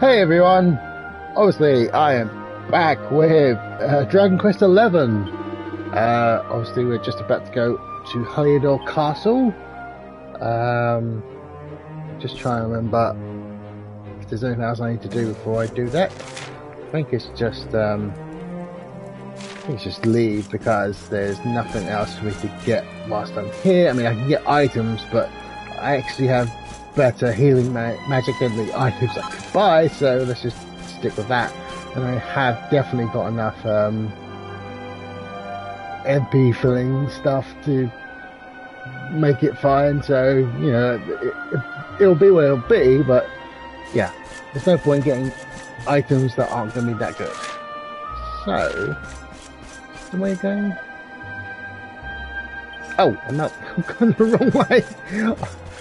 Hey everyone! Obviously, I am back with Dragon Quest XI. Obviously, we're just about to go to Heliodor Castle. Just trying to remember if there's anything else I need to do before I do that. I think it's just leave because there's nothing else for me to get whilst I'm here. I mean, I can get items, but I actually have better healing magic than the items I could buy, so let's just stick with that. And I have definitely got enough MP filling stuff to make it fine, so you know it'll be what it'll be, but yeah, there's no point getting items that aren't going to be that good. So, where are you going? Oh, I'm going the wrong way.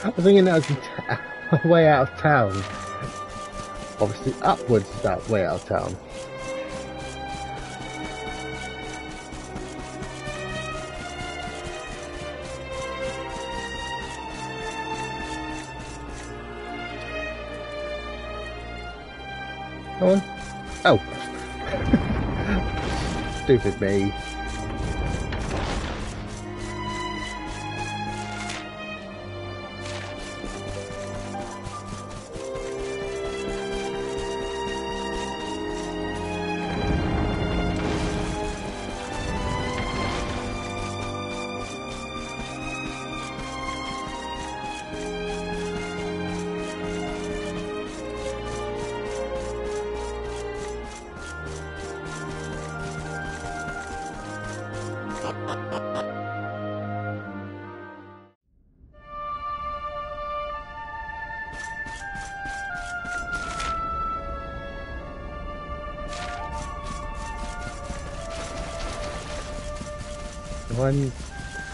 I was thinking that was the way out of town. Obviously, upwards is that way out of town. Come on. Oh. Stupid me.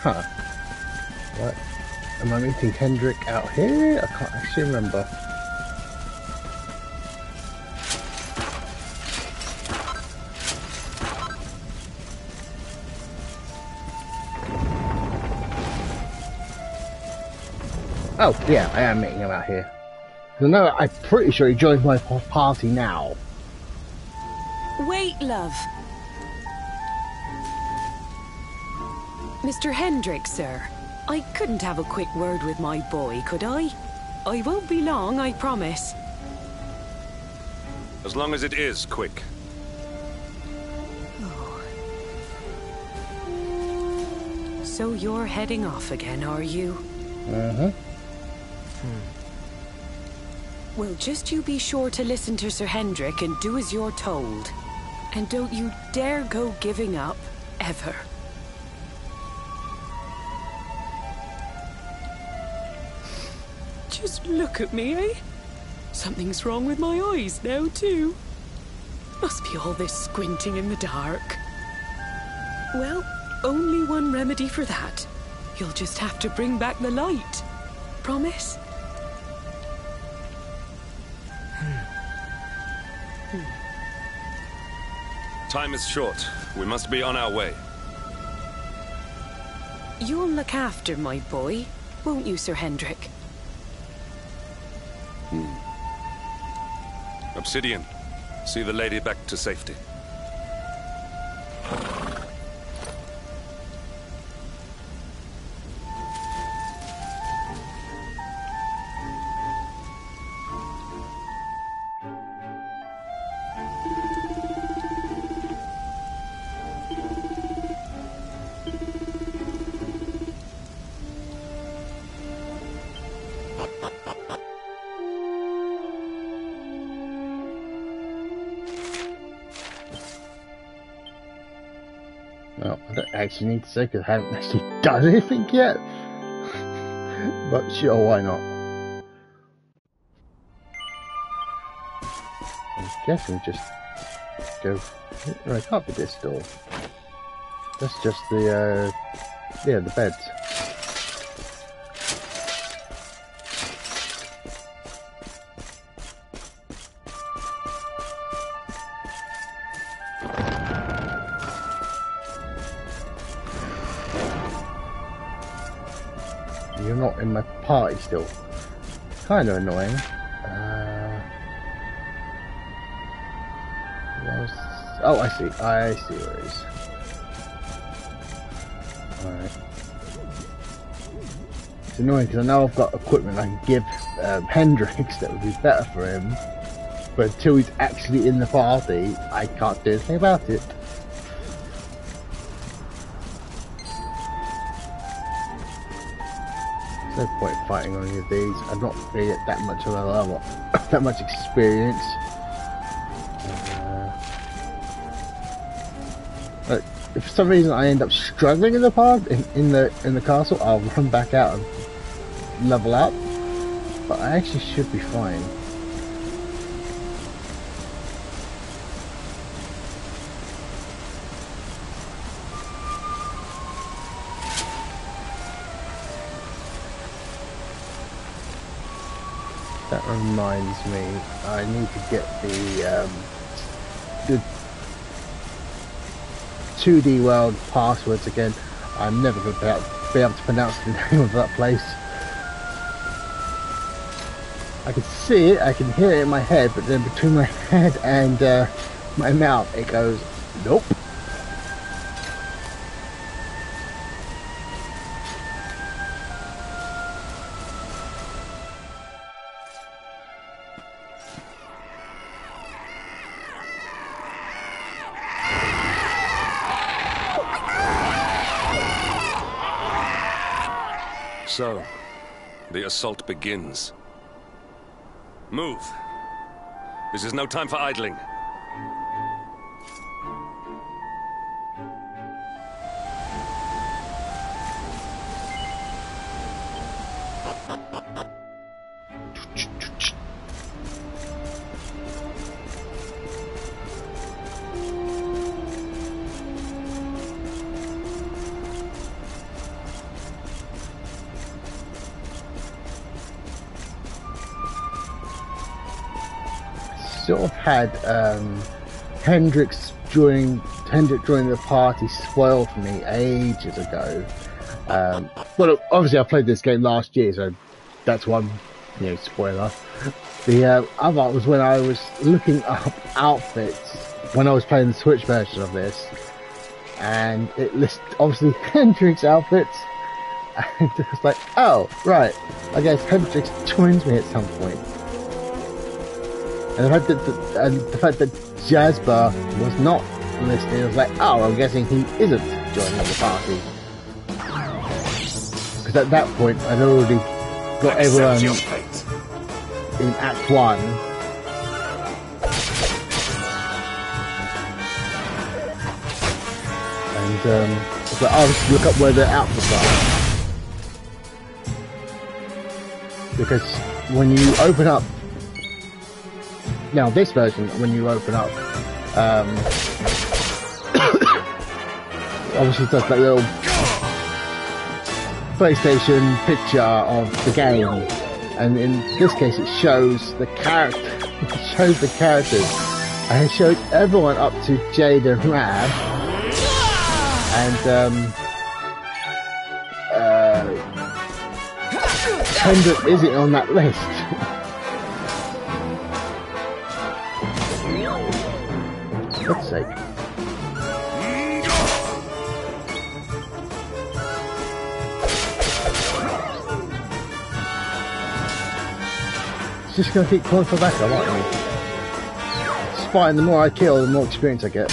Huh. What? Am I meeting Hendrik out here? I can't actually remember. Oh, yeah, I am meeting him out here. No, I'm pretty sure he joined my party now. Wait, love. Mr. Hendrik, sir. I couldn't have a quick word with my boy, could I? I won't be long, I promise. As long as it is quick. Oh. So you're heading off again, are you? Uh-huh. Well, just you be sure to listen to Sir Hendrik and do as you're told. And don't you dare go giving up, ever. Just look at me, eh? Something's wrong with my eyes now, too. Must be all this squinting in the dark. Well, only one remedy for that. You'll just have to bring back the light. Promise? Time is short. We must be on our way. You'll look after my boy, won't you, Sir Hendrik? Obsidian, see the lady back to safety. Well, I don't actually need to say because I haven't actually done anything yet. But sure, why not? I'm guessing just go... No, it can't be this door. That's just the, yeah, the beds. You're not in my party still. Kind of annoying. Oh, I see. I see where it is. Alright. It's annoying because I know I've got equipment I can give Hendrix that would be better for him, but until he's actually in the party, I can't do anything about it. There's no point fighting on any of these. I'm not really at that much of a level, that much experience. If for some reason I end up struggling in the part in the castle, I'll run back out and level up. But I actually should be fine. That reminds me, I need to get the 2D world passwords again. I'm never going to be able to pronounce the name of that place. I can see it, I can hear it in my head, but then between my head and my mouth it goes, nope. So, the assault begins. Move! This is no time for idling. Sort of had Hendrix joining the party spoiled for me ages ago. Well, obviously I played this game last year, so that's one, spoiler. The other was when I was looking up outfits when I was playing the Switch version of this, and it lists obviously Hendrix outfits, and it was like, oh right, I guess Hendrix joins me at some point. And the fact that Jasper was not listed, I was like, oh, I'm guessing he isn't joining the party. Because at that point, I'd already got everyone in Act 1. And it's like, oh, just look up where their outfits are. Because when you open up, now this version, when you open up, obviously it does that little PlayStation picture of the game, and in this case it shows the characters, and it shows everyone up to Jade and Rab, and Hendrix isn't on that list. For God's sake. It's just gonna keep calling for backup, aren't we? It's fine, the more I kill, the more experience I get.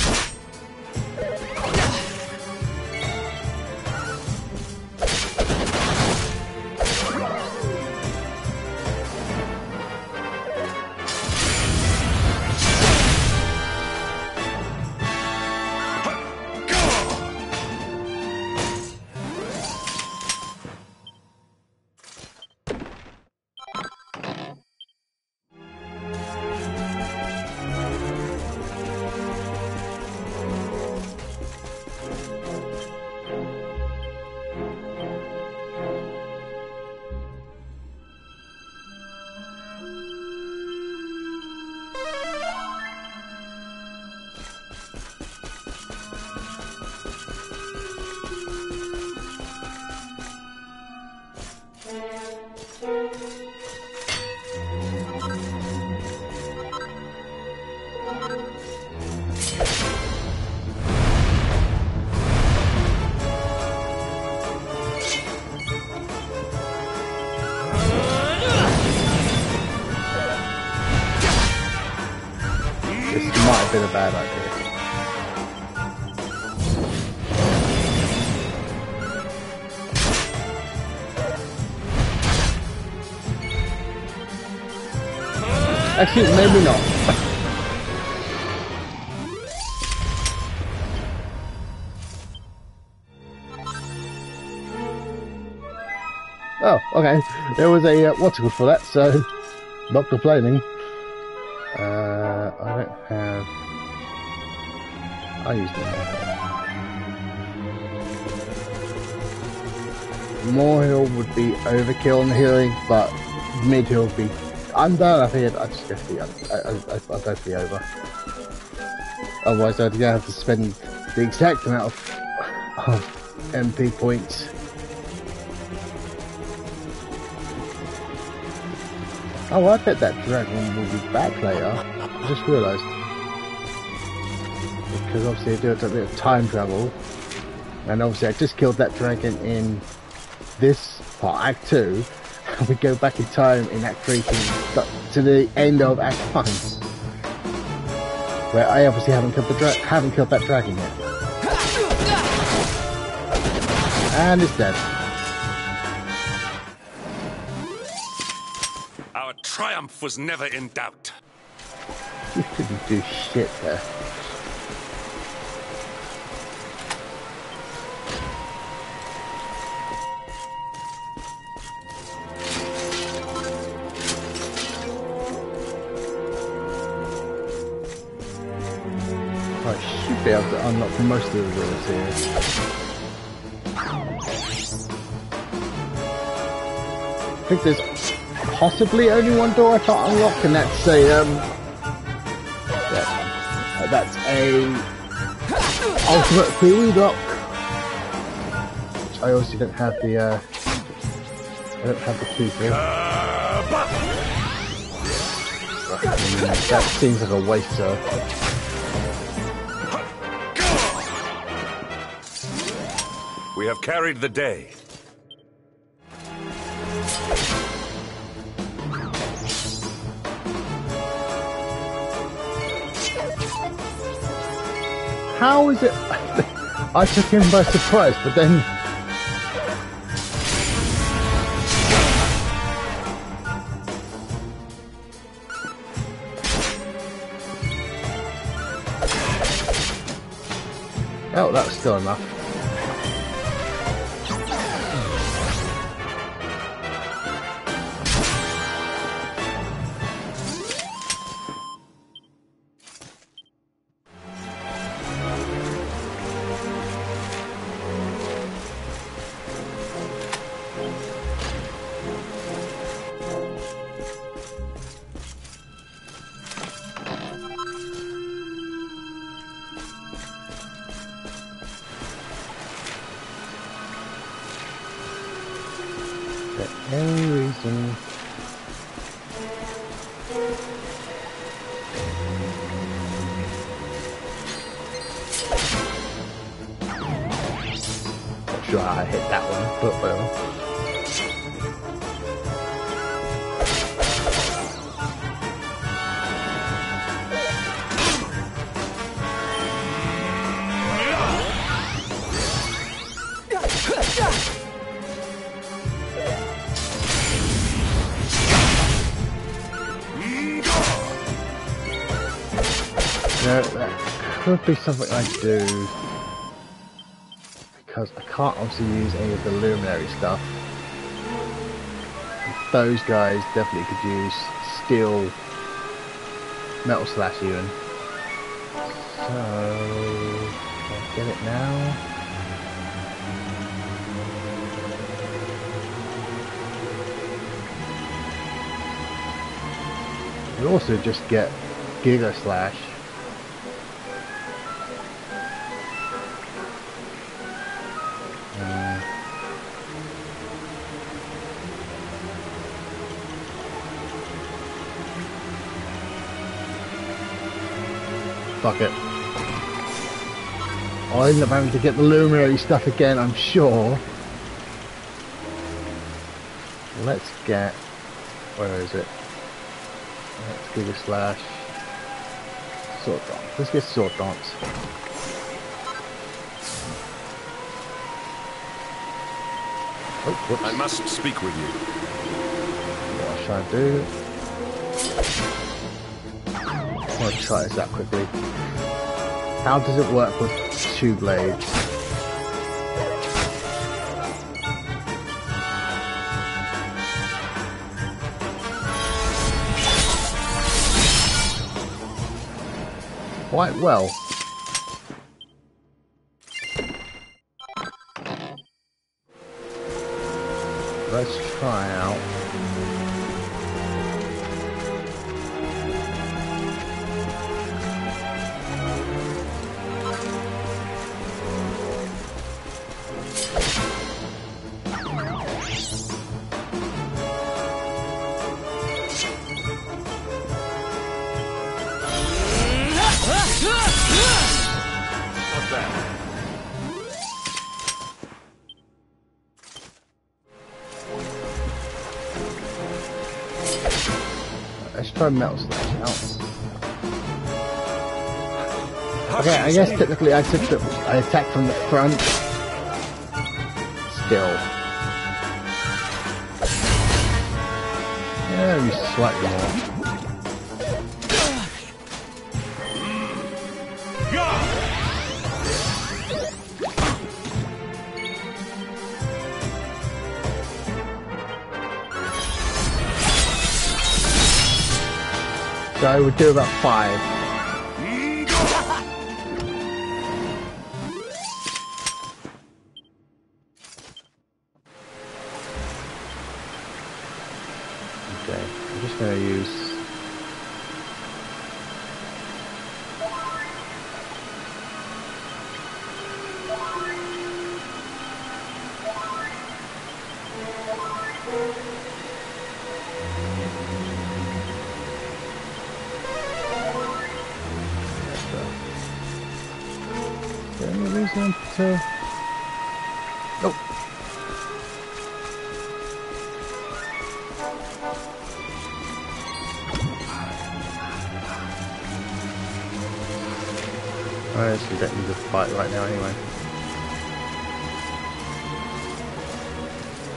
This might have been a bad idea. Actually, maybe not. Oh, okay. There was a what's it called for that, so not complaining. I don't have. I use them. More heal would be overkill on the healing, but mid heal would be. I'm done. I think I just go for the. I'll go for the over. Otherwise, I'd have to spend the exact amount of MP points. Oh, I bet that dragon will be back later. I just realised. Because obviously I do a bit of time travel. And obviously I just killed that dragon in this part, Act 2. And we go back in time in Act 3 to the end of Act 1. Where I obviously haven't killed that dragon yet. And it's dead. Our triumph was never in doubt. You couldn't do shit there. I should be able to unlock most of the doors here. I think there's possibly only one door I can't unlock, and that's a that's a ultimate prelude lock. Which I also don't have the I don't have the key for. That seems like a waste, sir. We have carried the day. How is it? I took him by surprise, but then. Oh, that was still enough. Any reason? Not sure how I hit that one, but well. That could be something I do, because I can't obviously use any of the luminary stuff. Those guys definitely could use steel, metal slash even. So, can I get it now? You also just get Giga Slash. Fuck it. I'll end up having to get the luminary stuff again, I'm sure. Let's get... where is it? Let's give a slash. Sword dance. Let's get sword dance. Oh, whoops. I must speak with you. What should I do? I'll try this out quickly. How does it work with two blades? Quite well. Let's try out. What's that? Let's try metal slash out. Okay, I guess technically I attack from the front. Still. Yeah, maybe slightly more. So I would do about 5. Okay, I'm just going to use... Any reason to... Nope. I actually don't need to fight right now anyway.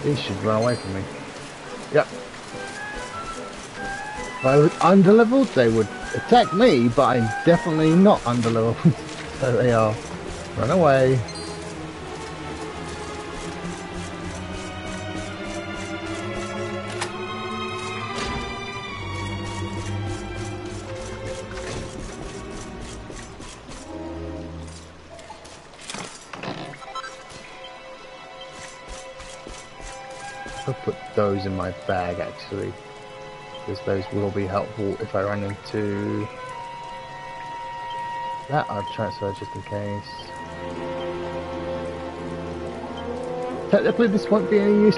These should run away from me. Yep. If I was underleveled, they would attack me, but I'm definitely not underleveled. So they are. Run away. I'll put those in my bag actually, because those will be helpful if I run into that. I'll transfer just in case. Technically this won't be any use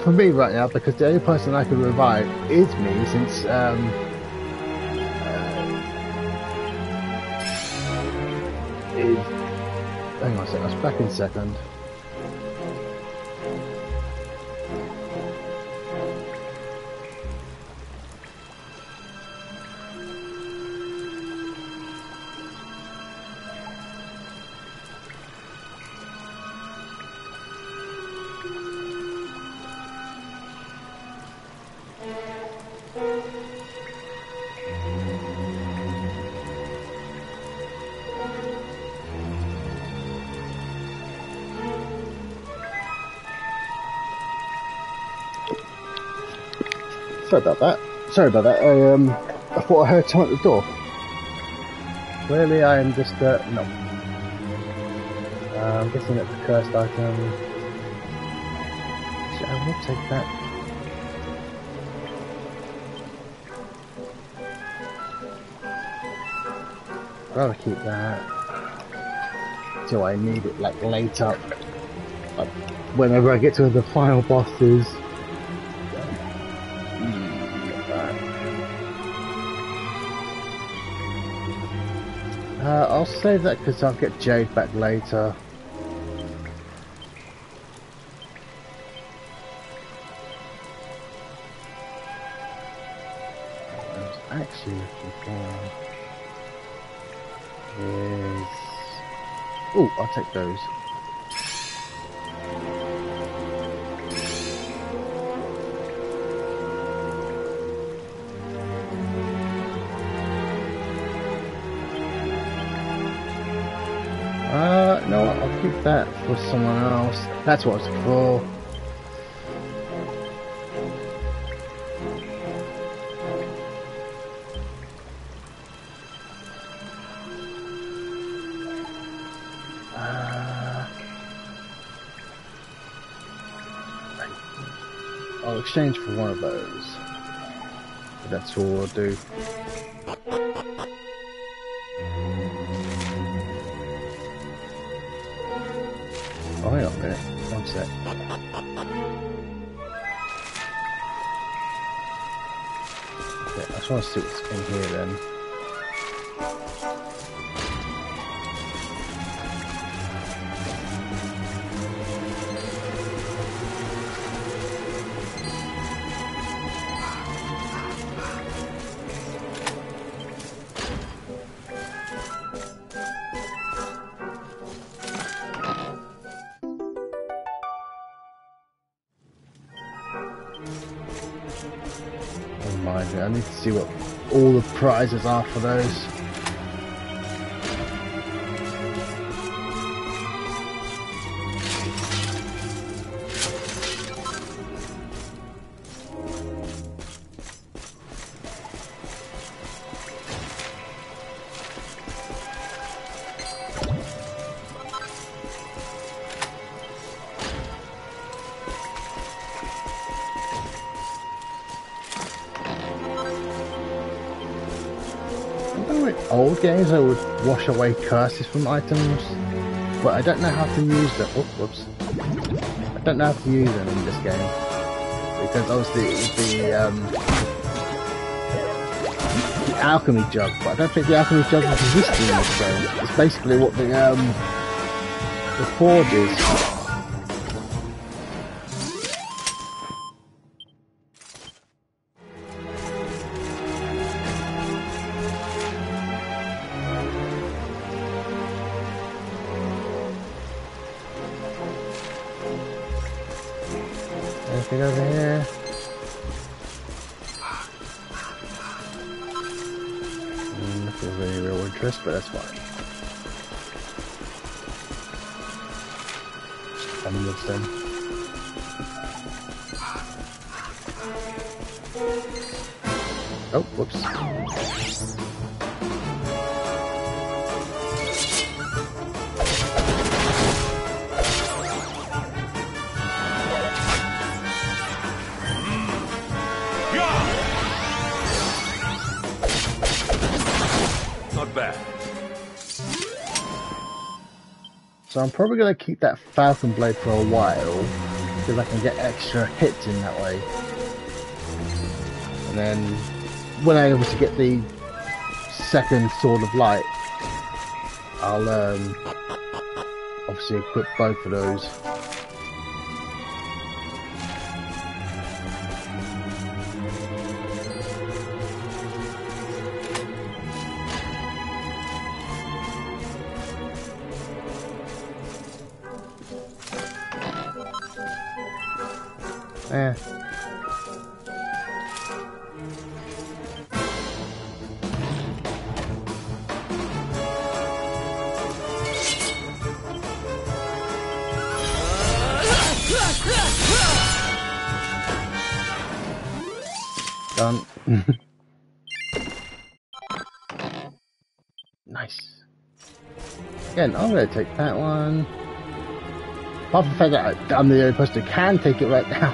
for me right now, because the only person I can revive is me, since hang on a second, I was back in a second. Sorry about that. I thought I heard someone at the door. Clearly I am just, no. I'm guessing that's a cursed item. Actually, I will take that. I'd rather keep that till I need it, like, later. Like, whenever I get to the final bosses. I'll save that because I'll get Jade back later. I was actually looking for... is... Oh, I'll take those. No, I'll keep that for someone else. That's what it's for. I'll exchange for one of those. But that's all I'll do. Oh, hang on a minute. One sec. Okay, I just want to see what's in here then. I need to see what all the prizes are for those. Old games I would wash away curses from items, but I don't know how to use them. Oh, whoops. I don't know how to use them in this game because obviously the alchemy jug, but I don't think the alchemy jug exists in this game. It's basically what the forge is. Anything over here? Nothing of any real interest, but that's fine. Onwards then. Oh, whoops. Not bad. So I'm probably going to keep that Falcon Blade for a while, because I can get extra hits in that way. And then, when I obviously get the second Sword of Light, I'll obviously equip both of those. Eh. Done. Nice. Again, I'm going to take that one. Apart from the fact that I'm the only person who can take it right now.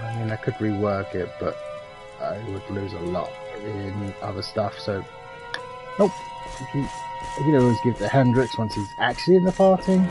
I mean, I could rework it, but I would lose a lot in other stuff, so... Nope. You can always give it to Hendrix once he's actually in the party.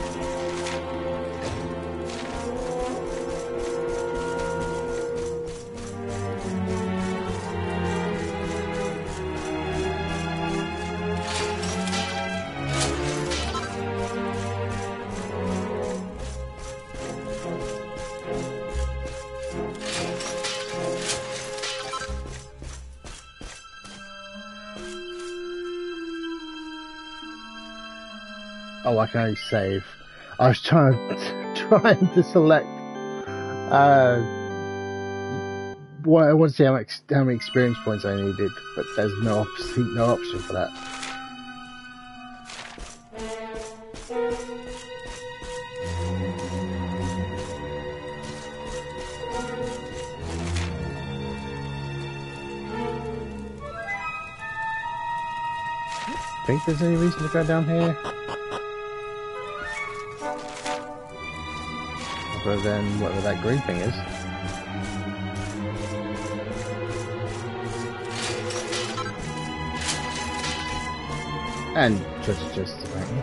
Oh, I can only save. I was trying to select. Well, I want to see how many experience points I needed, but there's no option for that. Think there's any reason to go down here? Other than whatever that green thing is. And just apparently.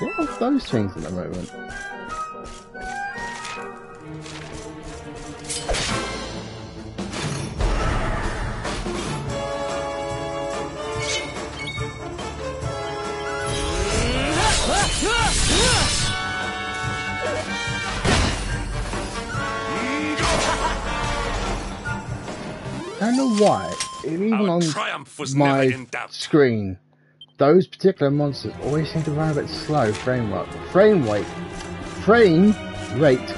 What are those things at the moment? I don't know why, even on my screen, those particular monsters always seem to run a bit slow frame rate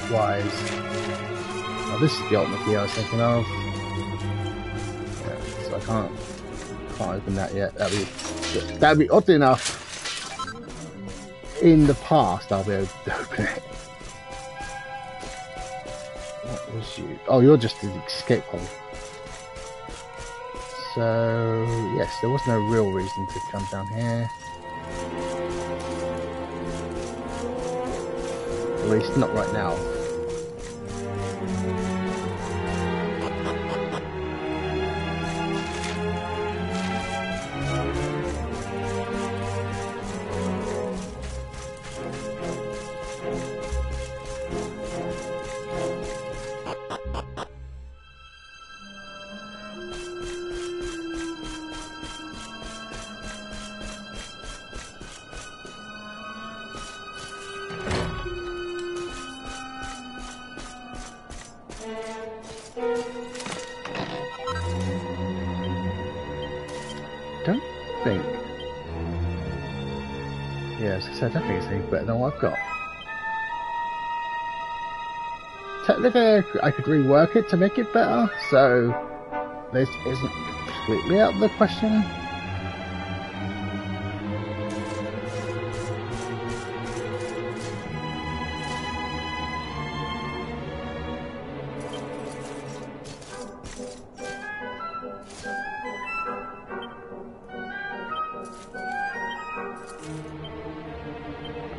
wise. Oh, this is the ultimate key I was thinking of. Yeah, so I can't open that yet. That'd be odd enough. In the past, I'll be able to open it. What was you? Oh, you're just an escape hole. So, yes, there was no real reason to come down here. At least not right now. Don't think. Yes, I said I don't think it's any better than what I've got. Technically, I could rework it to make it better, so this isn't completely out of the question.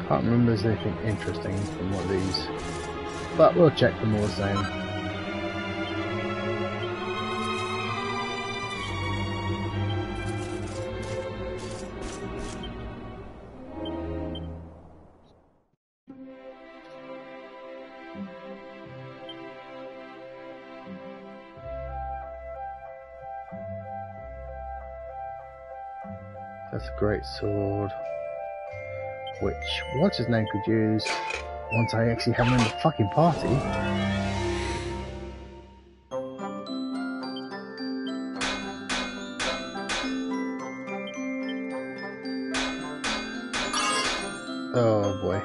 Can't remember if there's anything interesting from one of these, but we'll check them all the same. That's a great sword. Which, what's his name could use once I actually have him in the fucking party. Oh boy.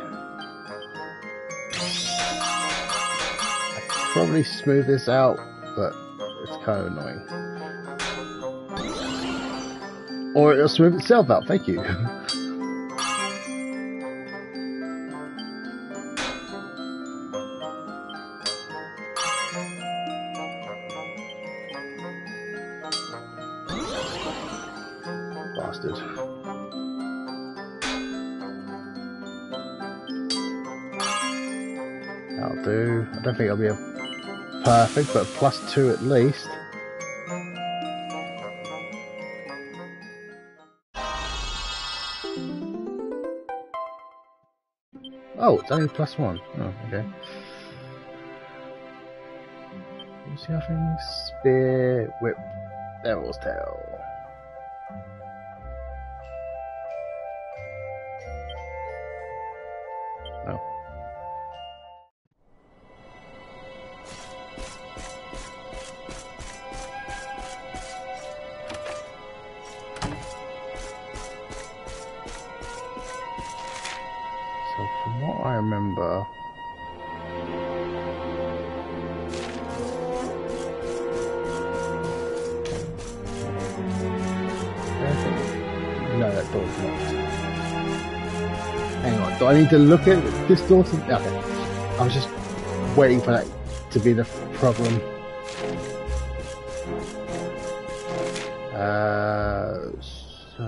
I could probably smooth this out, but it's kind of annoying. Or it'll smooth itself out, thank you. Bastard. That'll do. I don't think it'll be a perfect, but +2 at least. Oh, it's only +1. Oh, okay. You see nothing? Spear, whip, devil's tail. Oh. remember. No, that door's locked. Hang on, do I need to look at this door to... Okay. I was just waiting for that to be the problem. So...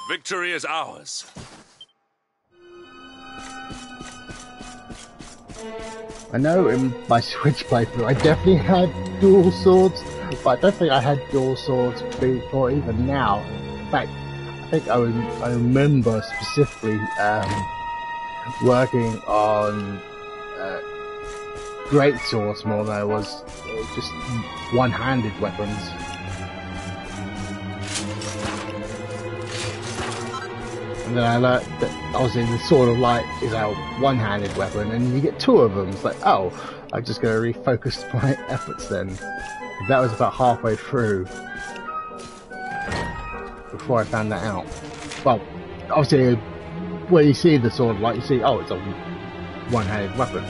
Victory is ours. I know in my Switch playthrough I definitely had dual swords, but I don't think I had dual swords before even now. In fact, I think I remember specifically working on great swords more than I was just one-handed weapons. And then I learned that obviously the sword of light is a one-handed weapon, and you get two of them. It's like, oh, I'm just going to refocus my efforts then. That was about halfway through before I found that out. Well, obviously, when you see the sword of light, you see, oh, it's a one-handed weapon.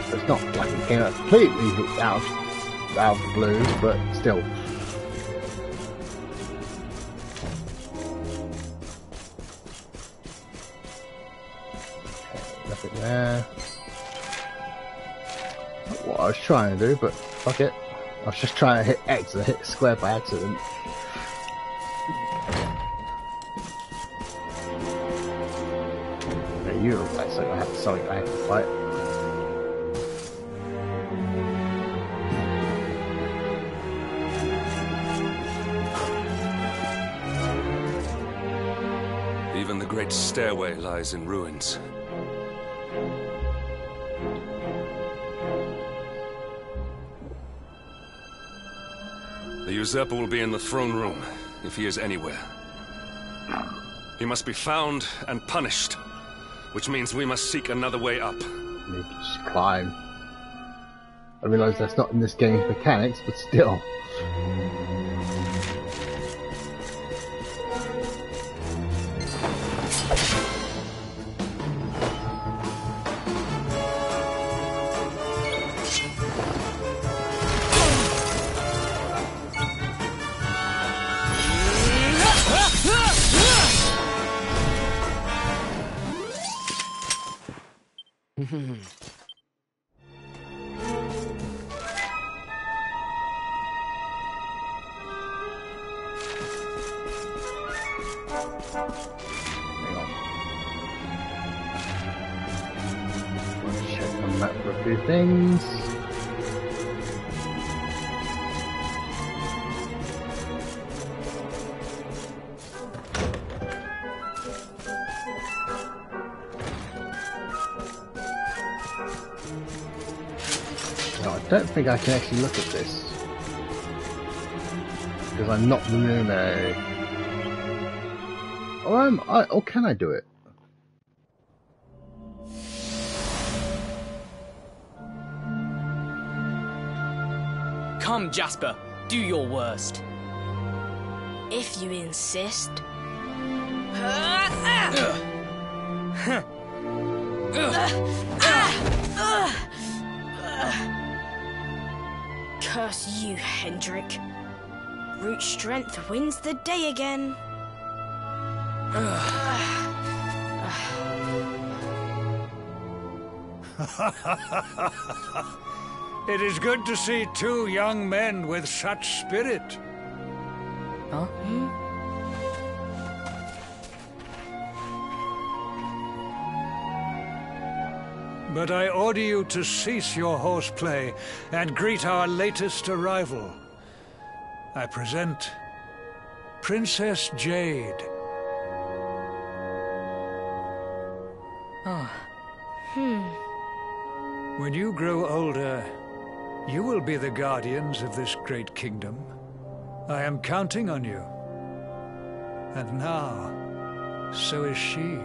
So it's not like it came out completely out of the blue, but still. Nothing there. Not what I was trying to do, but fuck it. I was just trying to hit X and I hit square by accident. Yeah, you look like something I have to fight. Even the great stairway lies in ruins. The usurper will be in the throne room, if he is anywhere. He must be found and punished, which means we must seek another way up. You can just climb. I realise that's not in this game's mechanics, but still. Check the map for a few things. No, I don't think I can actually look at this because I'm not the luminary. Or can I do it? Come, Jasper, do your worst. If you insist. Curse you, Hendrik. Brute strength wins the day again. It is good to see two young men with such spirit. Huh? But I order you to cease your horseplay and greet our latest arrival. I present Princess Jade. When you grow older, you will be the guardians of this great kingdom. I am counting on you. And now, so is she.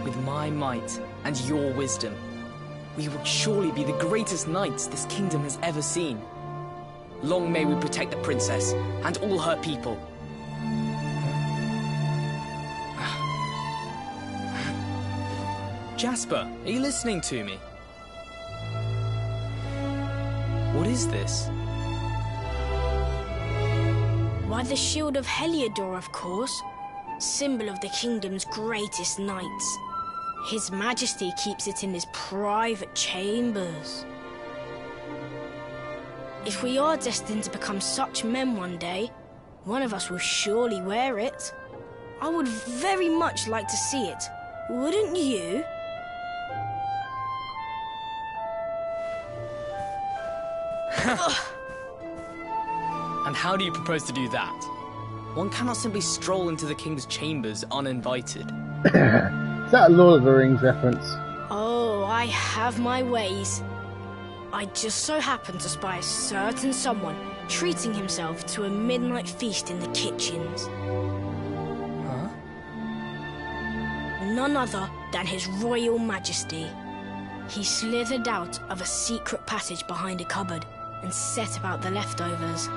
With my might and your wisdom, we will surely be the greatest knights this kingdom has ever seen. Long may we protect the princess and all her people. Jasper, are you listening to me? What is this? Why, the shield of Heliodor, of course. Symbol of the kingdom's greatest knights. His Majesty keeps it in his private chambers. If we are destined to become such men one day, one of us will surely wear it. I would very much like to see it. Wouldn't you? And how do you propose to do that? One cannot simply stroll into the king's chambers uninvited. Is that a Lord of the Rings reference? Oh, I have my ways. I just so happened to spy a certain someone treating himself to a midnight feast in the kitchens. Huh? None other than His Royal Majesty. He slithered out of a secret passage behind a cupboard and set about the leftovers.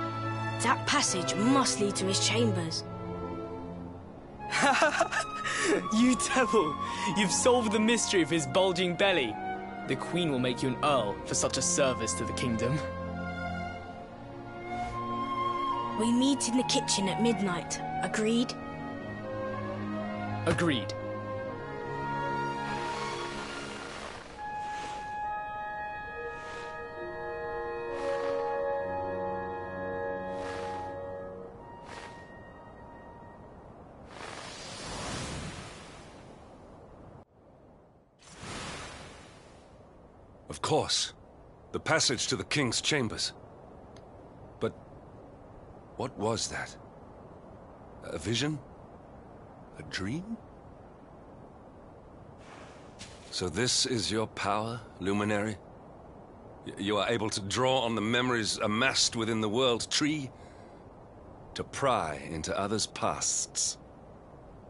That passage must lead to his chambers. You devil! You've solved the mystery of his bulging belly. The Queen will make you an Earl for such a service to the kingdom. We meet in the kitchen at midnight. Agreed? Agreed. Of course. The passage to the king's chambers. But what was that? A vision? A dream? So this is your power, Luminary? You are able to draw on the memories amassed within the world tree to pry into others' pasts.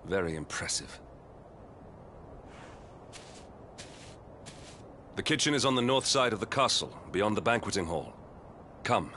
Very impressive. The kitchen is on the north side of the castle, beyond the banqueting hall. Come.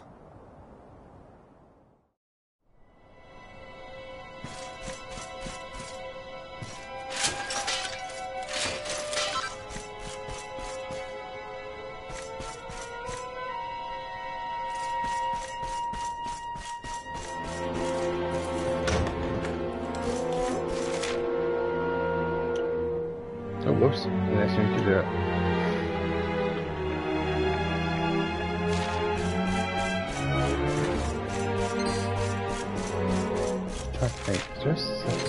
Oh, whoops. Didn't actually mean to do it.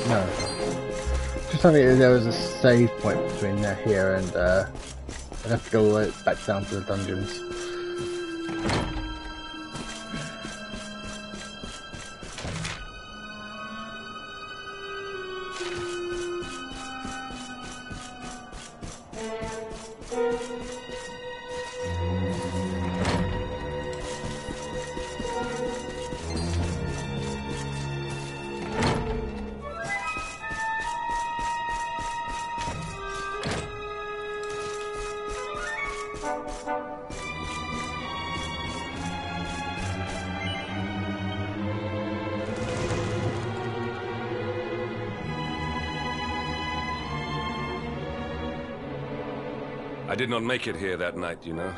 No. Just something there was a save point between here and I'd have to go all the way back down to the dungeons. I did not make it here that night, you know.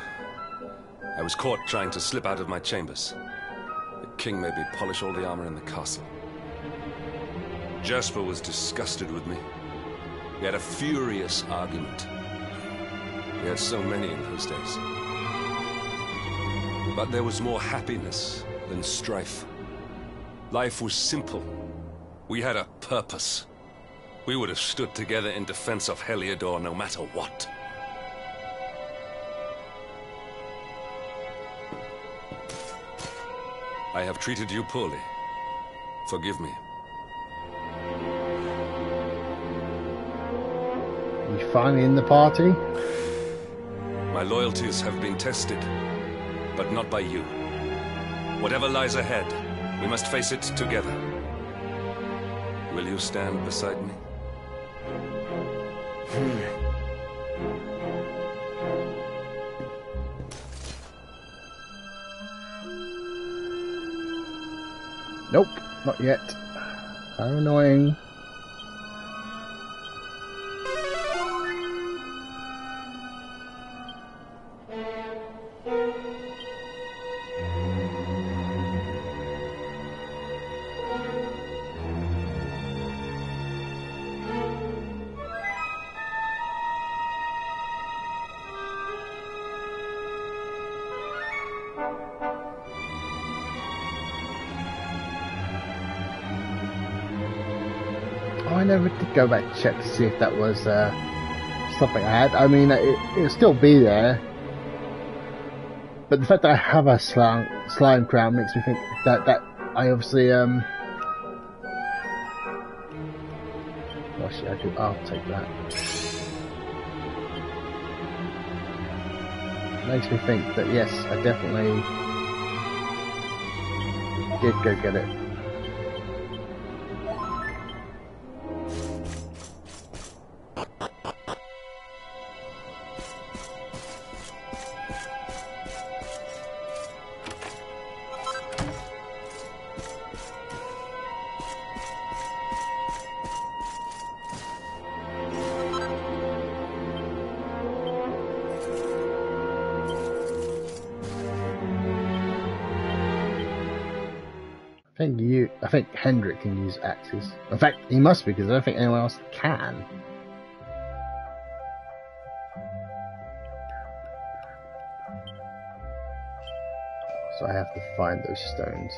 I was caught trying to slip out of my chambers. The king made me polish all the armor in the castle. Jasper was disgusted with me. We had a furious argument. We had so many in those days. But there was more happiness than strife. Life was simple. We had a purpose. We would have stood together in defense of Heliodor no matter what. I have treated you poorly. Forgive me. finally in the party? My loyalties have been tested, but not by you. Whatever lies ahead, we must face it together. Will you stand beside me? Nope, not yet. How annoying. I never did go back to check to see if that was something I had. I mean, it'll still be there. But the fact that I have a slime crown makes me think that I obviously well, shit, I'll take that. Makes me think that yes, I definitely did go get it. I think Hendrik can use axes. In fact, he must because I don't think anyone else can. So I have to find those stones.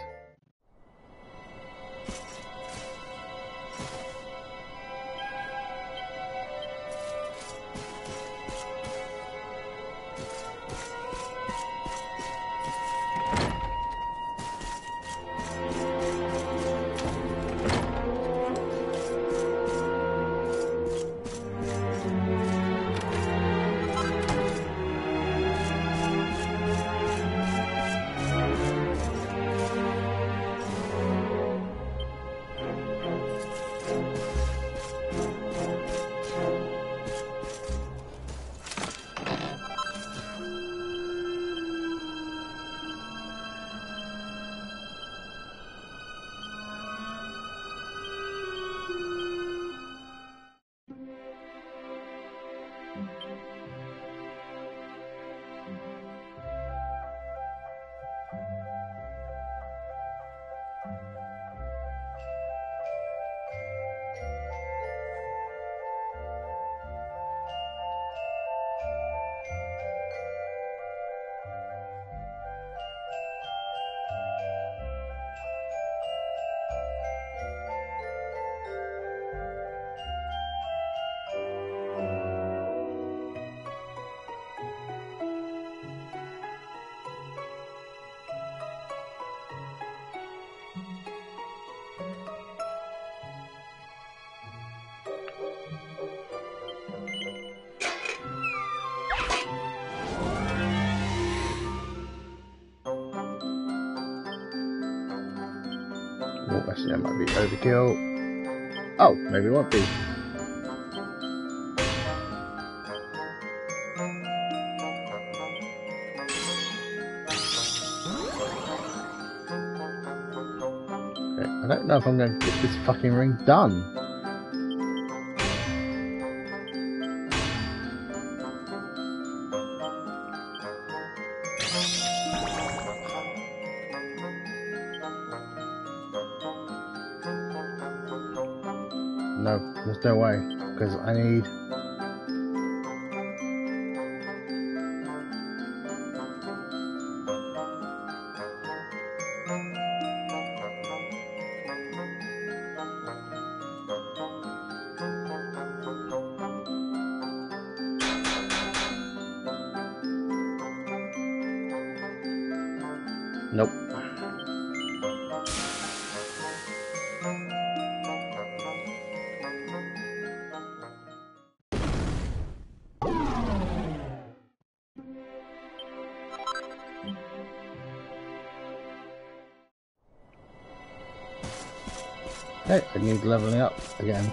Oh, actually, that might be overkill. Oh, maybe it won't be. Okay, I don't know if I'm going to get this fucking ring done. No, there's no way, because I need... Nope. Hey, I need leveling up again.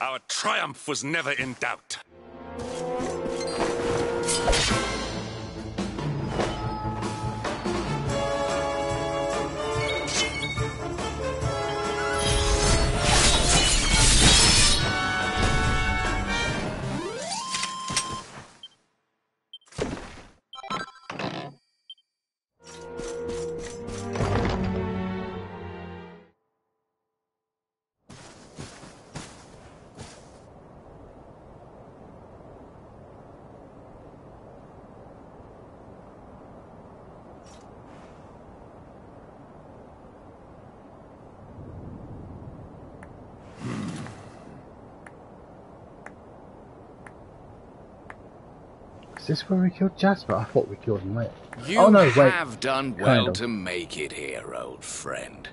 Our triumph was never in doubt. Is this where we killed Jasper? I thought we killed him later. You oh, no, wait. have done well to make it here, old friend.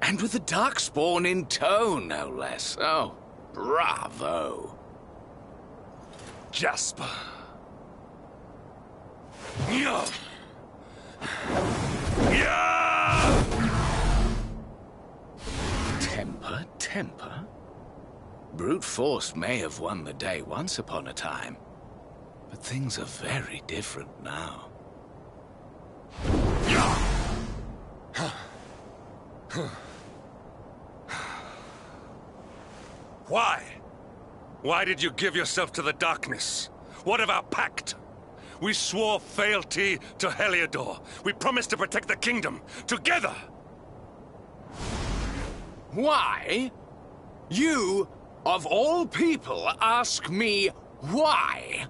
And with the Darkspawn in tow, no less. Oh, bravo. Jasper. Yeah. Yeah. Temper, temper. Brute force may have won the day once upon a time, but things are very different now. Why? Why did you give yourself to the darkness? What of our pact? We swore fealty to Heliodor. We promised to protect the kingdom, together! Why? You, of all people, ask me why?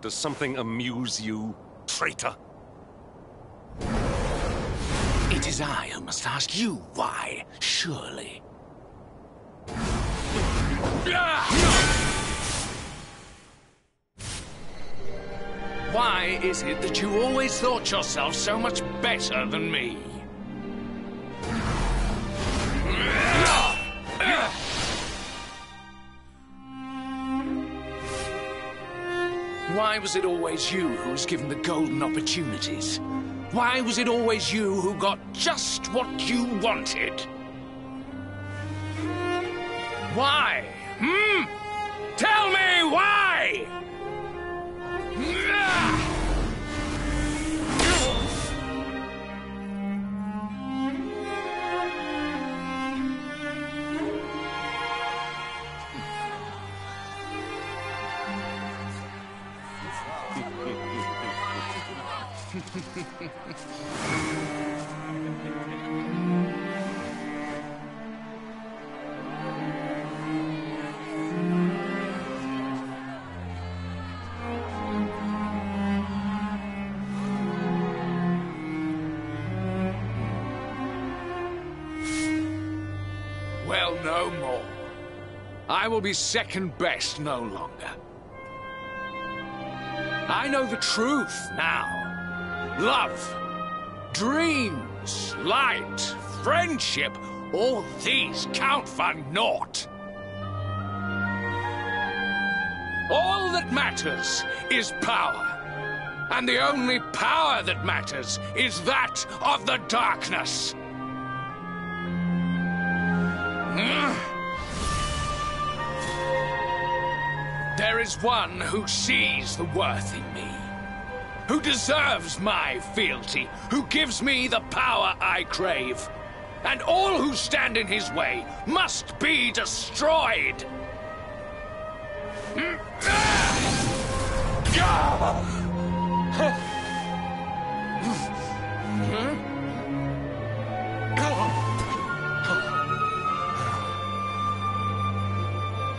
Does something amuse you, traitor? It is I who must ask you why, surely. Why is it that you always thought yourself so much better than me? Why was it always you who was given the golden opportunities? Why was it always you who got just what you wanted? Why? Tell me why! Well, no more. I will be second best no longer. I know the truth now. Love, dreams, light, friendship, all these count for naught. All that matters is power. And the only power that matters is that of the darkness. There is one who sees the worth in me, who deserves my fealty, who gives me the power I crave. And all who stand in his way must be destroyed.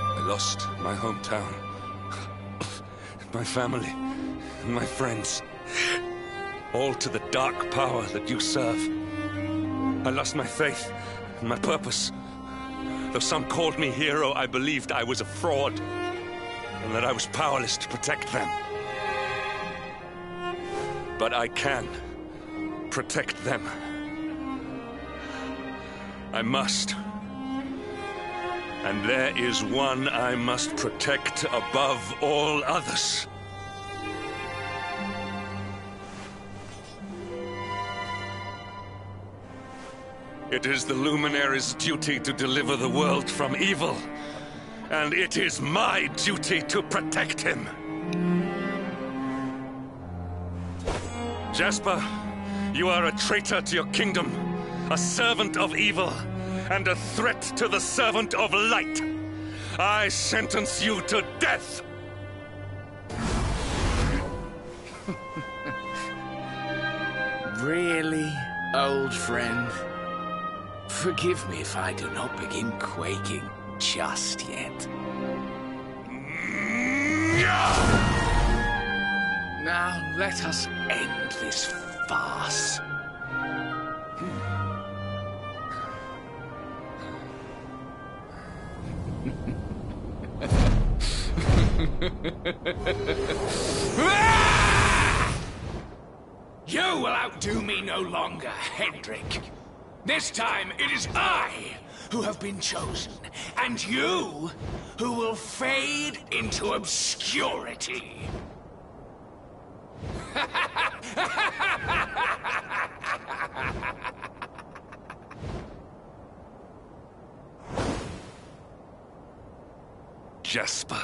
I lost my hometown, my family, my friends. all to the dark power that you serve. I lost my faith and my purpose. Though some called me hero, I believed I was a fraud, and that I was powerless to protect them. But I can protect them. I must. And there is one I must protect above all others. It is the Luminary's duty to deliver the world from evil, and it is my duty to protect him. Jasper, you are a traitor to your kingdom, a servant of evil, and a threat to the servant of light. I sentence you to death! Really, old friend? Forgive me if I do not begin quaking just yet. Now, let us end this farce. You will outdo me no longer, Hendrik. This time it is I who have been chosen, and you who will fade into obscurity. Jasper.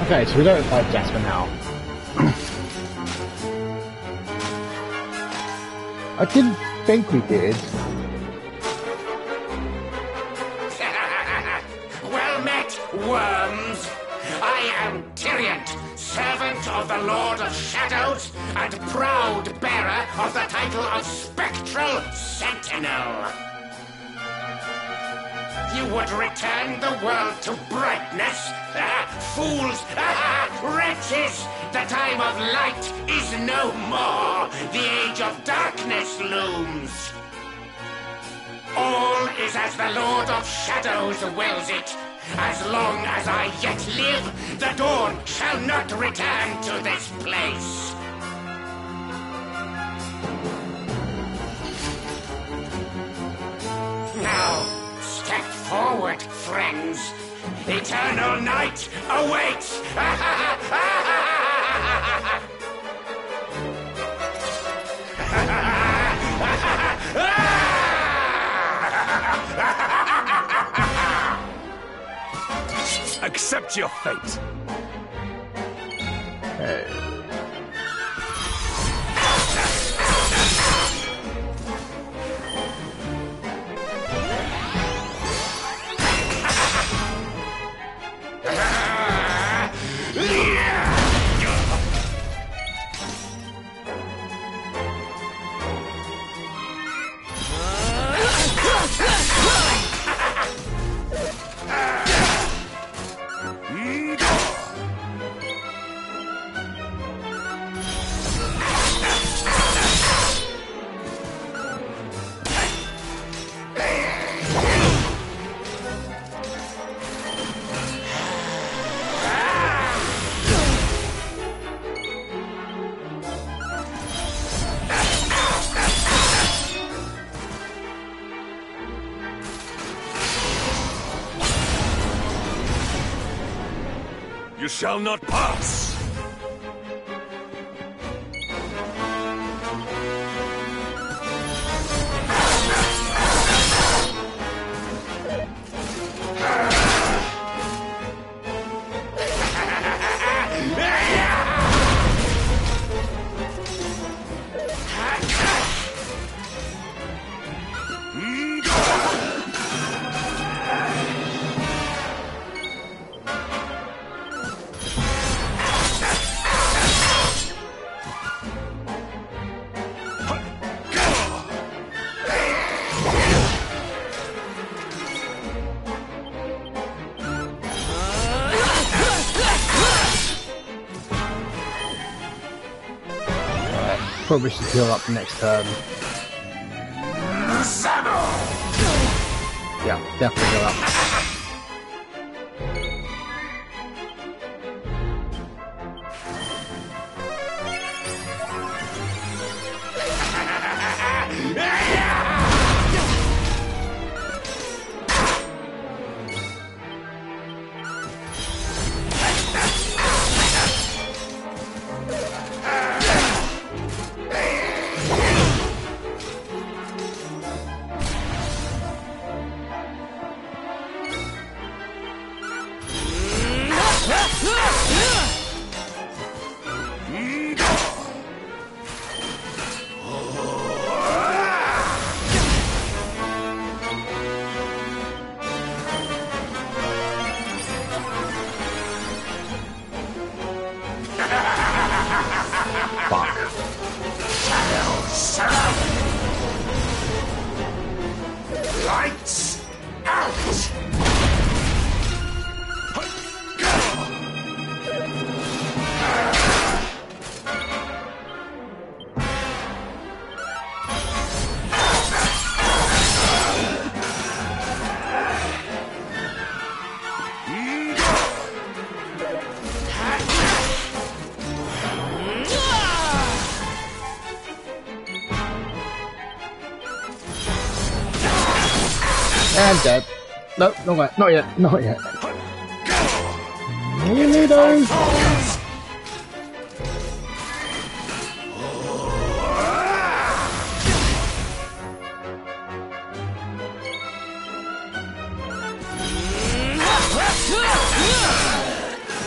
Okay, so we don't fight Jasper now. I didn't think we did. Well met, worms. I am Tyriant, servant of the Lord of Shadows, and proud bearer of the title of Spectral Sentinel. You would return the world to brightness? Fools! Wretches! The time of light is no more! The age of darkness looms! All is as the Lord of Shadows wills it. As long as I yet live, the dawn shall not return to this place. Now, step forward, friends. Eternal night awaits! Accept your fate. You shall not pass! Probably should heal up next turn. Yeah, definitely heal up. Lights out! And dead. No, not yet. Not yet. Nearly those.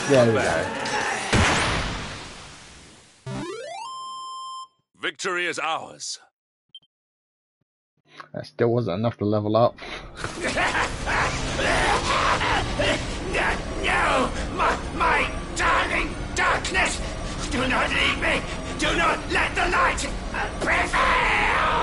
There we go. Victory is ours. That still wasn't enough to level up. No! My darling darkness! Do not leave me! Do not let the light prevail!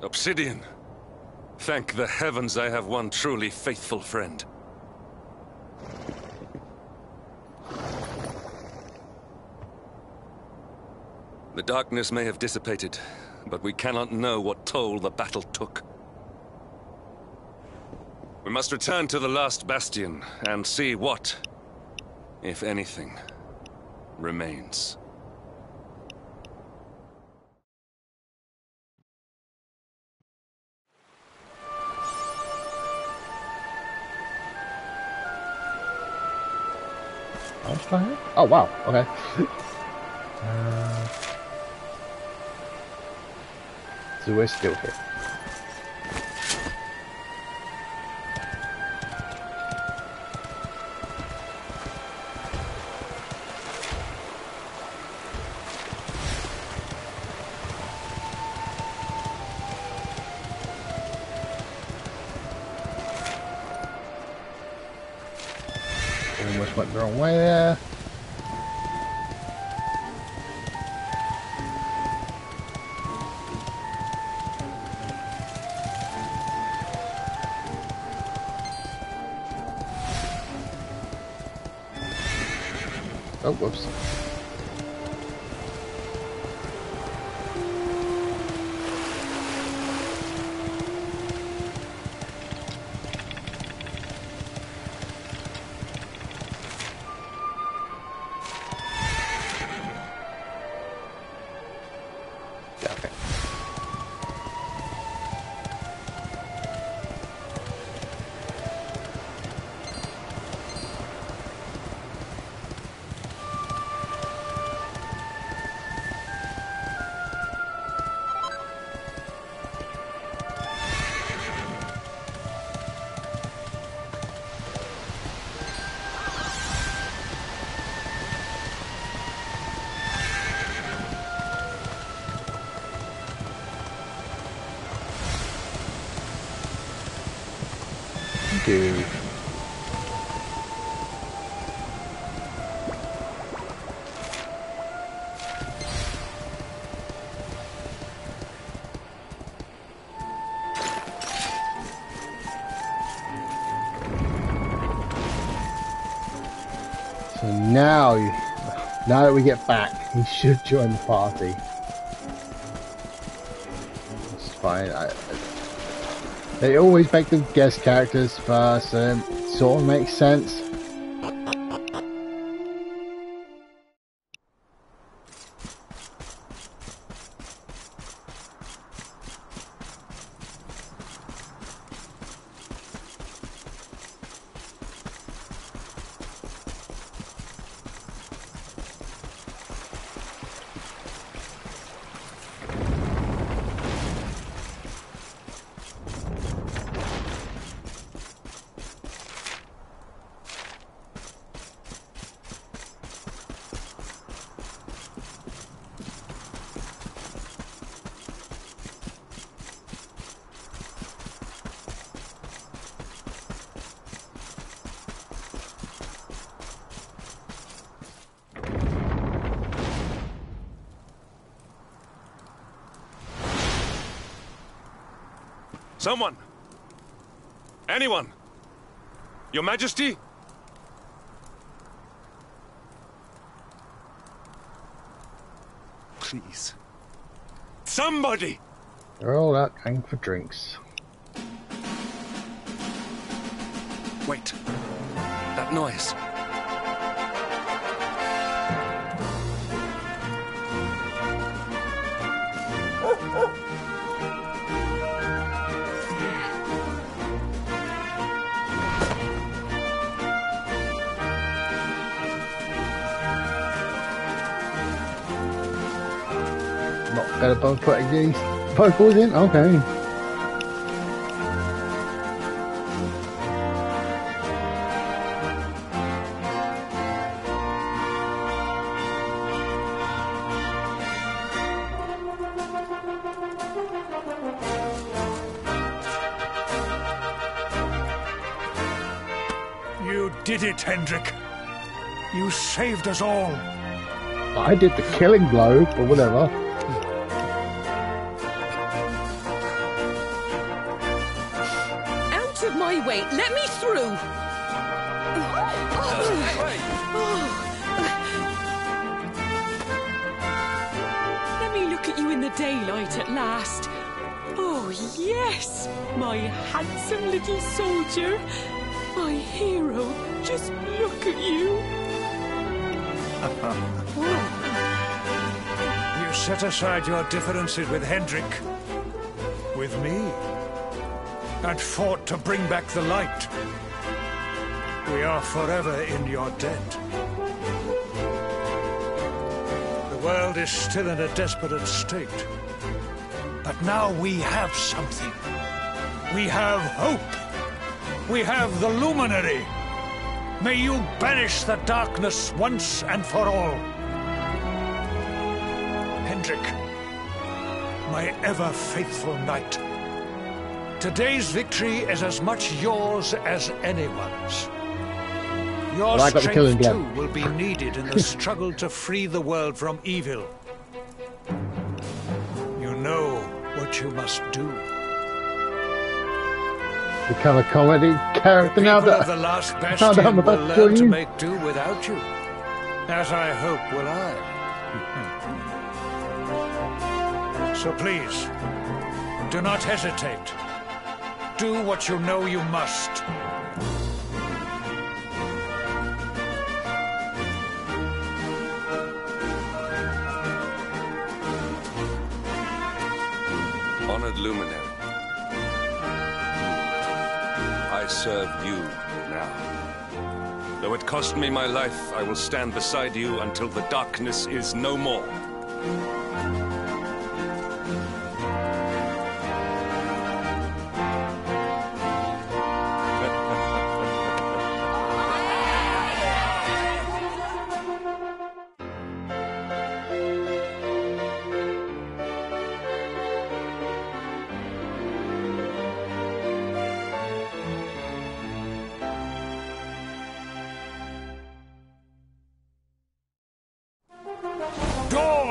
Obsidian. Thank the heavens I have one truly faithful friend. The darkness may have dissipated, but we cannot know what toll the battle took. We must return to the last bastion and see what, if anything, remains. Oh wow, okay. So we're still here. Almost went the wrong way there. Oh, whoops. Okay. do. So now that we get back, he should join the party. It's fine. They always make the guest characters first, and it sort of makes sense. Someone! Anyone! Your Majesty? Please. Somebody! They're all out going for drinks. Wait. That noise. Not better by putting these pokeballs in? Okay. You did it, Hendrik. You saved us all. I did the killing blow, but whatever. Out of my way! Let me through! Let me look at you in the daylight at last. Oh, yes! My handsome little soldier. My hero. Just look at you. You set aside your differences with Hendrik, with me, and fought to bring back the light. We are forever in your debt. The world is still in a desperate state. But now we have something. We have hope. We have the Luminary. May you banish the darkness once and for all. Hendrik, my ever-faithful knight. Today's victory is as much yours as anyone's. Your strength, too, will be needed in the struggle to free the world from evil. You know what you must do. Become a comedy character now that the last I'm bastion about will to learn join to you. make do without you. As I hope will I. So please, do not hesitate. Do what you know you must. Honored Luminary, I serve you now. Though it cost me my life, I will stand beside you until the darkness is no more.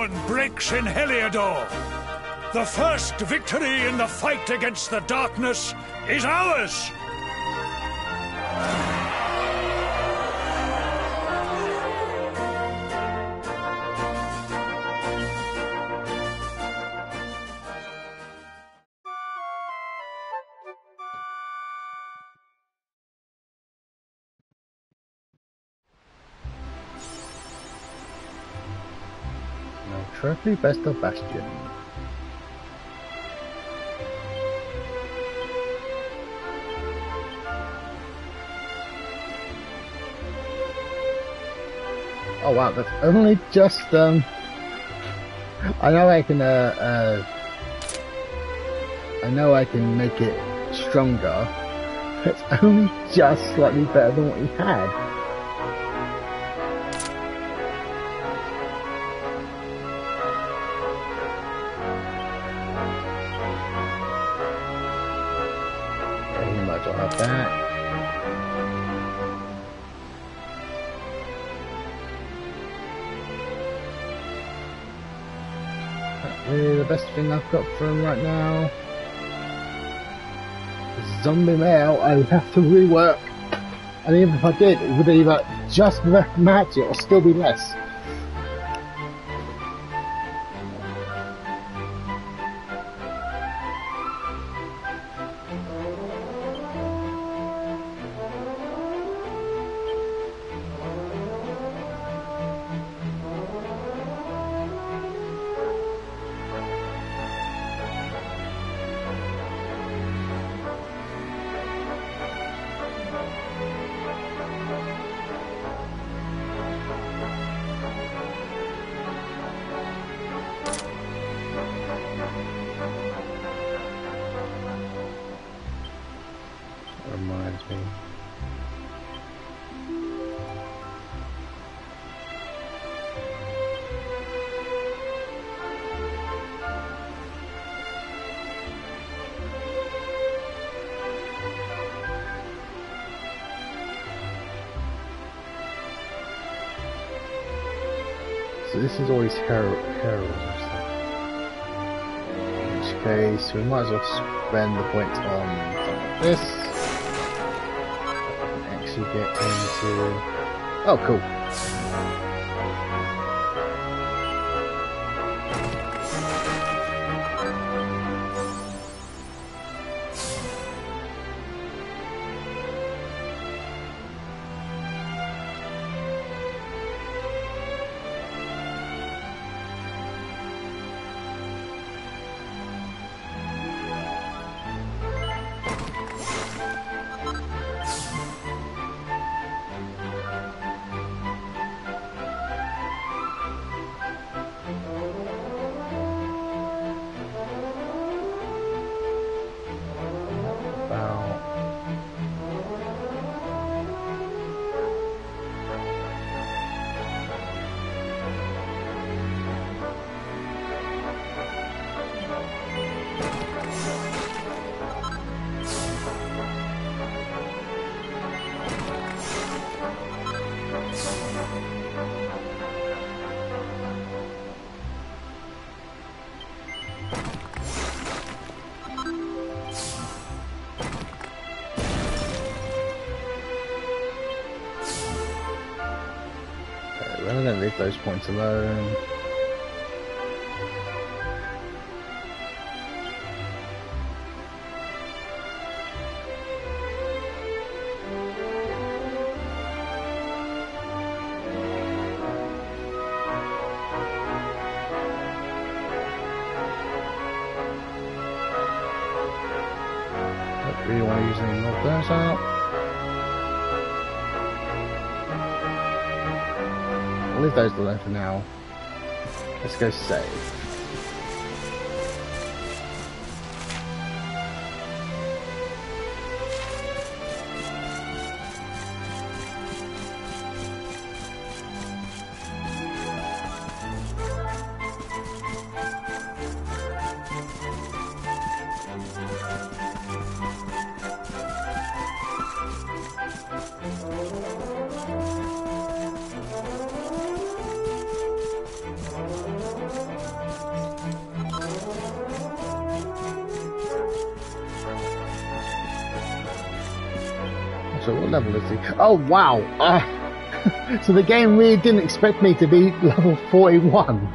dawn breaks in Heliodor. The first victory in the fight against the darkness is ours! Trophy Best of Bastion. Oh wow, that's only just I know I can make it stronger. It's only just slightly better than what he had. I'll have that. Not really the best thing I've got for him right now. Zombie male, I would have to rework. And even if I did, it would either just match it or still be less. Reminds me. So this is always herald or stuff. In which case, we might as well spend the points on something like this. Actually get into... Oh, cool. I'm going to leave those points alone. Don't really want to use any more of those out. I'll leave those alone for now. Let's go save. So what level is he? Oh wow! So the game really didn't expect me to be level 41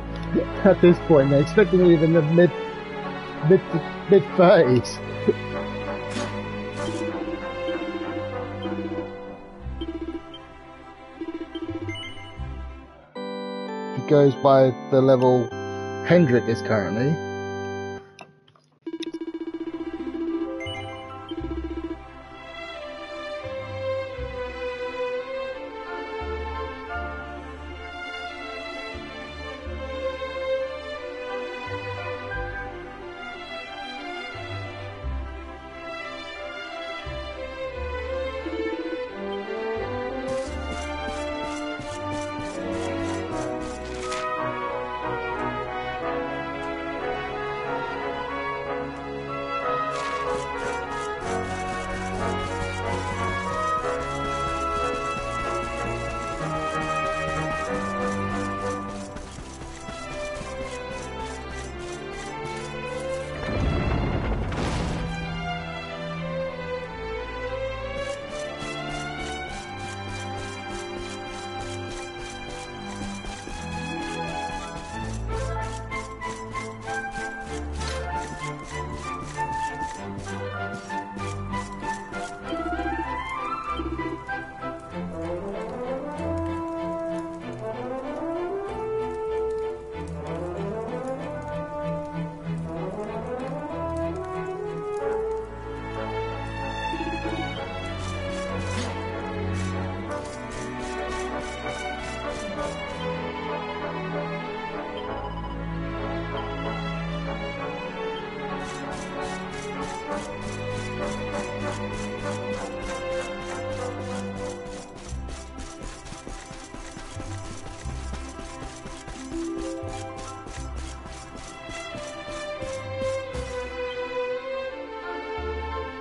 at this point. They expected me in the mid 30s. He goes by the level Hendrik is currently.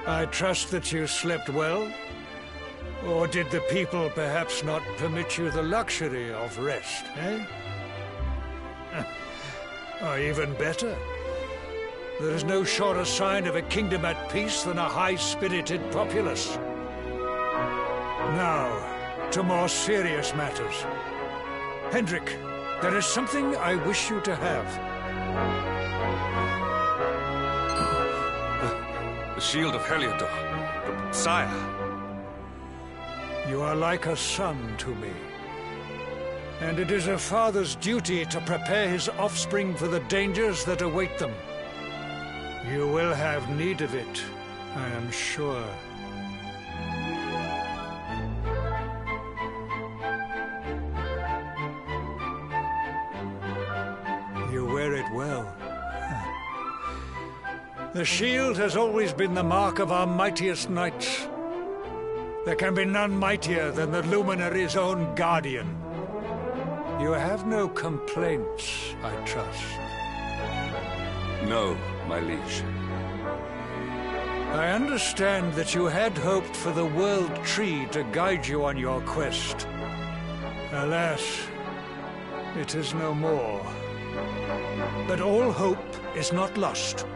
I trust that you slept well? Or did the people perhaps not permit you the luxury of rest, eh? Or even better, there is no surer sign of a kingdom at peace than a high-spirited populace. Now, to more serious matters. Hendrik, there is something I wish you to have. The shield of Heliodor. Sire. You are like a son to me. And it is a father's duty to prepare his offspring for the dangers that await them. You will have need of it, I am sure. You wear it well. The shield has always been the mark of our mightiest knights. There can be none mightier than the Luminary's own guardian. You have no complaints, I trust. No, my liege. I understand that you had hoped for the World Tree to guide you on your quest. Alas, it is no more. But all hope is not lost.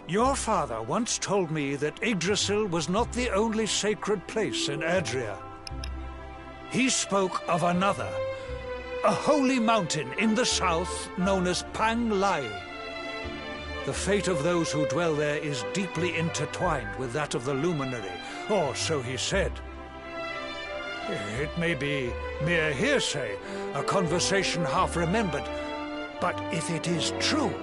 Your father once told me that Yggdrasil was not the only sacred place in Adria. He spoke of another, a holy mountain in the south known as Pang Lai. The fate of those who dwell there is deeply intertwined with that of the Luminary, or so he said. It may be mere hearsay, a conversation half remembered, but if it is true,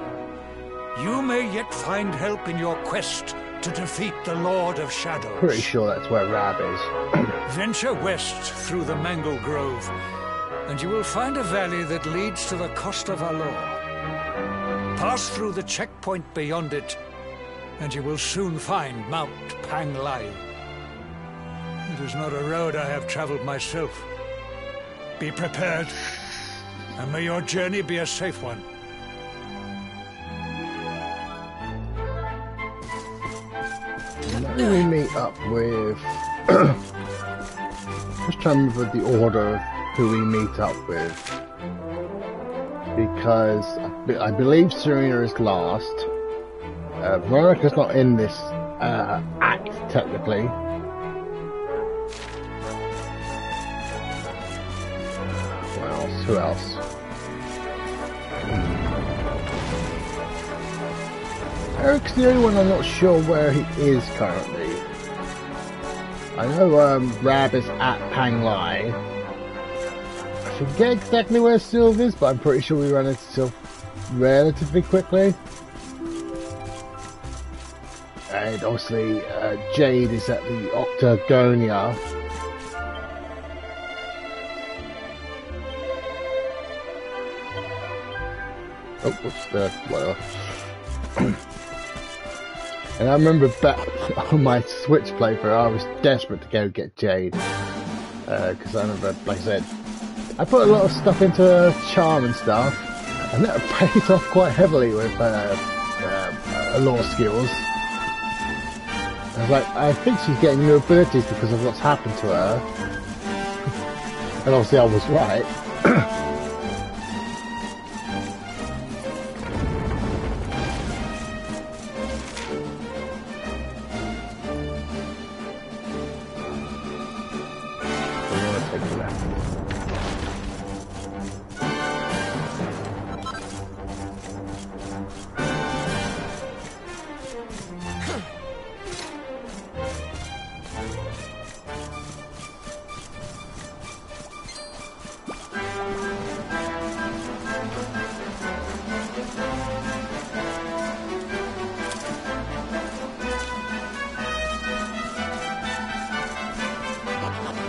you may yet find help in your quest to defeat the Lord of Shadows. Pretty sure that's where Rab is. Venture west through the Mangle Grove, and you will find a valley that leads to the Coast of Alor. Pass through the checkpoint beyond it, and you will soon find Mount Pang Lai. It is not a road I have traveled myself. Be prepared, and may your journey be a safe one. Let me meet up with... Just trying to remember the order of who we meet up with. Because I believe Serena is last. Veronica's not in this act, technically. else? Who else? Eric's the only one I'm not sure where he is currently. I know Rab is at Pang Lai. I forget exactly where Sylve is, but I'm pretty sure we run into Sylve relatively quickly. And obviously Jade is at the Octagonia. Oh, what's the whatever. And I remember back on my Switch playthrough, I was desperate to go get Jade. Because I remember, like I said, I put a lot of stuff into her charm and stuff, and that pays off quite heavily with lore skills. I was like, I think she's getting new abilities because of what's happened to her. And obviously I was right.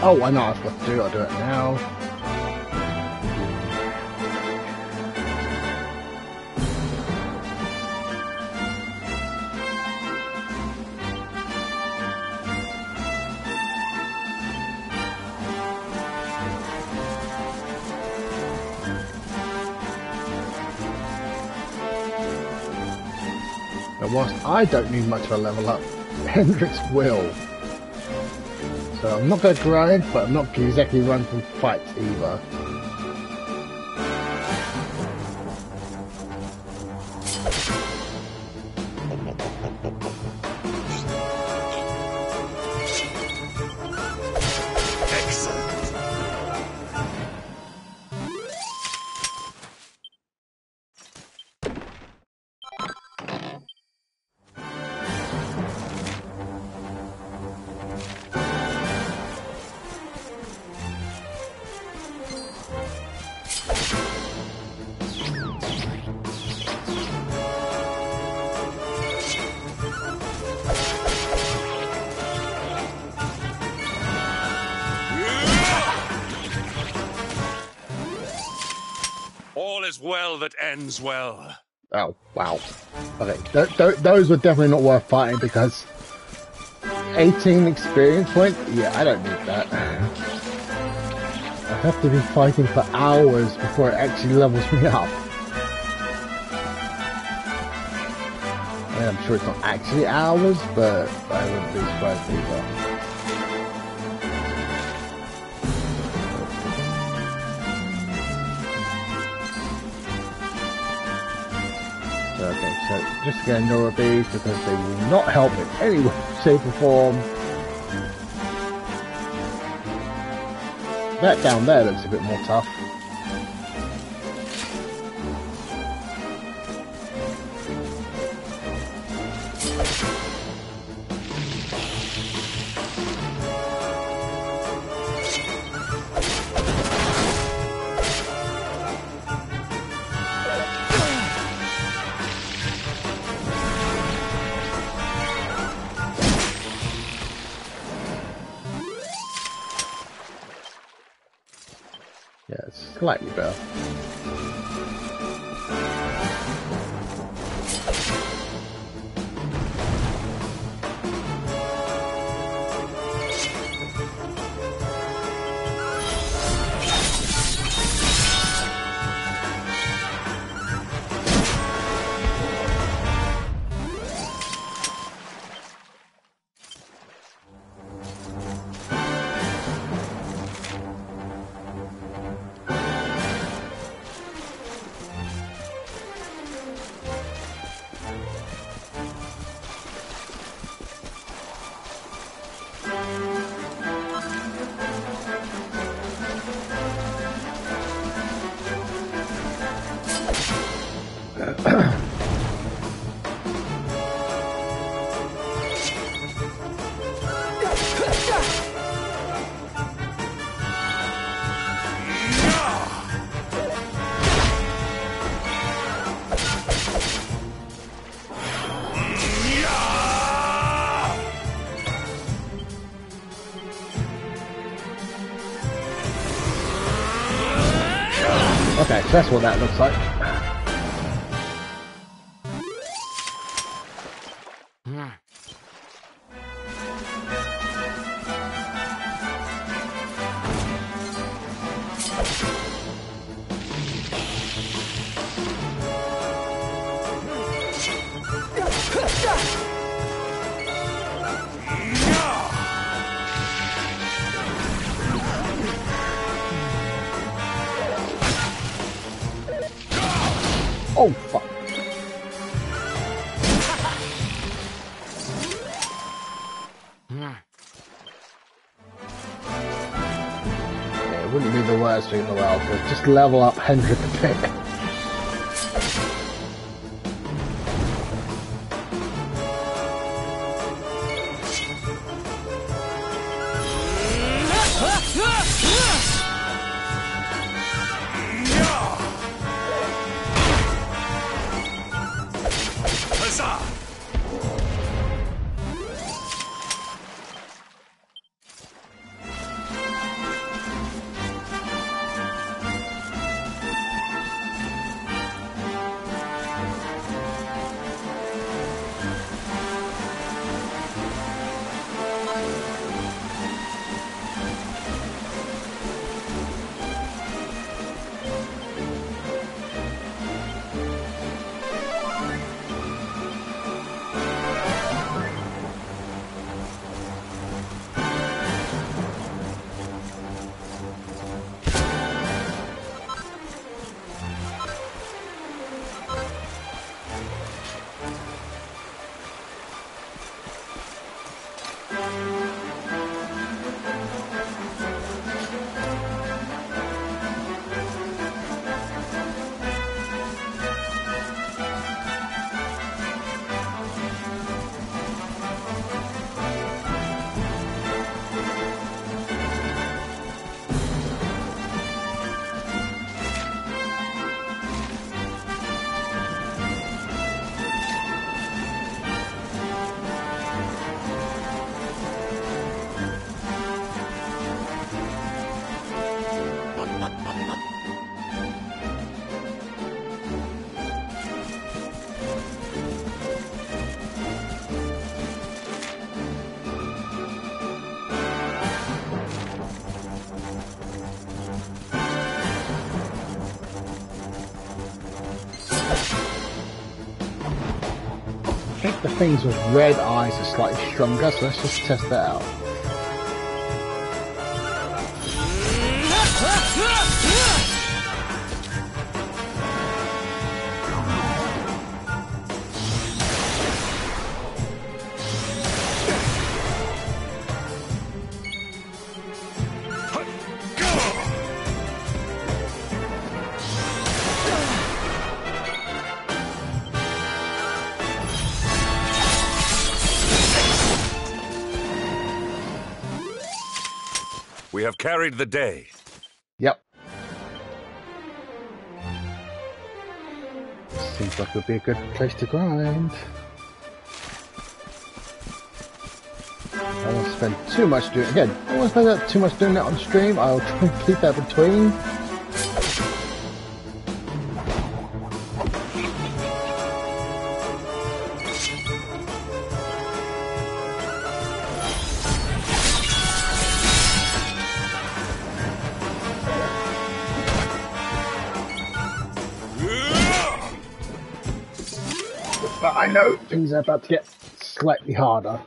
Oh, I know what I've got to do. I'll do it now. Now, whilst I don't need much of a level up, Hendrix will. So I'm not going to grind, but I'm not exactly run from fights either. All is well that ends well. Oh, wow. Okay, those were definitely not worth fighting because 18 experience points? Yeah, I don't need that. I have to be fighting for hours before it actually levels me up. I mean, I'm sure it's not actually hours, but I wouldn't be surprised either. Okay, so just again, Nora bees because they will not help in any way, shape or form. That down there looks a bit more tough. Yeah, it's slightly better. Okay, so that's what that looks like. Oh, fuck. Yeah, it wouldn't be the worst thing in the world to just level up Hendrik a bit. I think the things with red eyes are slightly stronger, so let's just test that out. We have carried the day. Yep. Seems like it would be a good place to grind. I don't want to spend too much doing again. I don't want to spend too much doing that on stream. I'll try and keep that between. But I know things are about to get slightly harder.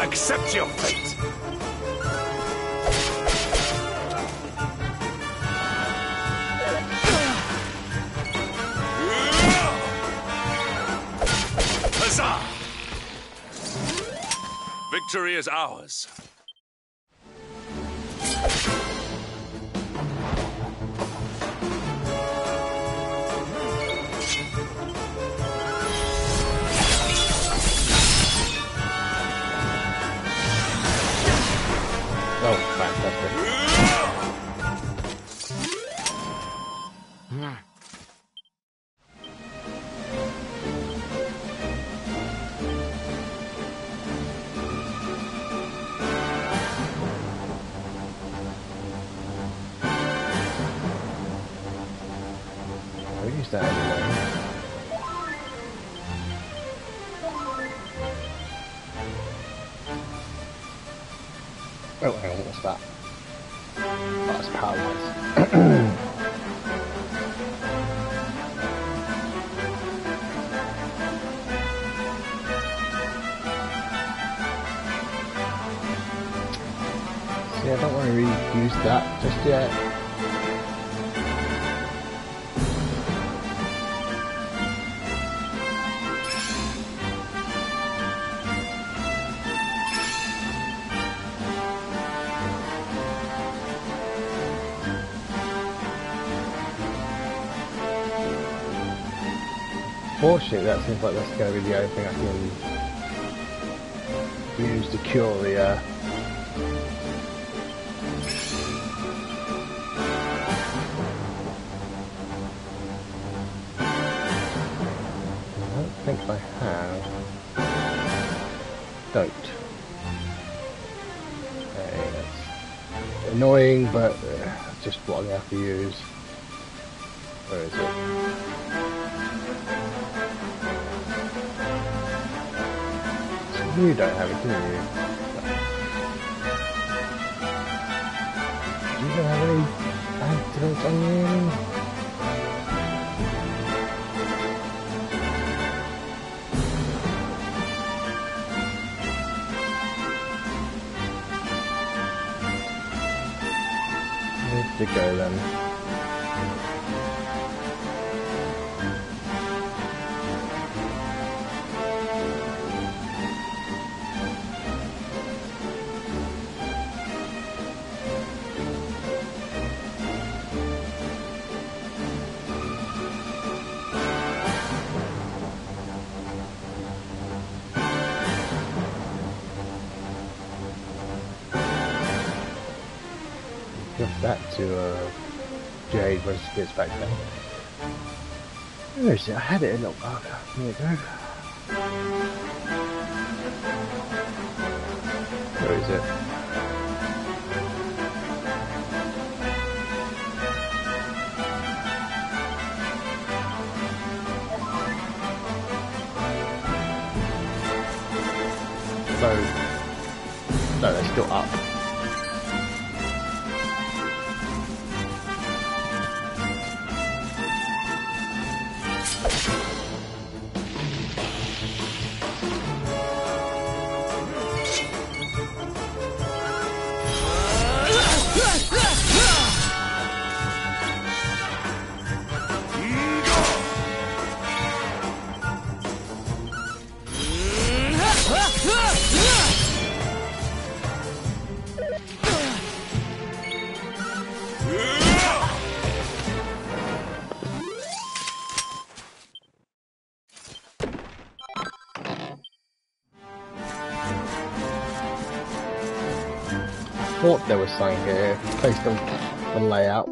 Accept your fate. Huzzah! Victory is ours. Oh, fantastic. We used that anyway. Oh, hang on, what's that? Oh, that's paralyzed. Yeah, I don't want to really use that just yet. Fortunately, that seems like that's going to be the only thing I can use to cure the I don't think I have. Don't. Okay, that's annoying, but just what I'm going to have to use. Where is it? You don't have it, do you? Do you have any antidotes on you? Where'd you go then? Give that to Jade when she gets back then. Where is it? I had it a little while ago. Here we go. Where is it? So, no, they're still up. thought there was something here based on the layout.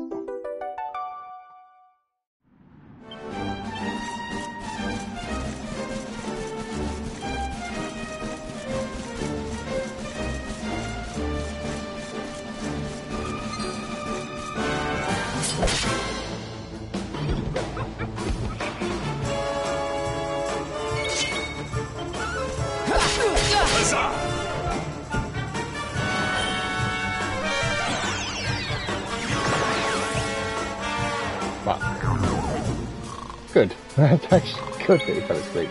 Good. That's actually good that he fell asleep.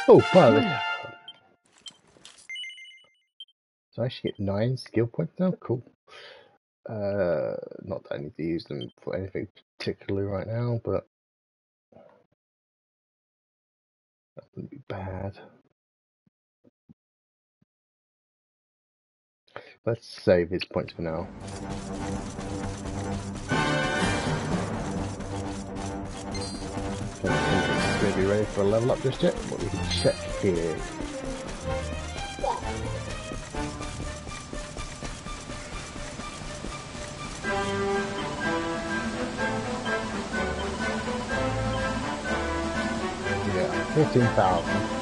Oh, finally. So I should get 9 skill points now? Cool. Not that I need to use them for anything particularly right now, but that wouldn't be bad. Let's save his points for now. Don't think it's going to be ready for a level up just yet, but we can check here. Yeah, 15,000.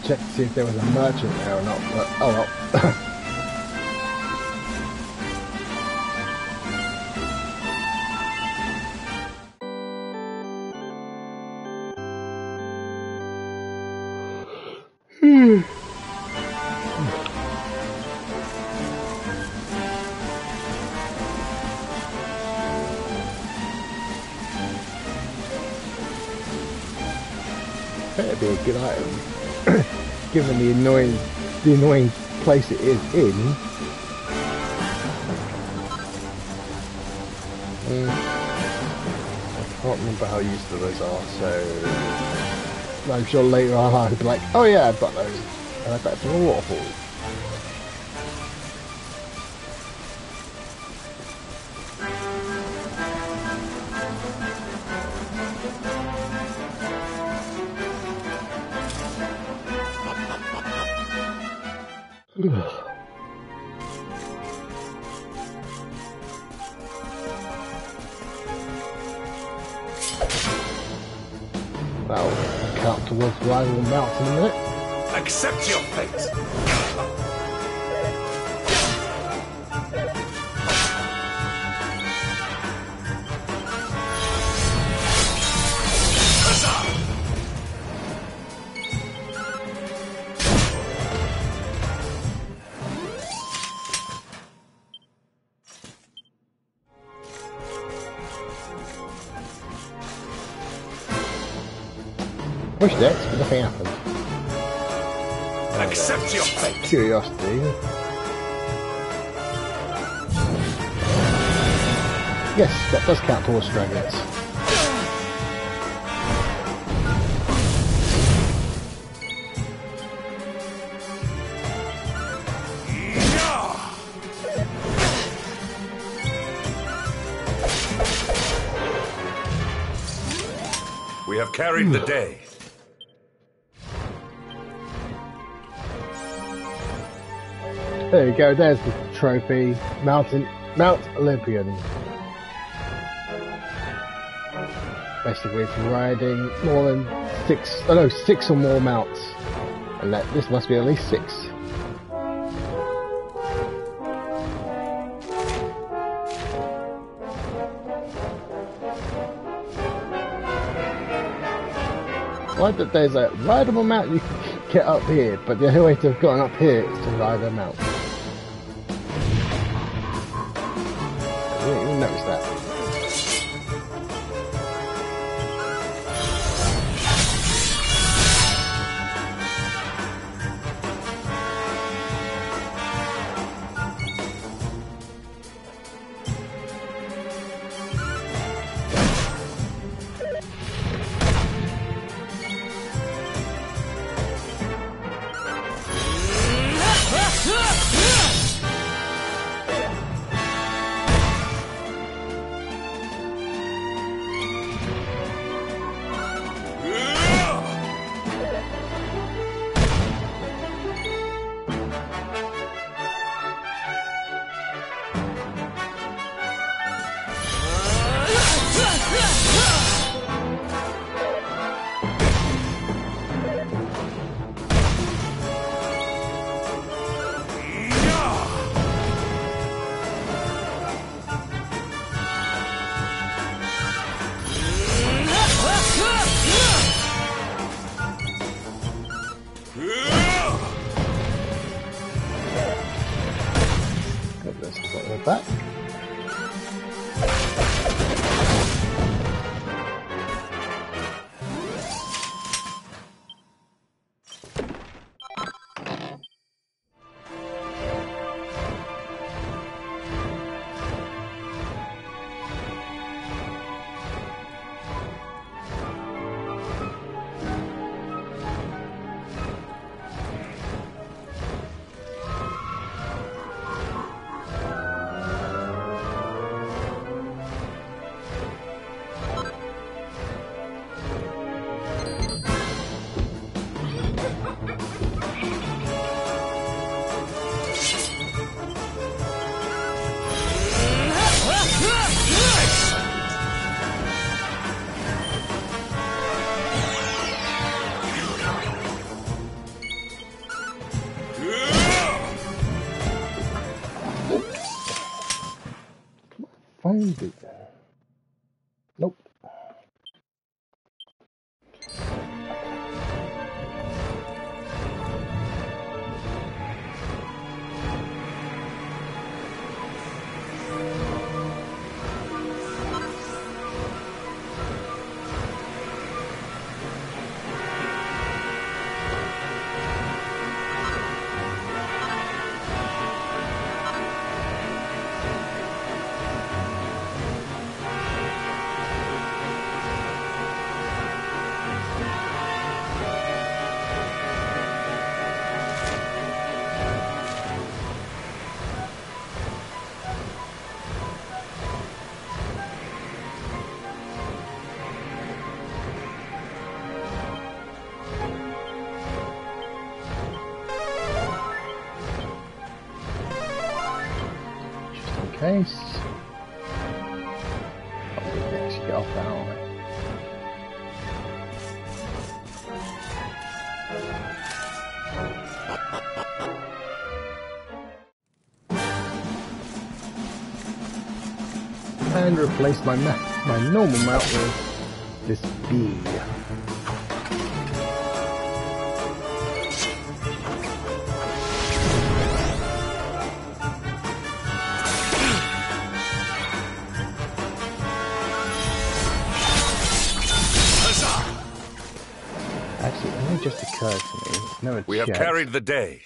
Check to see if there was a merchant there or not, but oh well. Better be a good item. Given the annoying place it is in. I can't remember how useful those are, so I'm sure later on I'll be like, oh yeah, I've got those, and I bet from a waterfall. Well, I'll count towards the rival mountain in a minute. Accept your fate. Pushed X, but nothing happened. Accept your fate. Curiosity. Yes, that does count towards dragons. We have carried the day. There you go, there's the trophy. Mount Olympian. Basically for riding more than 6 or more mounts. And this must be at least 6. Why that there's a rideable mount you can get up here, but the only way to have gotten up here is to ride a mount. noticed that. Back. Find it. Nope. Case. Probably actually get off that, aren't we? And replace my normal mount with this bee. Actually, it only just occurred to me. No, We have carried the day.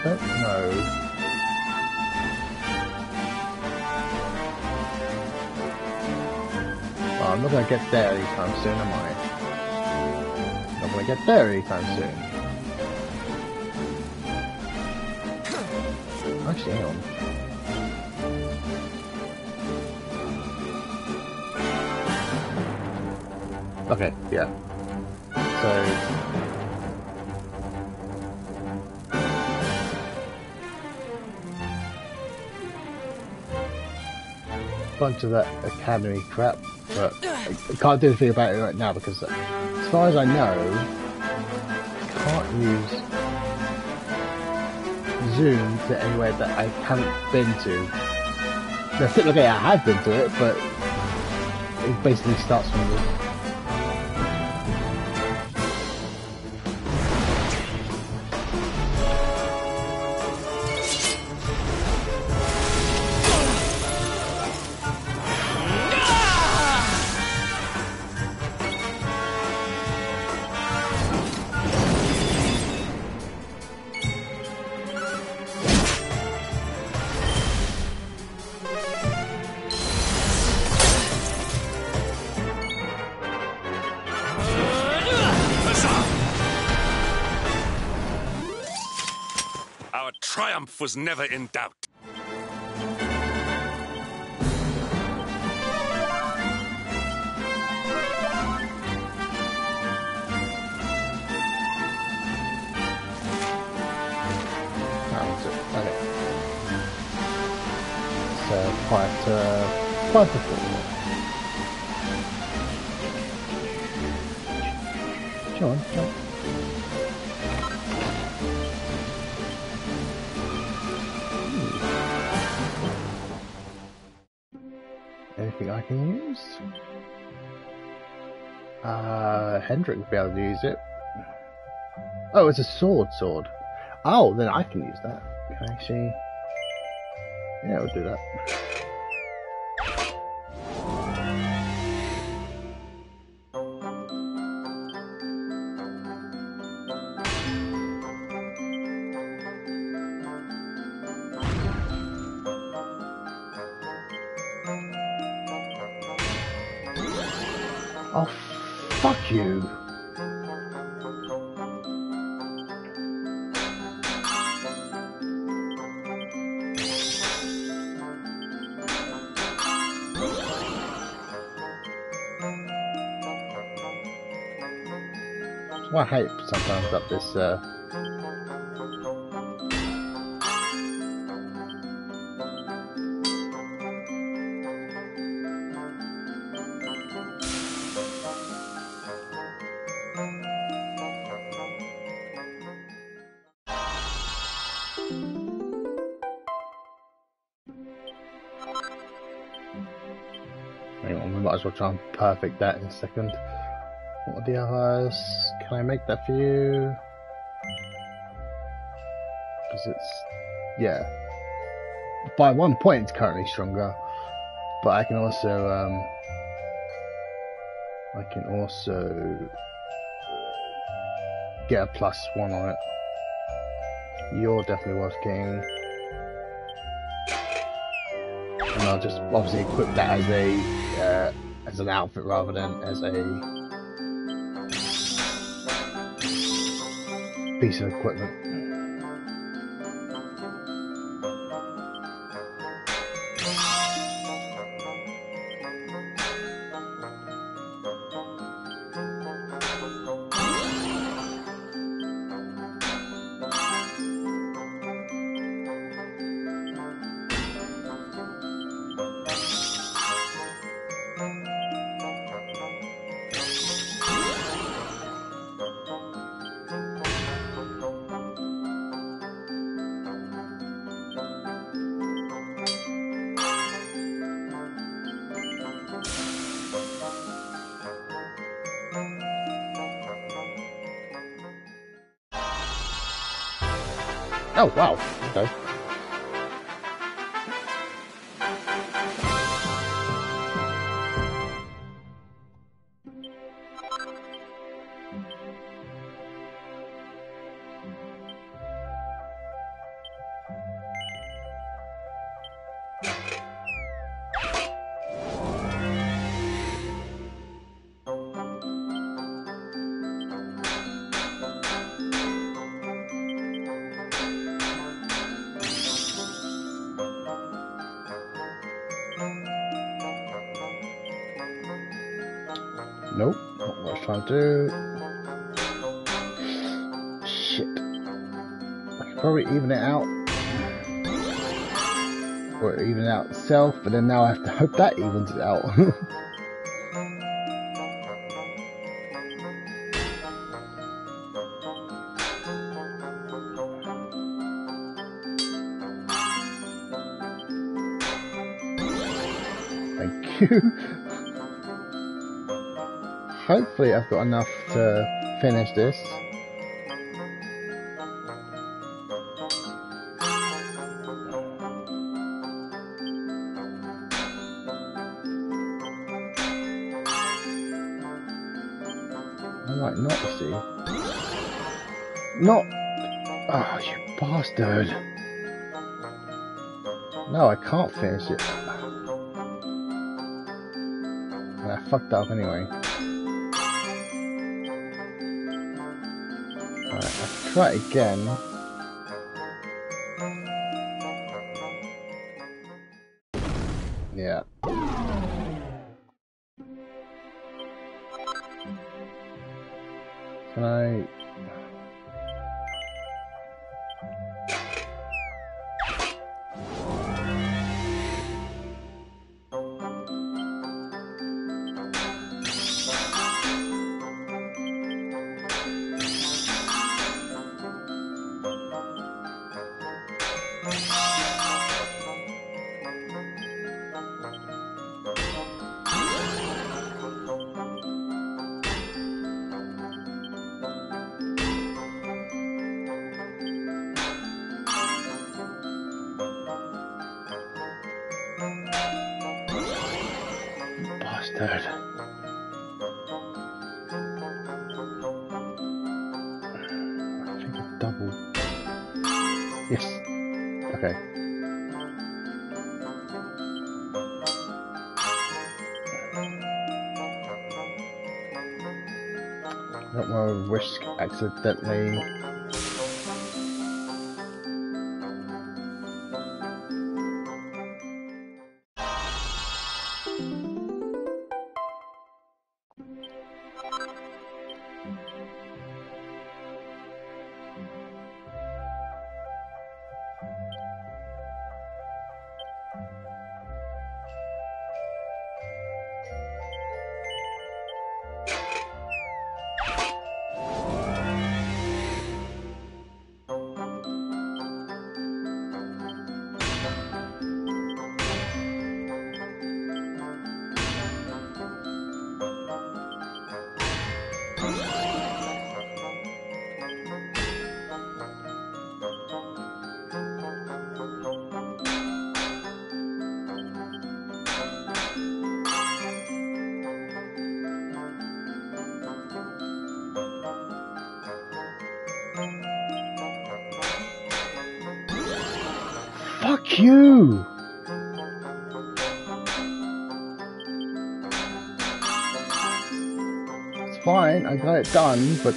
Don't know. Oh, I'm not going to get there anytime soon, am I? Not going to get there anytime soon. Actually, hang on. Okay, yeah. So... bunch of that academy crap, but I can't do anything about it right now because as far as I know, I can't use Zoom to anywhere that I haven't been to. Okay, I have been to it, but it basically starts from the... triumph was never in doubt. Okay. So quite a four. Come on, jump. Anything I can use? Hendrik will be able to use it. Oh, it's a sword. Oh, then I can use that. Can I actually... Yeah, we'll do that. Oh, fuck you. That's why I hate sometimes about this, hang on, we might as well try and perfect that in a second. What are the others? Can I make that for you? Because it's... yeah. By 1 point it's currently stronger. But I can also, get a +1 on it. You're definitely worth getting. And I'll just obviously equip that as an outfit rather than as a piece of equipment. Oh, wow. Okay. Nope, not what I was trying to do. Shit. I could probably even it out. Or even it out itself, but then now I have to hope that evens it out. Thank you. Hopefully I've got enough to finish this. I might not, see. Not... Oh, you bastard. No, I can't finish it. I fucked up anyway. Alright, I'll try it again. Can I? Bastard. I think a double. Yes. Okay. I don't want to risk accidentally. Fuck you! It's fine, I got it done, but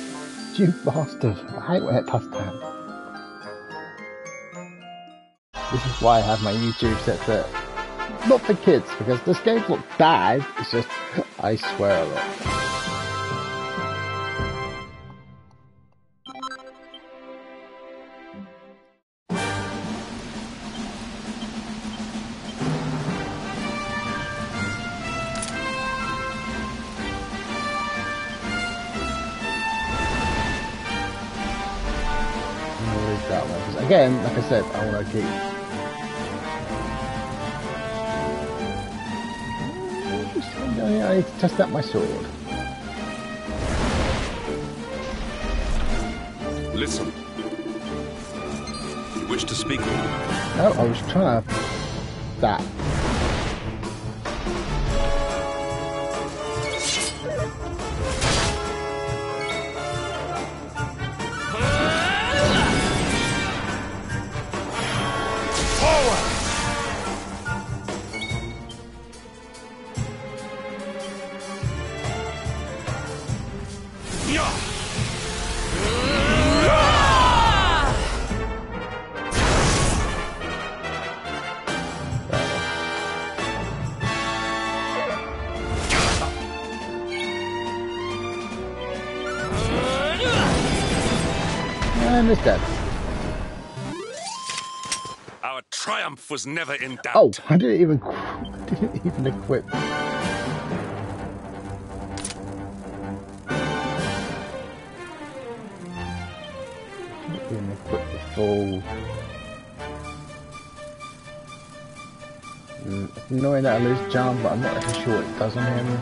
you bastard. I hate when it does that. This is why I have my YouTube set to not for kids, because this game's not bad, it's just I swear a lot. That one. 'Cause again, like I said, I want to keep. I need to test out my sword. Listen. You wish to speak with me? No, I was trying to. That. And it's dead. Our triumph was never in doubt. Oh, I didn't even equip. Didn't even equip the full. It's annoying that I lose charm, but I'm not actually sure it does on him.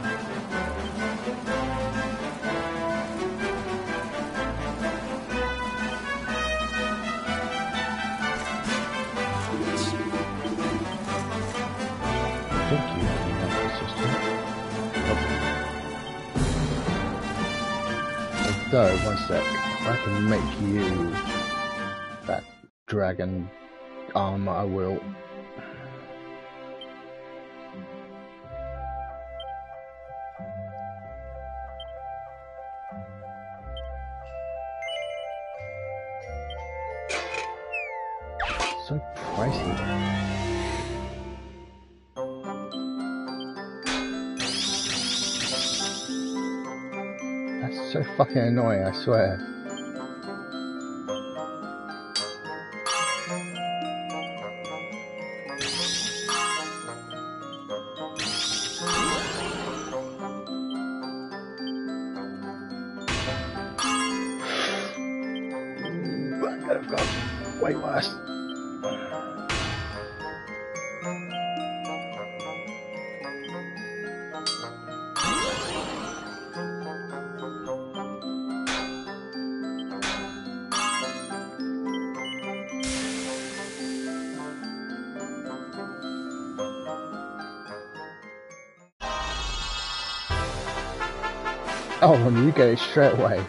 So, one sec, I can make you that dragon armor, I will. So pricey. That's So fucking annoying, I swear. I've got way worse. Oh, and you get it straight away.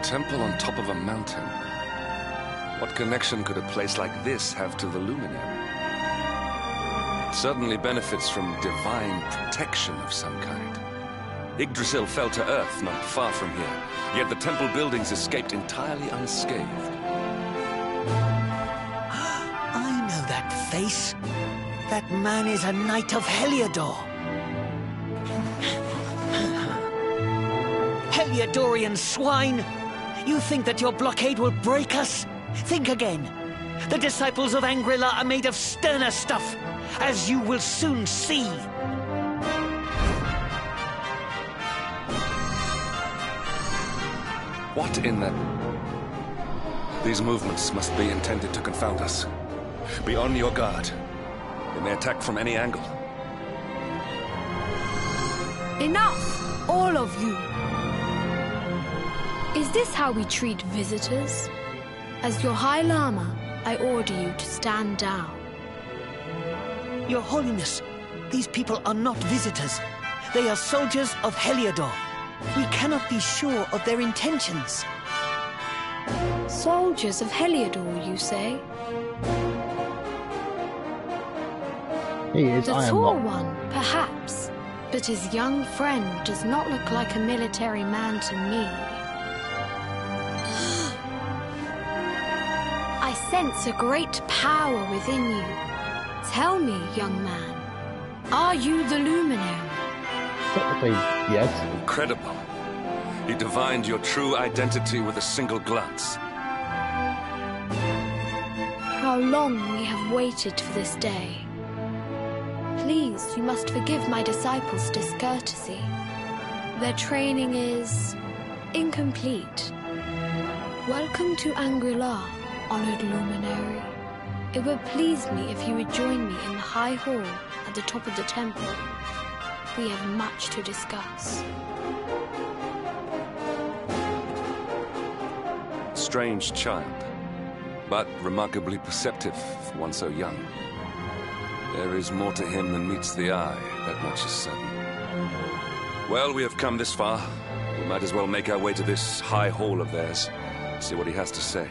Temple on top of a mountain. What connection could a place like this have to the Luminary? It certainly benefits from divine protection of some kind. Yggdrasil fell to earth not far from here, yet the temple buildings escaped entirely unscathed. I know that face. That man is a knight of Heliodor. Heliodorian swine! You think that your blockade will break us? Think again. The disciples of Angri-La are made of sterner stuff, as you will soon see. What in the... These movements must be intended to confound us. Be on your guard. They may attack from any angle. Enough! All of you! Is this how we treat visitors? As your High Lama, I order you to stand down. Your Holiness, these people are not visitors. They are soldiers of Heliodor. We cannot be sure of their intentions. Soldiers of Heliodor, you say? He is, The I am tall not. one, perhaps. But his young friend does not look like a military man to me. I sense a great power within you. Tell me, young man, are you the Luminary? Technically, yes. Incredible. He divined your true identity with a single glance. How long we have waited for this day. Please, you must forgive my disciples' discourtesy. Their training is incomplete. Welcome to Angri-La, honored Luminary. It would please me if you would join me in the High Hall at the top of the temple. We have much to discuss. Strange child, but remarkably perceptive for one so young. There is more to him than meets the eye, that much is certain. Well, we have come this far. We might as well make our way to this high hall of theirs, see what he has to say.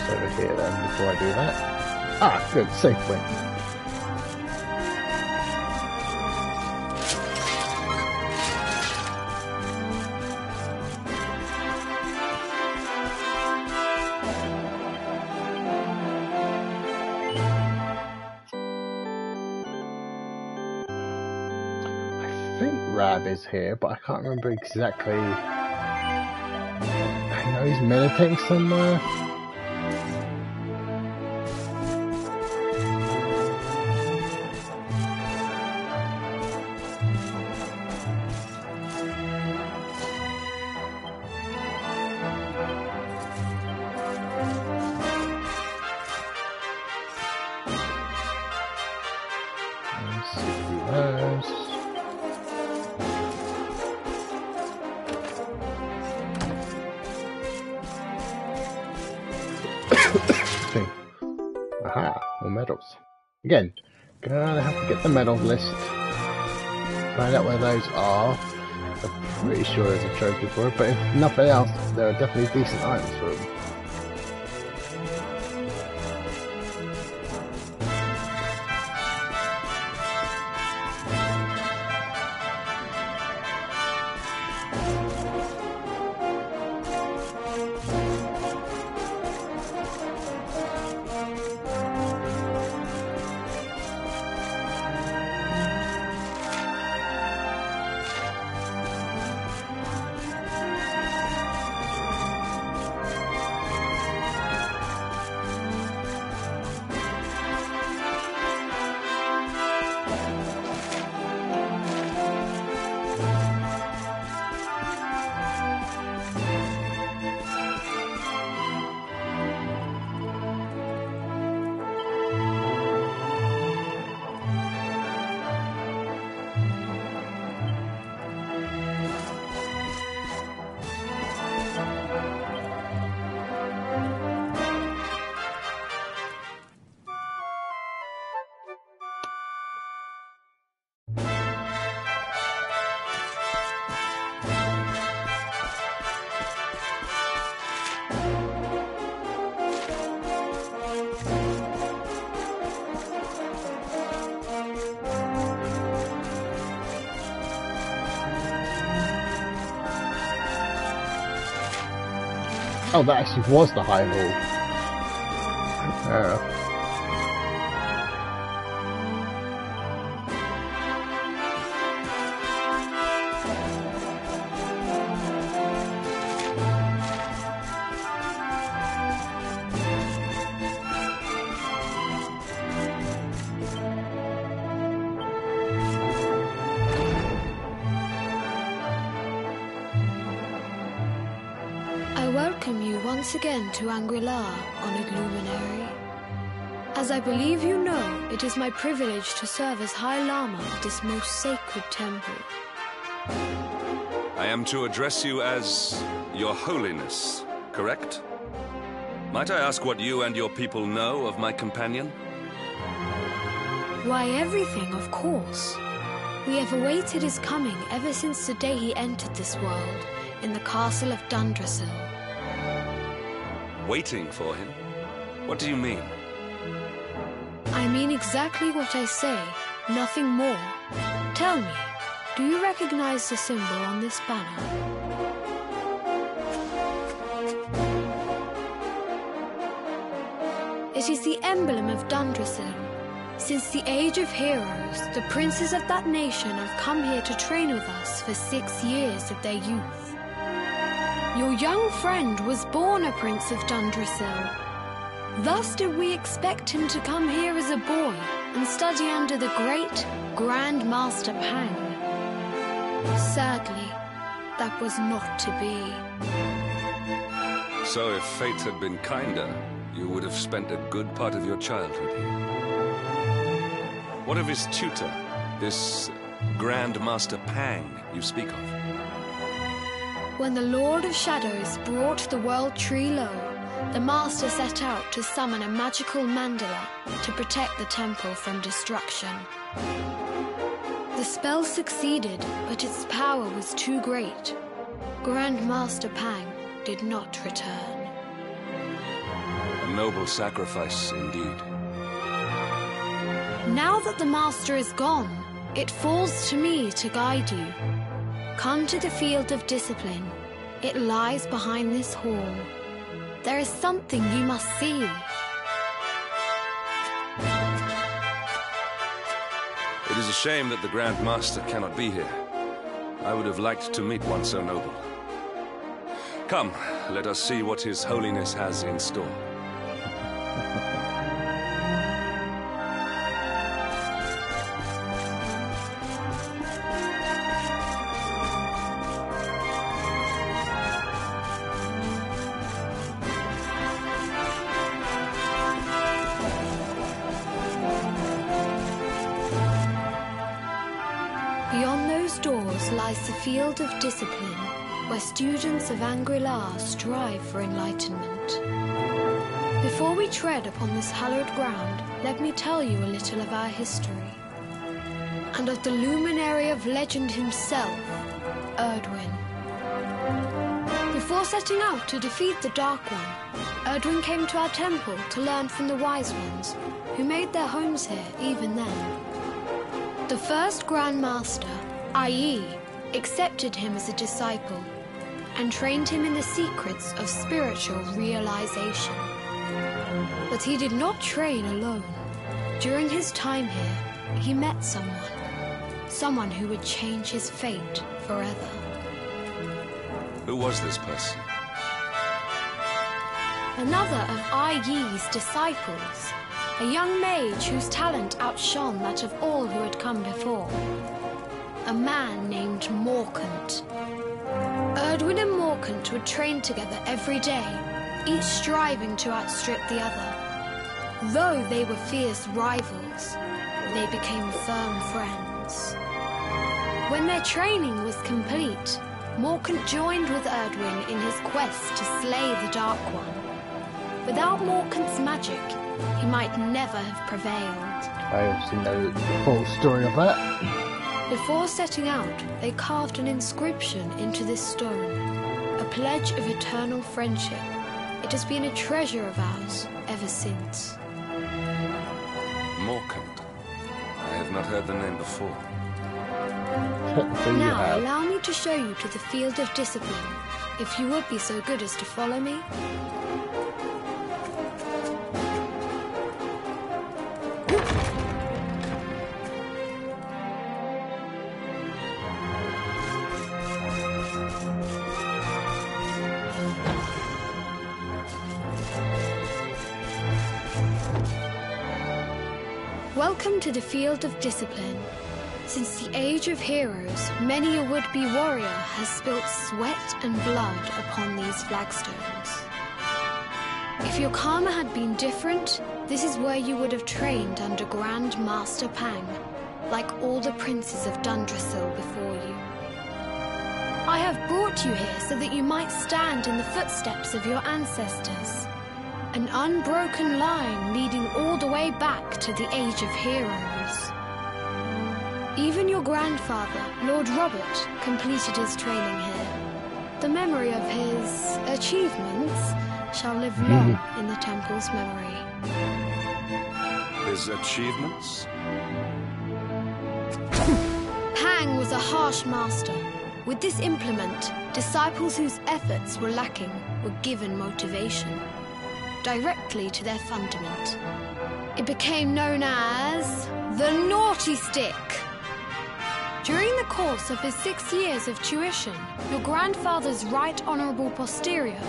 Over here then, before I do that. Ah, good, safe point. I think Rab is here, but I can't remember exactly. I know he's meditating somewhere. Aha, more medals. Again, gonna have to get the medal list. Find out where those are. I'm pretty sure there's a trophy for it, but if nothing else, there are definitely decent items for them. Oh, that actually was the high hall. I welcome you once again to Anguilla, honored luminary. As I believe you know, it is my privilege to serve as High Lama of this most sacred temple. I am to address you as Your Holiness, correct? Might I ask what you and your people know of my companion? Why, everything, of course. We have awaited his coming ever since the day he entered this world, in the castle of Dundrasil. Waiting for him? What do you mean? I mean exactly what I say, nothing more. Tell me, do you recognize the symbol on this banner? It is the emblem of Dundrasil. Since the Age of Heroes, the princes of that nation have come here to train with us for 6 years of their youth. Your young friend was born a prince of Dundrasil. Thus did we expect him to come here as a boy and study under the great Grand Master Pang. Sadly, that was not to be. So if fate had been kinder, you would have spent a good part of your childhood here. What of his tutor, this Grand Master Pang you speak of? When the Lord of Shadows brought the World Tree low, the Master set out to summon a magical mandala to protect the temple from destruction. The spell succeeded, but its power was too great. Grand Master Pang did not return. A noble sacrifice, indeed. Now that the Master is gone, it falls to me to guide you. Come to the Field of Discipline. It lies behind this hall. There is something you must see. It is a shame that the Grand Master cannot be here. I would have liked to meet one so noble. Come, let us see what His Holiness has in store. Beyond those doors lies the Field of Discipline, where students of Angri-La strive for enlightenment. Before we tread upon this hallowed ground, let me tell you a little of our history, and of the luminary of legend himself, Erdwin. Before setting out to defeat the Dark One, Erdwin came to our temple to learn from the Wise Ones, who made their homes here even then. The first Grand Master, i.e., accepted him as a disciple and trained him in the secrets of spiritual realization. But he did not train alone. During his time here, he met someone who would change his fate forever. Who was this person? Another of Ai Yi's disciples, a young mage whose talent outshone that of all who had come before. A man named Morkant. Erdwin and Morkant would train together every day, each striving to outstrip the other. Though they were fierce rivals, they became firm friends. When their training was complete, Morkant joined with Erdwin in his quest to slay the Dark One. Without Morkant's magic, he might never have prevailed. I obviously know the whole story of that. Before setting out, they carved an inscription into this stone, a pledge of eternal friendship. It has been a treasure of ours ever since. Morkant. I have not heard the name before. Now, allow me to show you to the Field of Discipline, if you would be so good as to follow me. Welcome to the Field of Discipline. Since the Age of Heroes, many a would-be warrior has spilt sweat and blood upon these flagstones. If your karma had been different, this is where you would have trained under Grand Master Pang, like all the princes of Dundrasil before you. I have brought you here so that you might stand in the footsteps of your ancestors. An unbroken line leading all the way back to the Age of Heroes. Even your grandfather, Lord Robert, completed his training here. The memory of his achievements shall live long in the temple's memory. His achievements? Pang was a harsh master. With this implement, disciples whose efforts were lacking were given motivation directly to their fundament. It became known as the Naughty Stick. During the course of his 6 years of tuition, your grandfather's right honourable posterior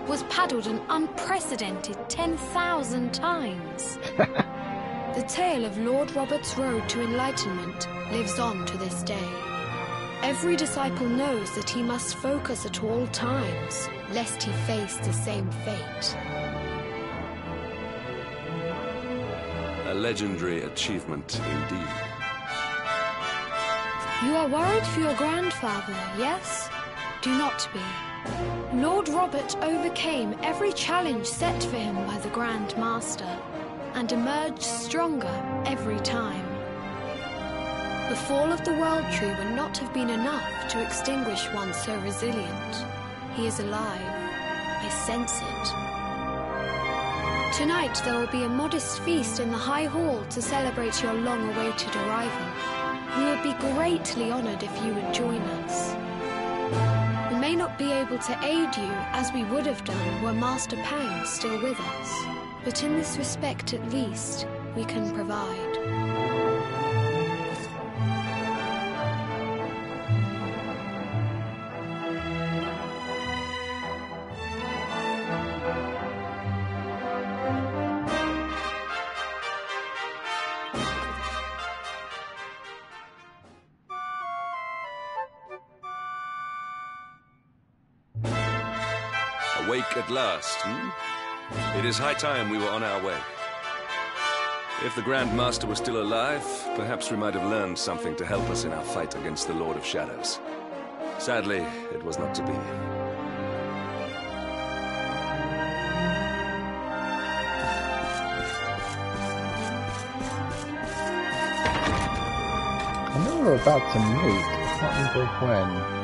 was paddled an unprecedented 10,000 times. The tale of Lord Robert's road to enlightenment lives on to this day. Every disciple knows that he must focus at all times, lest he face the same fate. A legendary achievement indeed. You are worried for your grandfather, yes? Do not be. Lord Robert overcame every challenge set for him by the Grand Master, and emerged stronger every time. The fall of the World Tree would not have been enough to extinguish one so resilient. He is alive. I sense it. Tonight there will be a modest feast in the High Hall to celebrate your long-awaited arrival. We would be greatly honored if you would join us. We may not be able to aid you as we would have done were Master Pang still with us, but in this respect at least, we can provide. Awake at last, It is high time we were on our way. If the Grand Master were still alive, perhaps we might have learned something to help us in our fight against the Lord of Shadows. Sadly, it was not to be. I know we're about to meet. I can't remember when.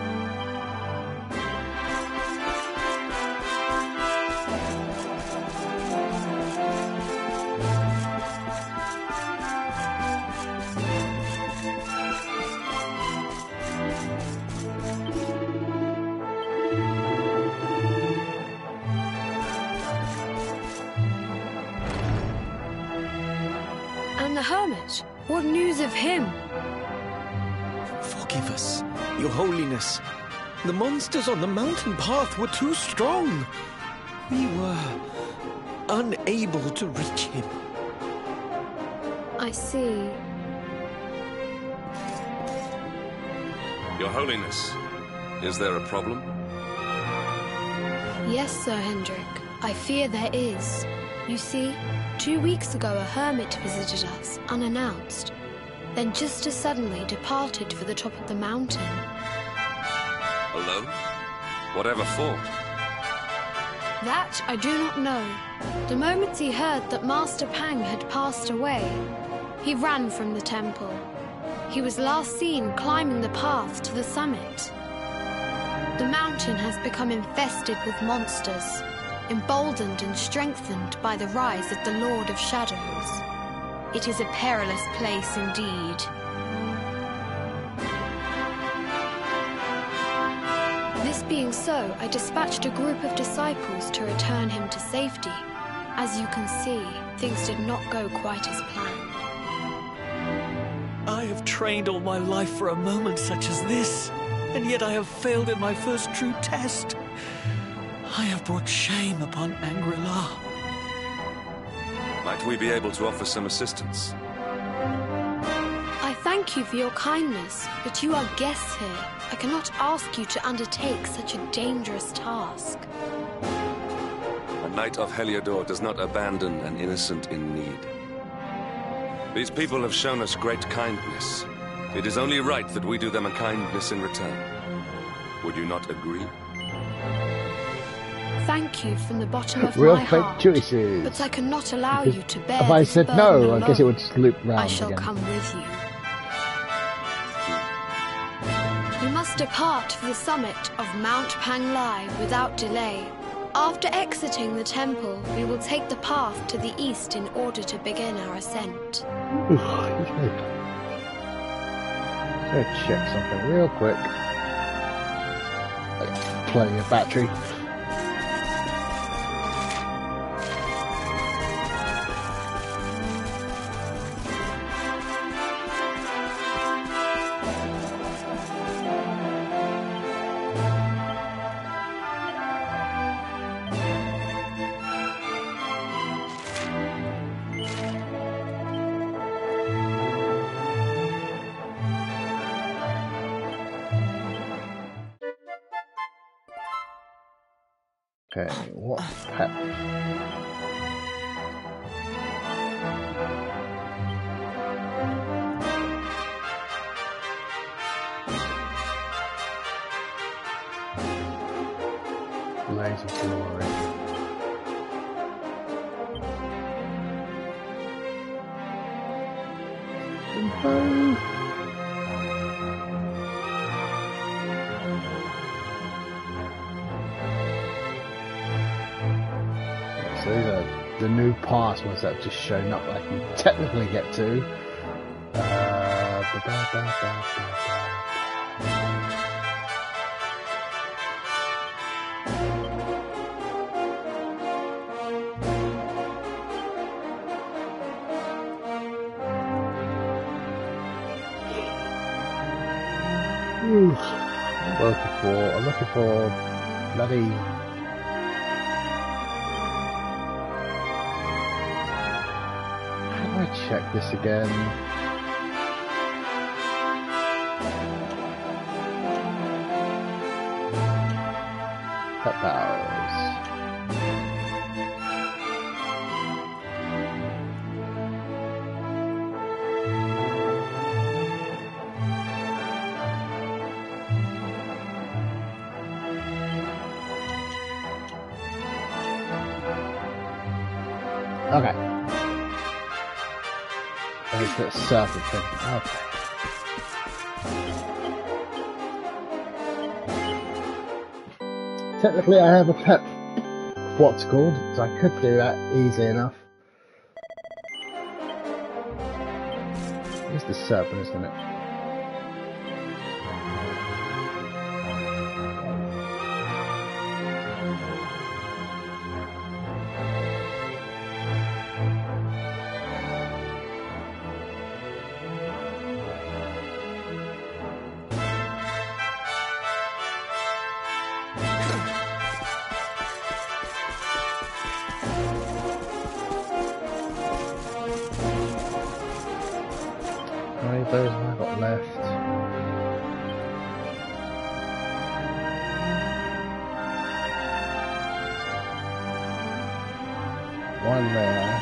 And the hermit? What news of him? Forgive us, Your Holiness. The monsters on the mountain path were too strong. We were unable to reach him. I see. Your Holiness, is there a problem? Yes, Sir Hendrik. I fear there is. You see, 2 weeks ago a hermit visited us, unannounced. Then just as suddenly departed for the top of the mountain. Alone? Whatever for? That I do not know. The moment he heard that Master Pang had passed away, he ran from the temple. He was last seen climbing the path to the summit. The mountain has become infested with monsters, emboldened and strengthened by the rise of the Lord of Shadows. It is a perilous place indeed. This being so, I dispatched a group of disciples to return him to safety. As you can see, things did not go quite as planned. I have trained all my life for a moment such as this, and yet I have failed in my first true test. I have brought shame upon Angri-La. Might we be able to offer some assistance? I thank you for your kindness, but you are guests here. I cannot ask you to undertake such a dangerous task. A knight of Heliodor does not abandon an innocent in need. These people have shown us great kindness. It is only right that we do them a kindness in return. Would you not agree? Thank you from the bottom of Real my fake heart, choices. but I cannot allow you to bear If I this said burden no, alone. I guess it would just loop round I shall again. come with you. You must depart for the summit of Mount Panglai without delay. After exiting the temple, we will take the path to the east in order to begin our ascent. Let's check something real quick. Plenty of battery. Okay, what pet? Laser glory. So these are the new passwords that have just shown up that I can technically get to. I'm looking for bloody how do I check this again? Pet powers. Okay. There's that serpent thing. Okay. Technically I have a pet, what's called, so I could do that easy enough. It's the serpent, isn't it? How many of those have I got left? One there.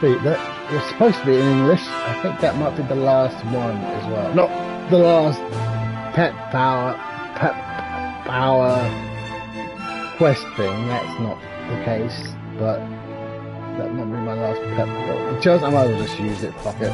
Beat that. It was supposed to be in English. I think that might be the last one as well. Not the last pet power quest thing. That's not the case. But that might be my last pet. The chance I might as well just use it. Fuck it.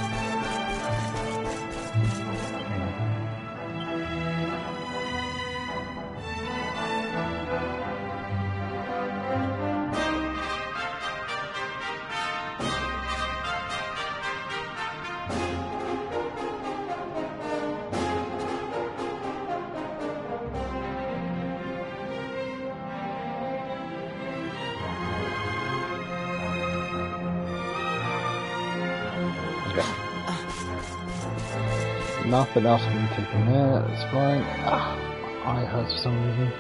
Nothing else can take from there, that's fine. I hurt for some reason.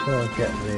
I'll get the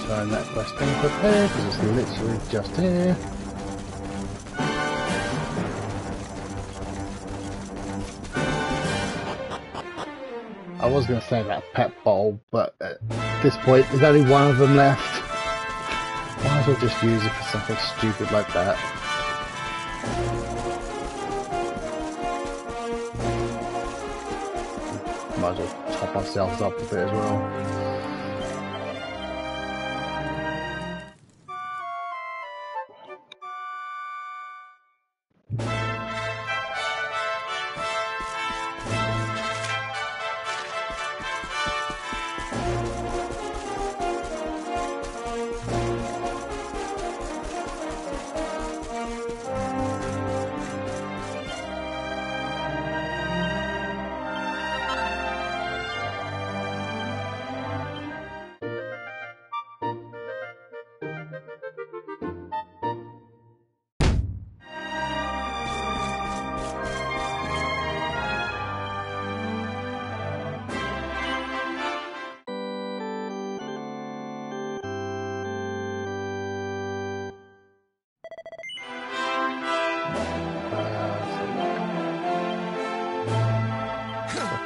turn that quest in quickly because it's literally just here. I was going to say that pet bowl, but at this point there's only one of them left. Might as well just use it for something stupid like that. Might as well top ourselves up a bit as well.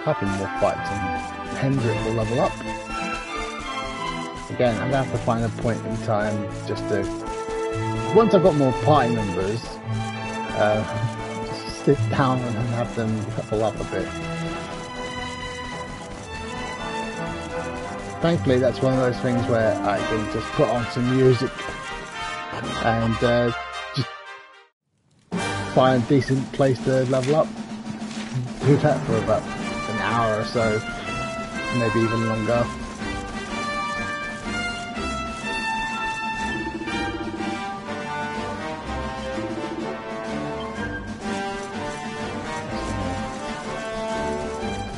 Couple more fights and Hendrik will level up. Again, I'm going to have to find a point in time just to... Once I've got more party members, just sit down and have them level up a bit. Thankfully, that's one of those things where I can just put on some music and just find a decent place to level up. Do that for about an hour or so, maybe even longer.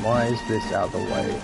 Why is this out of the way?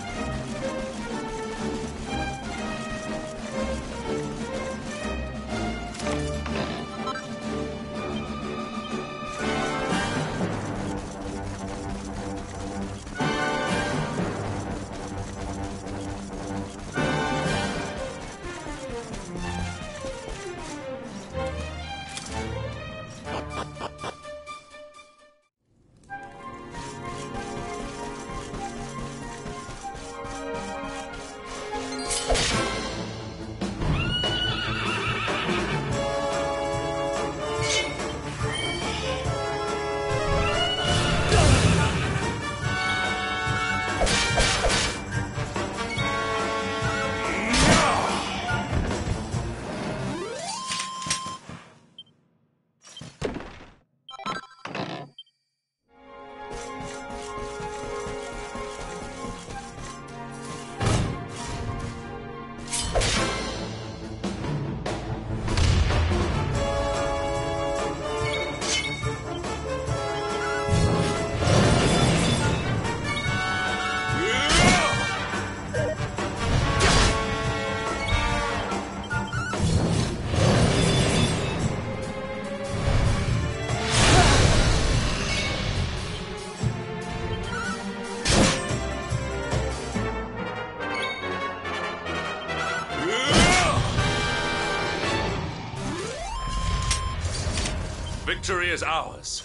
Victory is ours.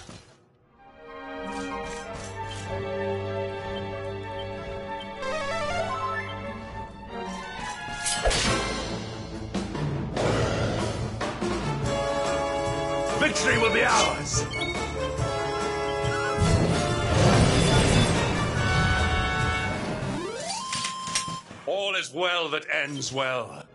Victory will be ours. All is well that ends well.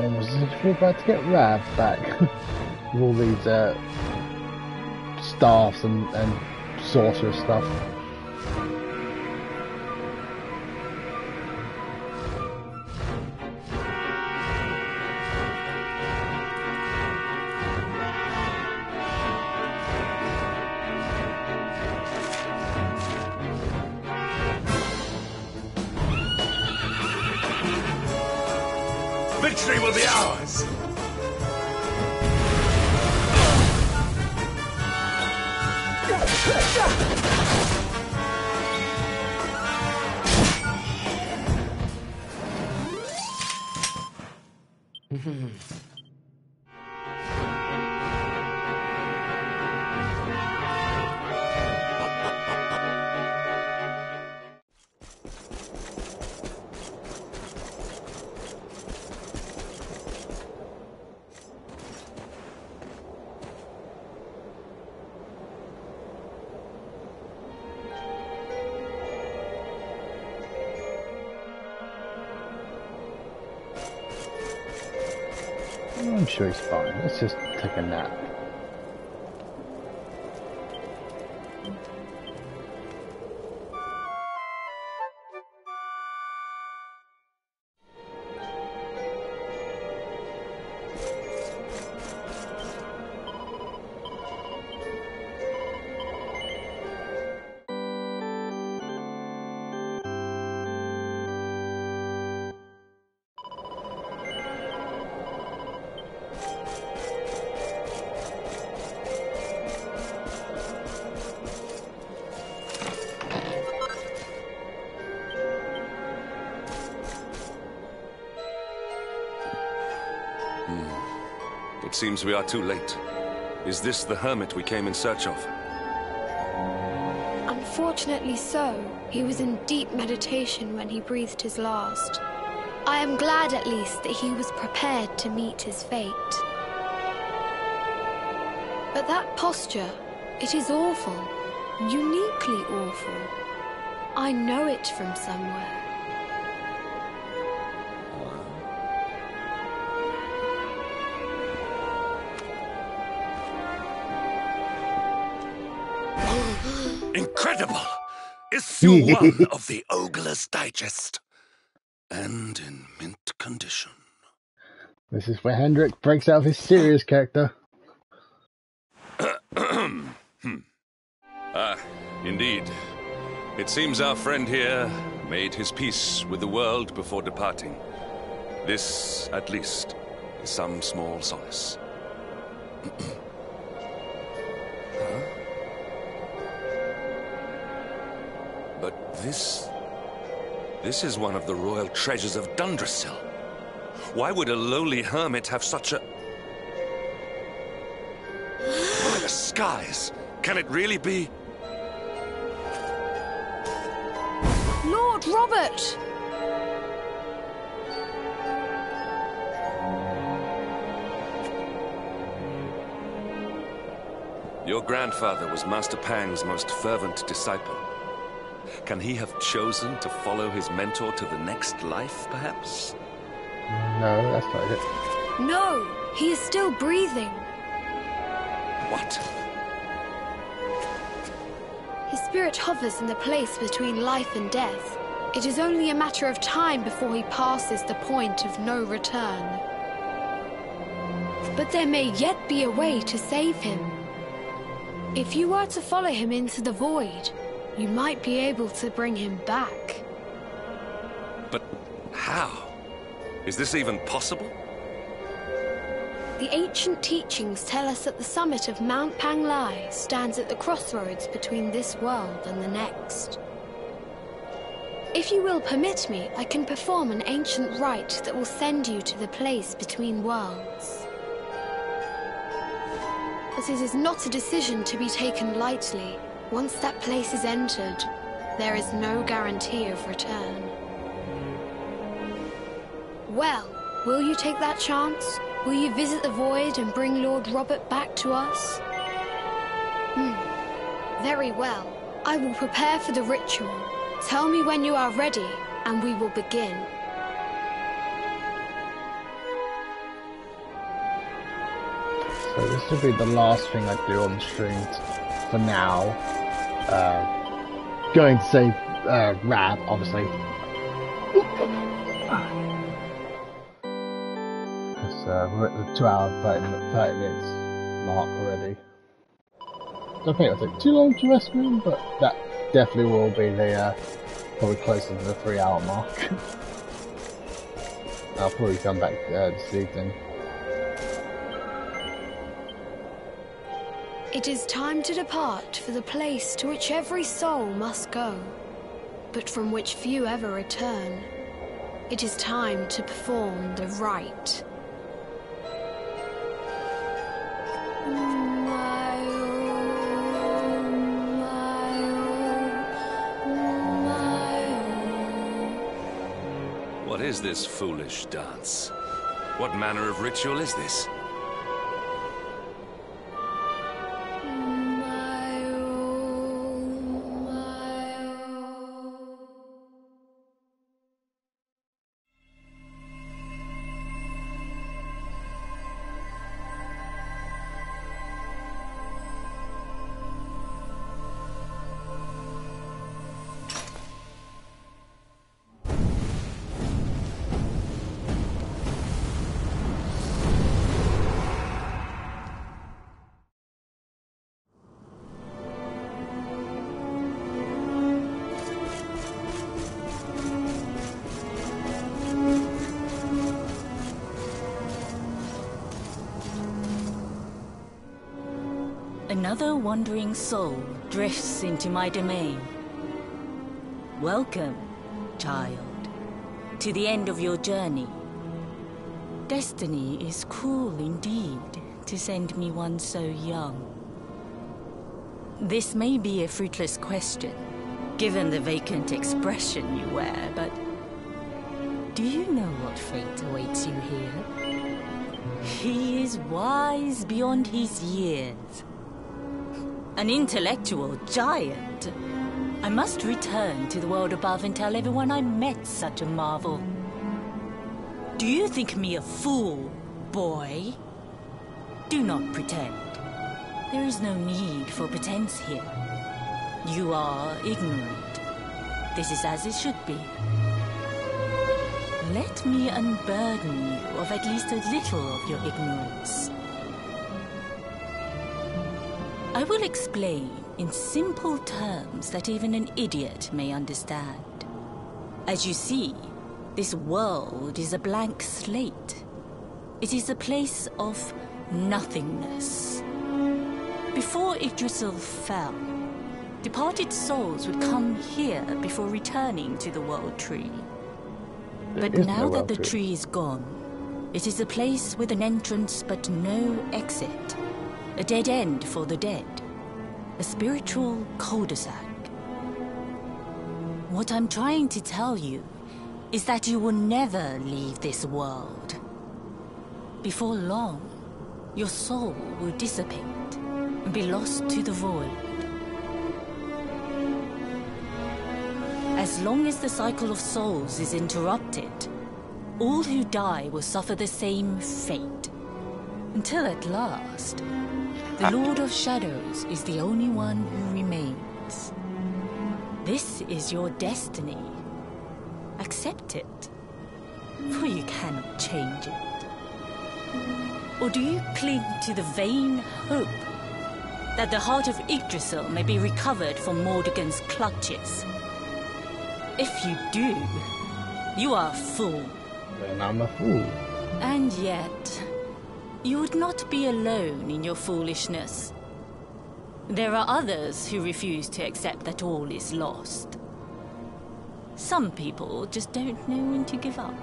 Was if we're about to get Rav back with all these staffs and sorcerer stuff. Victory will be ours! I'm sure he's fine. Let's just take a nap. It seems we are too late. Is this the hermit we came in search of? Unfortunately so. He was in deep meditation when he breathed his last. I am glad at least that he was prepared to meet his fate. But that posture, it is awful. Uniquely awful. I know it from somewhere. Incredible! Issue 1 of the Ogre's Digest. And in mint condition. This is where Hendrik breaks out of his serious character. Indeed. It seems our friend here made his peace with the world before departing. This, at least, is some small solace. But this is one of the royal treasures of Dundrasil. Why would a lowly hermit have such a... By the skies! Can it really be? Lord Robert! Your grandfather was Master Pang's most fervent disciple. Can he have chosen to follow his mentor to the next life, perhaps? No, that's not it. No, he is still breathing. What? His spirit hovers in the place between life and death. It is only a matter of time before he passes the point of no return. But there may yet be a way to save him. If you were to follow him into the void, you might be able to bring him back. But how? Is this even possible? The ancient teachings tell us that the summit of Mount Panglai stands at the crossroads between this world and the next. If you will permit me, I can perform an ancient rite that will send you to the place between worlds. But it is not a decision to be taken lightly. Once that place is entered, there is no guarantee of return. Well, will you take that chance? Will you visit the void and bring Lord Robert back to us? Very well. I will prepare for the ritual. Tell me when you are ready, and we will begin. So this will be the last thing I do on the stream for now. Going to save Rab, obviously. Because we're at the 2 hour 30 minutes mark already. Don't think it'll take too long to rescue him, but that definitely will be the probably closer to the 3 hour mark. I'll probably come back this evening. It is time to depart for the place to which every soul must go, but from which few ever return. It is time to perform the rite. What is this foolish dance? What manner of ritual is this? Another wandering soul drifts into my domain. Welcome, child, to the end of your journey. Destiny is cruel indeed to send me one so young. This may be a fruitless question, given the vacant expression you wear, but do you know what fate awaits you here? He is wise beyond his years. An intellectual giant. I must return to the world above and tell everyone I met such a marvel. Do you think me a fool, boy? Do not pretend. There is no need for pretense here. You are ignorant. This is as it should be. Let me unburden you of at least a little of your ignorance. I will explain in simple terms that even an idiot may understand. As you see, this world is a blank slate. It is a place of nothingness. Before Yggdrasil fell, departed souls would come here before returning to the World Tree. But now that the tree is gone, it is a place with an entrance but no exit. A dead end for the dead. A spiritual cul-de-sac. What I'm trying to tell you is that you will never leave this world. Before long, your soul will dissipate and be lost to the void. As long as the cycle of souls is interrupted, all who die will suffer the same fate. Until at last, the Lord of Shadows is the only one who remains. This is your destiny. Accept it, for you cannot change it. Or do you cling to the vain hope that the heart of Yggdrasil may be recovered from Mordegon's clutches? If you do, you are a fool. Then I'm a fool. And yet, you would not be alone in your foolishness. There are others who refuse to accept that all is lost. Some people just don't know when to give up.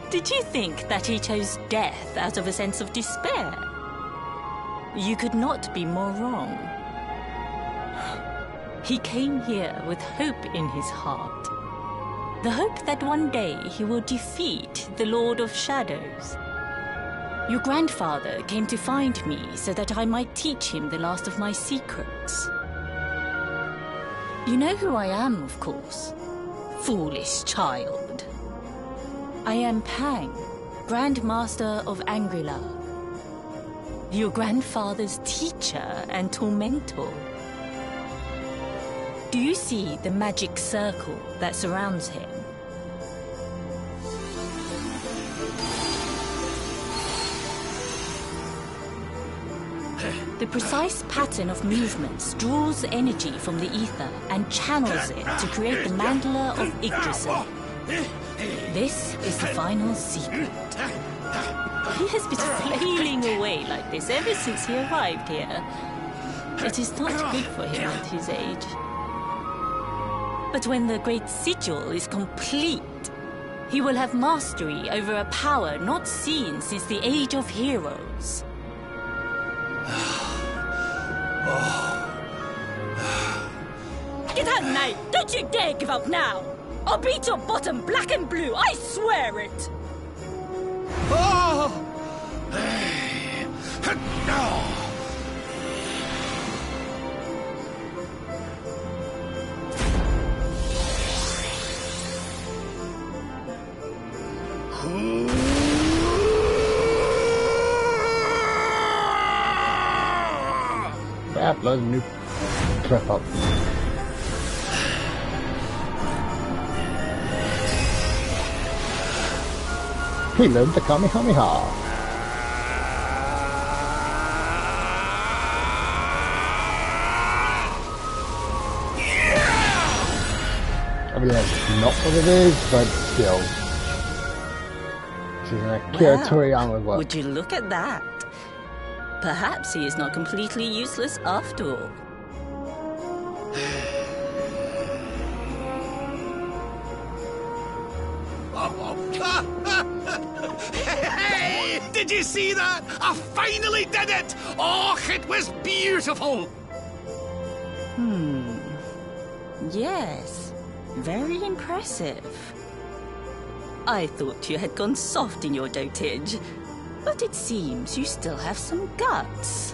Did you think that he chose death out of a sense of despair? You could not be more wrong. He came here with hope in his heart. The hope that one day he will defeat the Lord of Shadows. Your grandfather came to find me so that I might teach him the last of my secrets. You know who I am, of course. Foolish child. I am Pang, Grand Master of Angrila. Your grandfather's teacher and tormentor. Do you see the magic circle that surrounds him? The precise pattern of movements draws energy from the ether and channels it to create the Mandala of Yggdrasil. This is the final secret. He has been flailing away like this ever since he arrived here. It is not good for him at his age. But when the great sigil is complete, he will have mastery over a power not seen since the Age of Heroes. Get out, mate! Don't you dare give up now! I'll beat your bottom black and blue, I swear it! Oh! No! That was a new trip up. He learned the Kamehameha. I mean, that's not what it is, but still. She's an Akira Toriyama work. Would you look at that? Perhaps he is not completely useless after all. Hey! Did you see that? I finally did it! Oh, it was beautiful! Yes, very impressive. I thought you had gone soft in your dotage, but it seems you still have some guts.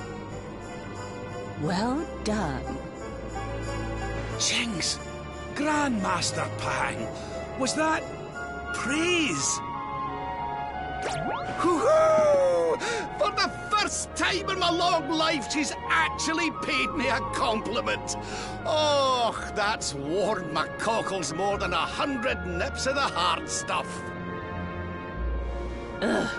Well done. Jinx! Grandmaster Pang! Was that praise? Hoo-hoo! For the first time in my long life, she's actually paid me a compliment. Oh, that's warmed my cockles more than 100 nips of the hard stuff. Ugh.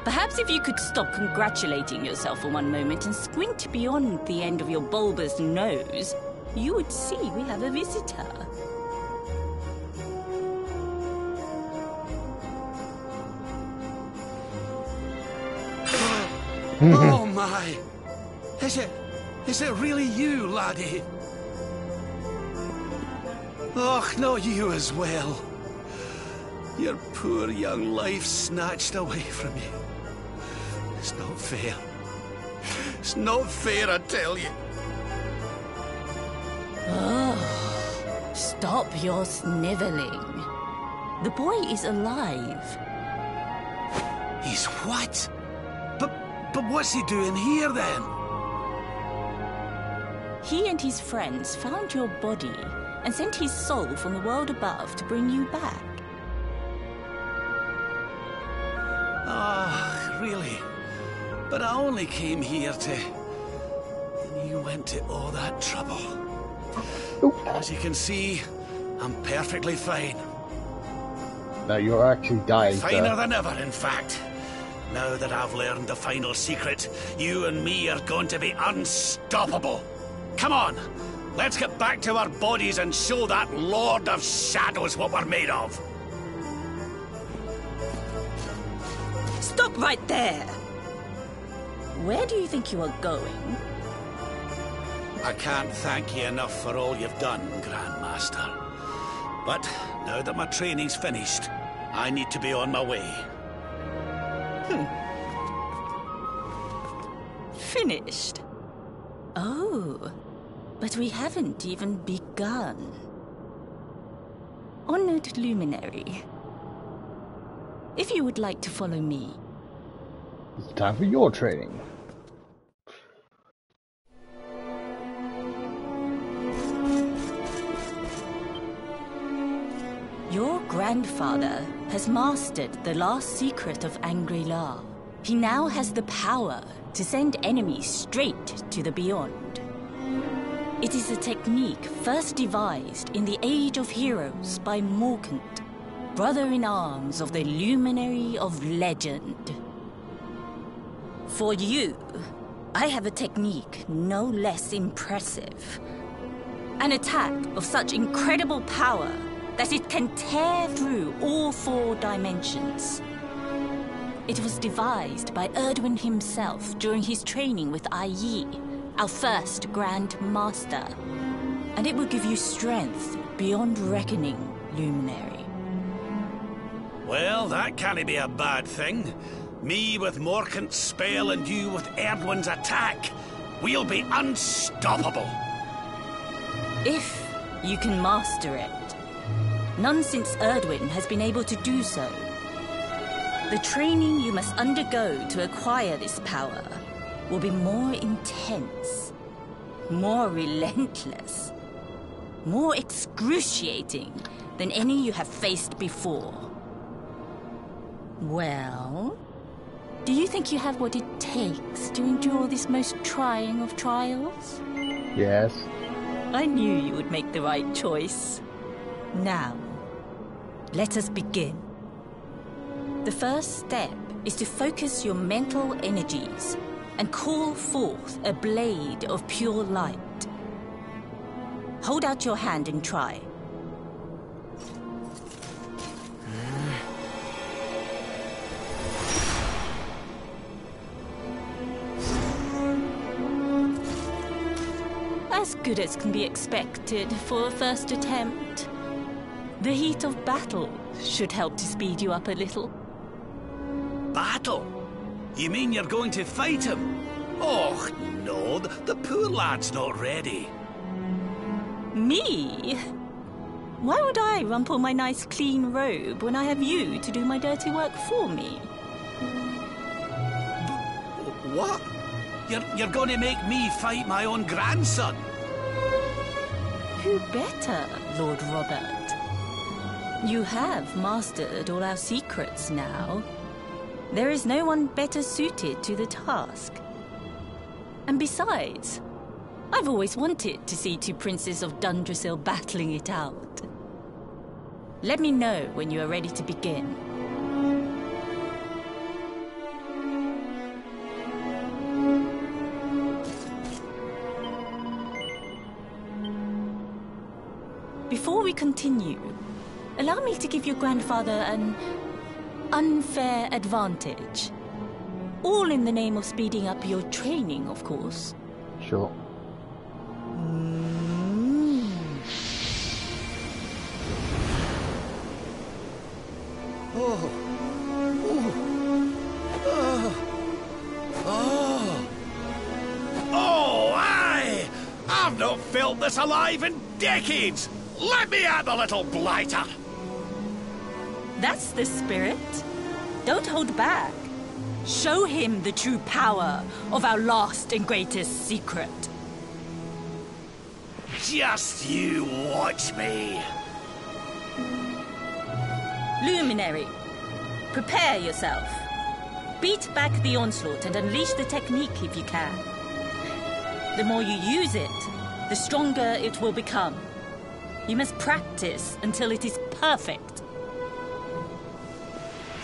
Perhaps if you could stop congratulating yourself for one moment and squint beyond the end of your bulbous nose, you would see we have a visitor. Oh my! Is it really you, laddie? Och, no, you as well. Your poor young life snatched away from you. It's not fair. It's not fair, I tell you. Oh, stop your sniveling. The boy is alive. He's what? But what's he doing here, then? He and his friends found your body and sent his soul from the world above to bring you back. Ah, really? But I only came here to... And you went to all that trouble. As you can see, I'm perfectly fine. No, you're actually dying. Finer than ever, in fact. Now that I've learned the final secret, you and me are going to be unstoppable. Come on, let's get back to our bodies and show that Lord of Shadows what we're made of. Stop right there! Where do you think you are going? I can't thank you enough for all you've done, Grandmaster. But Now that my training's finished, I need to be on my way. Finished? Oh, but we haven't even begun. Honored Luminary, if you would like to follow me. It's time for your training. Your grandfather has mastered the last secret of Angri-La. He now has the power to send enemies straight to the beyond. It is a technique first devised in the Age of Heroes by Morkant, brother-in-arms of the Luminary of Legend. For you, I have a technique no less impressive. An attack of such incredible power that it can tear through all 4 dimensions. It was devised by Erdwin himself during his training with Yi, our first Grand Master. And it will give you strength beyond reckoning, Luminary. Well, that can't be a bad thing. Me with Morkant's spell and you with Erdwin's attack. We'll be unstoppable. If you can master it. None since Erdwin has been able to do so. The training you must undergo to acquire this power will be more intense, more relentless, more excruciating than any you have faced before. Well, do you think you have what it takes to endure this most trying of trials? Yes. I knew you would make the right choice. Now, let us begin. The first step is to focus your mental energies and call forth a blade of pure light. Hold out your hand and try. As good as can be expected for a first attempt. The heat of battle should help to speed you up a little. Battle? You mean you're going to fight him? Oh, no, the poor lad's not ready. Me? Why would I rumple my nice clean robe when I have you to do my dirty work for me? What? You're going to make me fight my own grandson? Who better, Lord Robert? You have mastered all our secrets now. There is no one better suited to the task. And besides, I've always wanted to see 2 princes of Dundrasil battling it out. Let me know when you are ready to begin. Before we continue, allow me to give your grandfather an unfair advantage. All in the name of speeding up your training, of course. Sure. Oh. Oh, aye! I've not felt this alive in decades! Let me at the little blighter! That's the spirit. Don't hold back. Show him the true power of our last and greatest secret. Just you watch me. Luminary, prepare yourself. Beat back the onslaught and unleash the technique if you can. The more you use it, the stronger it will become. You must practice until it is perfect.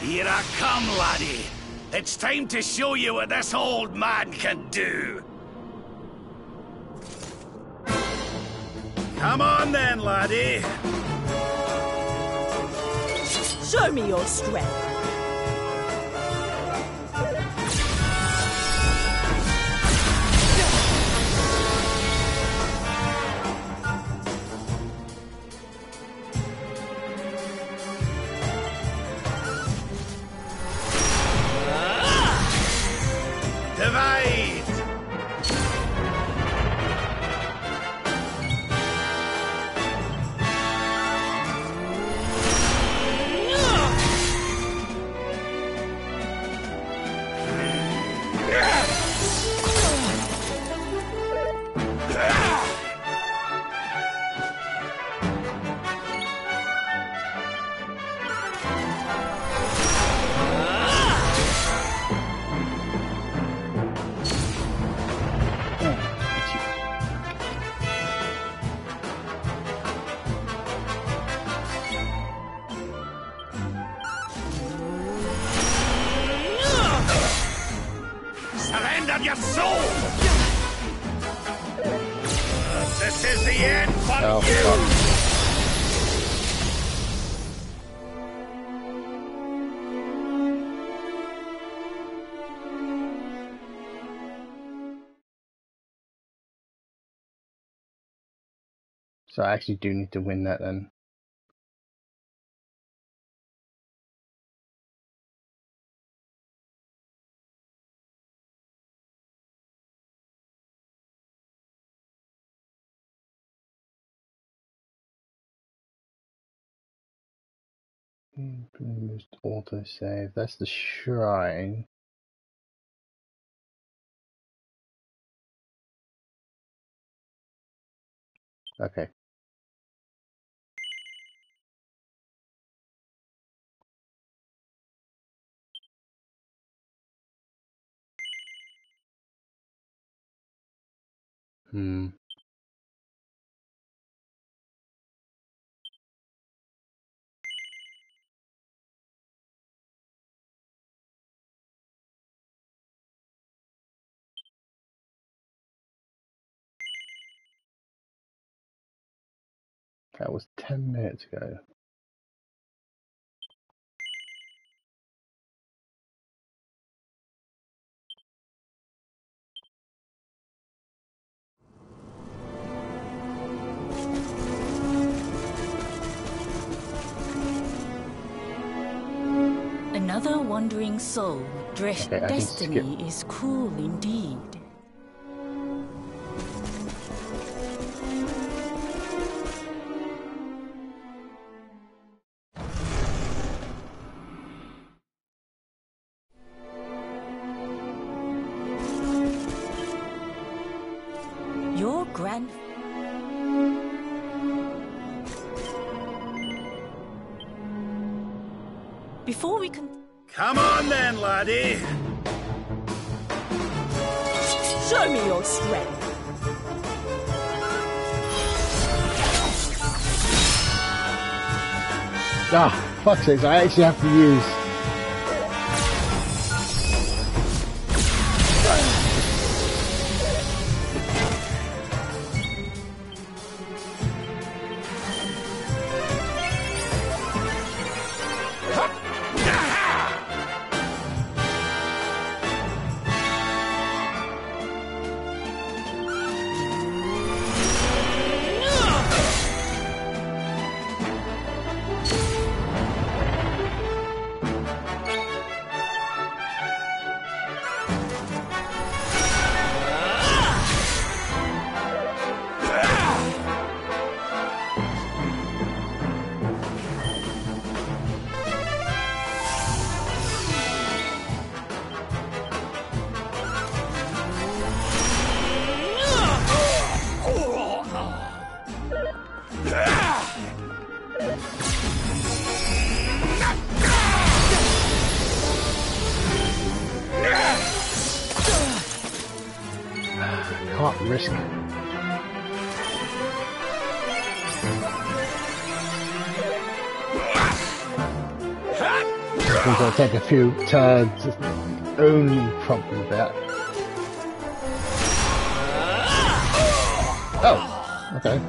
Here I come, laddie. It's time to show you what this old man can do. Come on then, laddie. Show me your strength. soul! This is the end for Oh, you! fuck. So I actually do need to win that then. Just auto-save. That's the shrine. Okay. That was 10 minutes ago. Another wandering soul. Destiny is cruel indeed. Your grand... Before we can... Come on then, laddie! Show me your strength! Ah, fuck's sake, I actually have to use... Can't risk it. I think I'll take a few turns, only problem that. Oh, okay.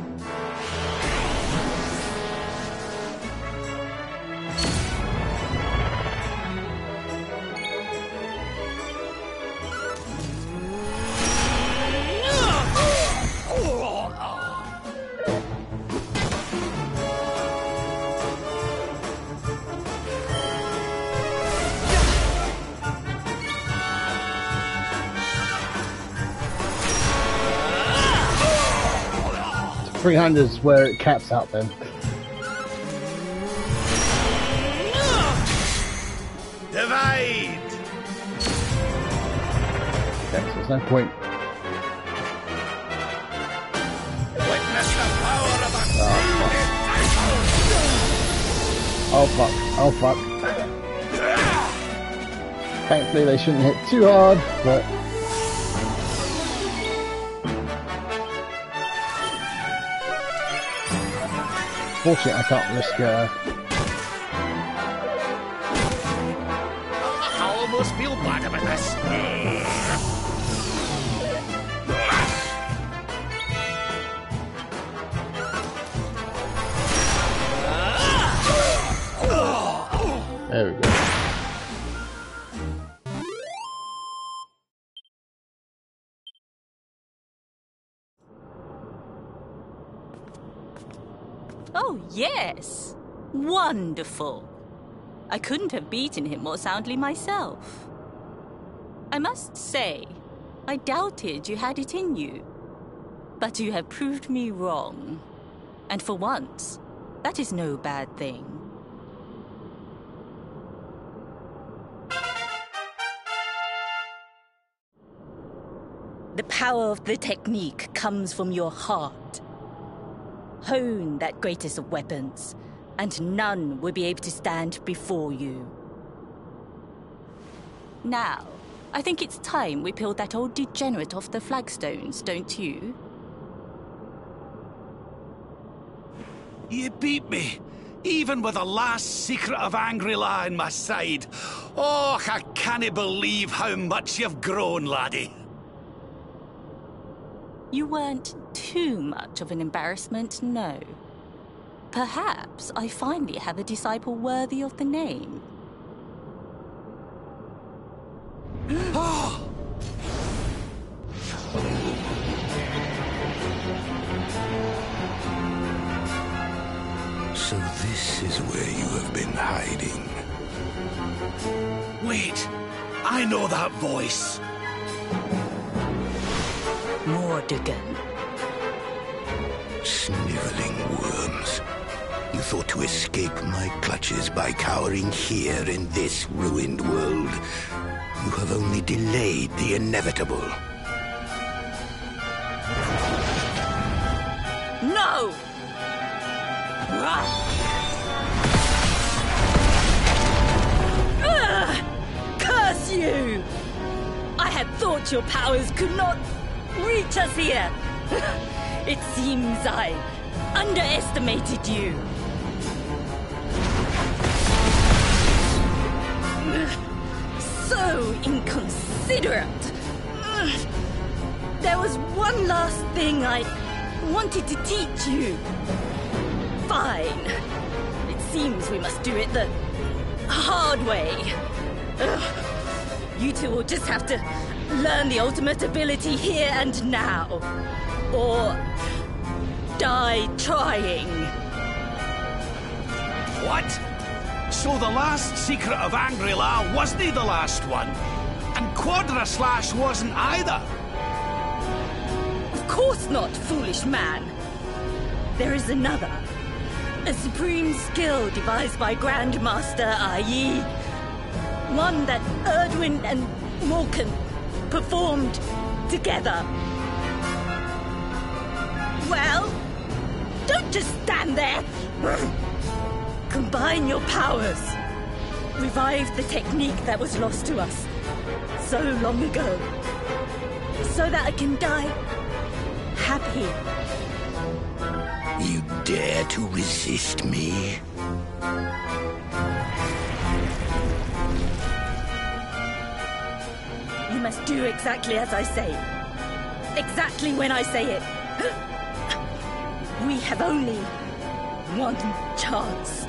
.300 is where it caps out then. Divide! Okay, so there's no point. Witness the power of a Oh fuck. Oh fuck. Thankfully they shouldn't hit too hard, but... Fortunately, I can't risk I almost feel bad about this. Oh, yes. Wonderful. I couldn't have beaten him more soundly myself. I must say, I doubted you had it in you. But you have proved me wrong. And for once, that is no bad thing. The power of the technique comes from your heart. Hone that greatest of weapons, and none will be able to stand before you. Now, I think it's time we peeled that old degenerate off the flagstones, don't you? You beat me, even with the last secret of Angry-La in my side. Oh, I can't believe how much you've grown, laddie. You weren't too much of an embarrassment, no. Perhaps I finally have a disciple worthy of the name. Oh! So this is where you have been hiding. Wait, I know that voice. Mordegon. Sniveling worms. You thought to escape my clutches by cowering here in this ruined world. You have only delayed the inevitable. No! Curse you! I had thought your powers could not reach us here. It seems I underestimated you. So inconsiderate. There was one last thing I wanted to teach you. Fine. It seems we must do it the hard way. You two will just have to learn the ultimate ability here and now. Or die trying. What? So the last secret of Angry-La wasn't the last one? And Quadra Slash wasn't either? Of course not, foolish man. There is another. A supreme skill devised by Grandmaster, i.e. one that Erdwin and Morkan performed together. Well, don't just stand there. Combine your powers. Revive the technique that was lost to us so long ago. So that I can die happy. You dare to resist me? You must do exactly as I say. Exactly when I say it. We have only one chance.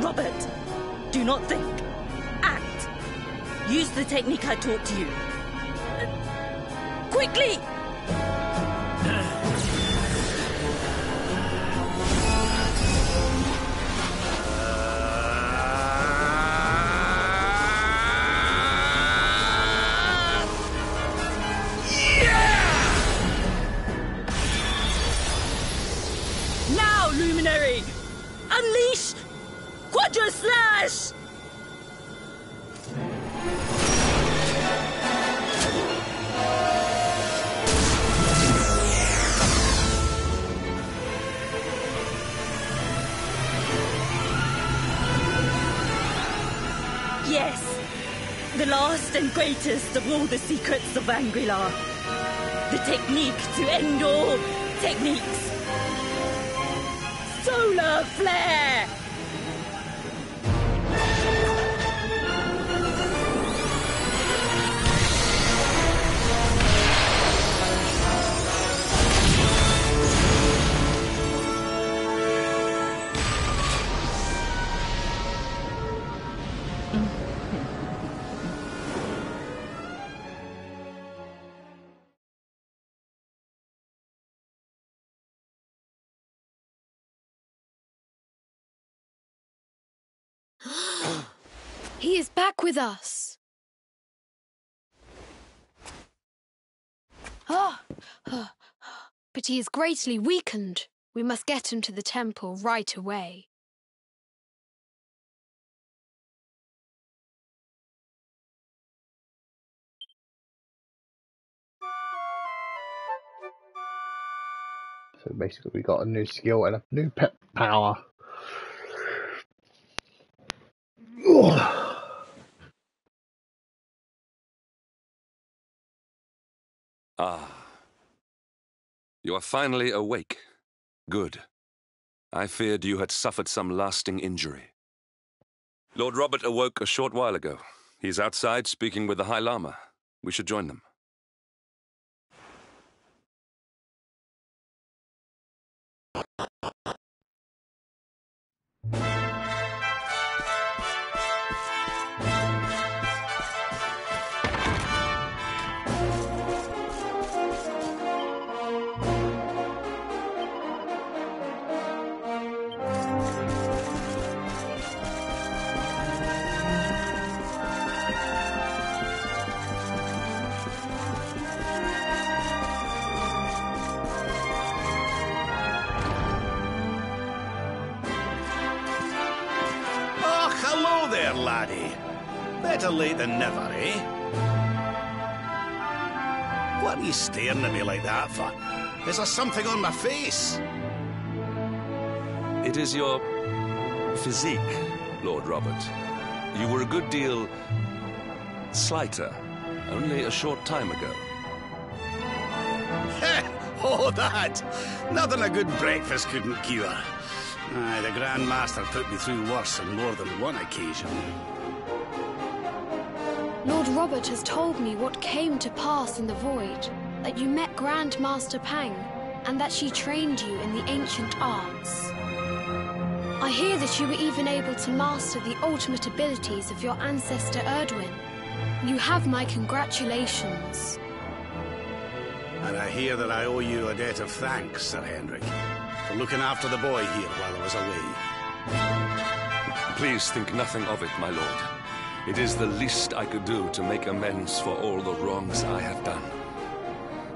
Robert, do not think. Act. Use the technique I taught you. Quickly! Now, Luminary! Unleash Quadra Slash! Yes, the last and greatest of all the secrets of Angry-La. The technique to end all techniques. Solar Flare! He is back with us. But he is greatly weakened. We must get him to the temple right away. So basically we got a new skill and a new pet power. Ah. You are finally awake. Good. I feared you had suffered some lasting injury. Lord Robert awoke a short while ago. He's outside speaking with the High Lama. We should join them. Hello there, laddie. Better late than never, eh? What are you staring at me like that for? Is there something on my face? It is your physique, Lord Robert. You were a good deal slighter only a short time ago. Oh, that! Nothing a good breakfast couldn't cure. Aye, the Grand Master put me through worse on more than one occasion. Lord Robert has told me what came to pass in the void, that you met Grand Master Pang, and that she trained you in the ancient arts. I hear that you were even able to master the ultimate abilities of your ancestor Erdwin. You have my congratulations. And I hear that I owe you a debt of thanks, Sir Henrik, for looking after the boy here while I was away. Please think nothing of it, my lord. It is the least I could do to make amends for all the wrongs I have done.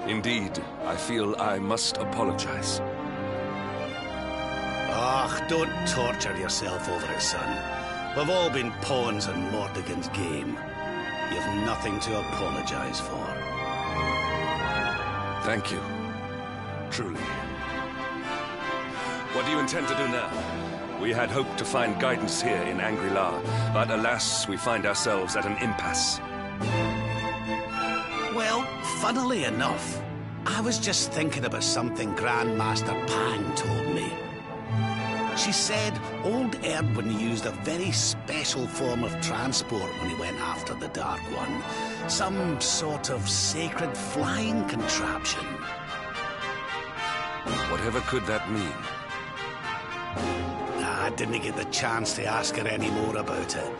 Indeed, I feel I must apologize. Don't torture yourself over it, son. We've all been pawns in Mordegon's game. You've nothing to apologize for. Thank you. Truly. What do you intend to do now? We had hoped to find guidance here in Angri-La, but alas, we find ourselves at an impasse. Well, funnily enough, I was just thinking about something Grand Master Pang told me. She said old Erdwin used a very special form of transport when he went after the Dark One. Some sort of sacred flying contraption. Whatever could that mean? I didn't get the chance to ask her any more about it.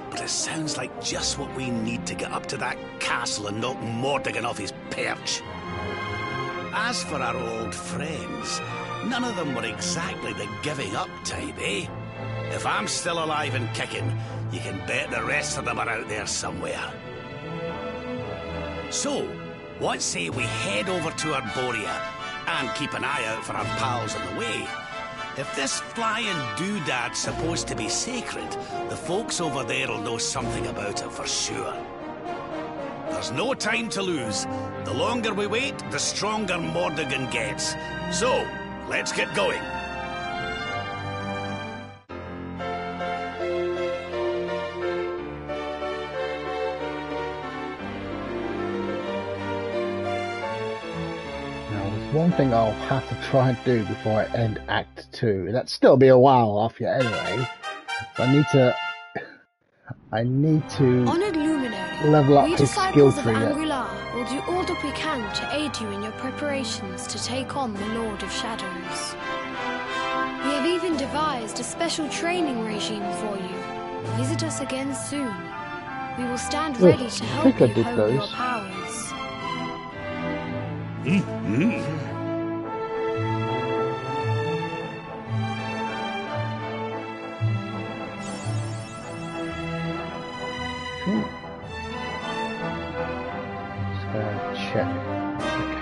But it sounds like just what we need to get up to that castle and knock Mordegon off his perch. As for our old friends, none of them were exactly the giving up type, eh? If I'm still alive and kicking, you can bet the rest of them are out there somewhere. So, what say we head over to Arborea and keep an eye out for our pals on the way? If this flying doodad's supposed to be sacred, the folks over there will know something about it for sure. There's no time to lose. The longer we wait, the stronger Mordegon gets. So, let's get going. One thing I'll have to try and do before I end Act 2. That'll still be a while off yet anyway. So I need to Honored Luminary, level up we his skill disciples of tree. Angri-La will do all that we can to aid you in your preparations to take on the Lord of Shadows. We have even devised a special training regime for you. Visit us again soon. We will stand ready to help you hone your powers.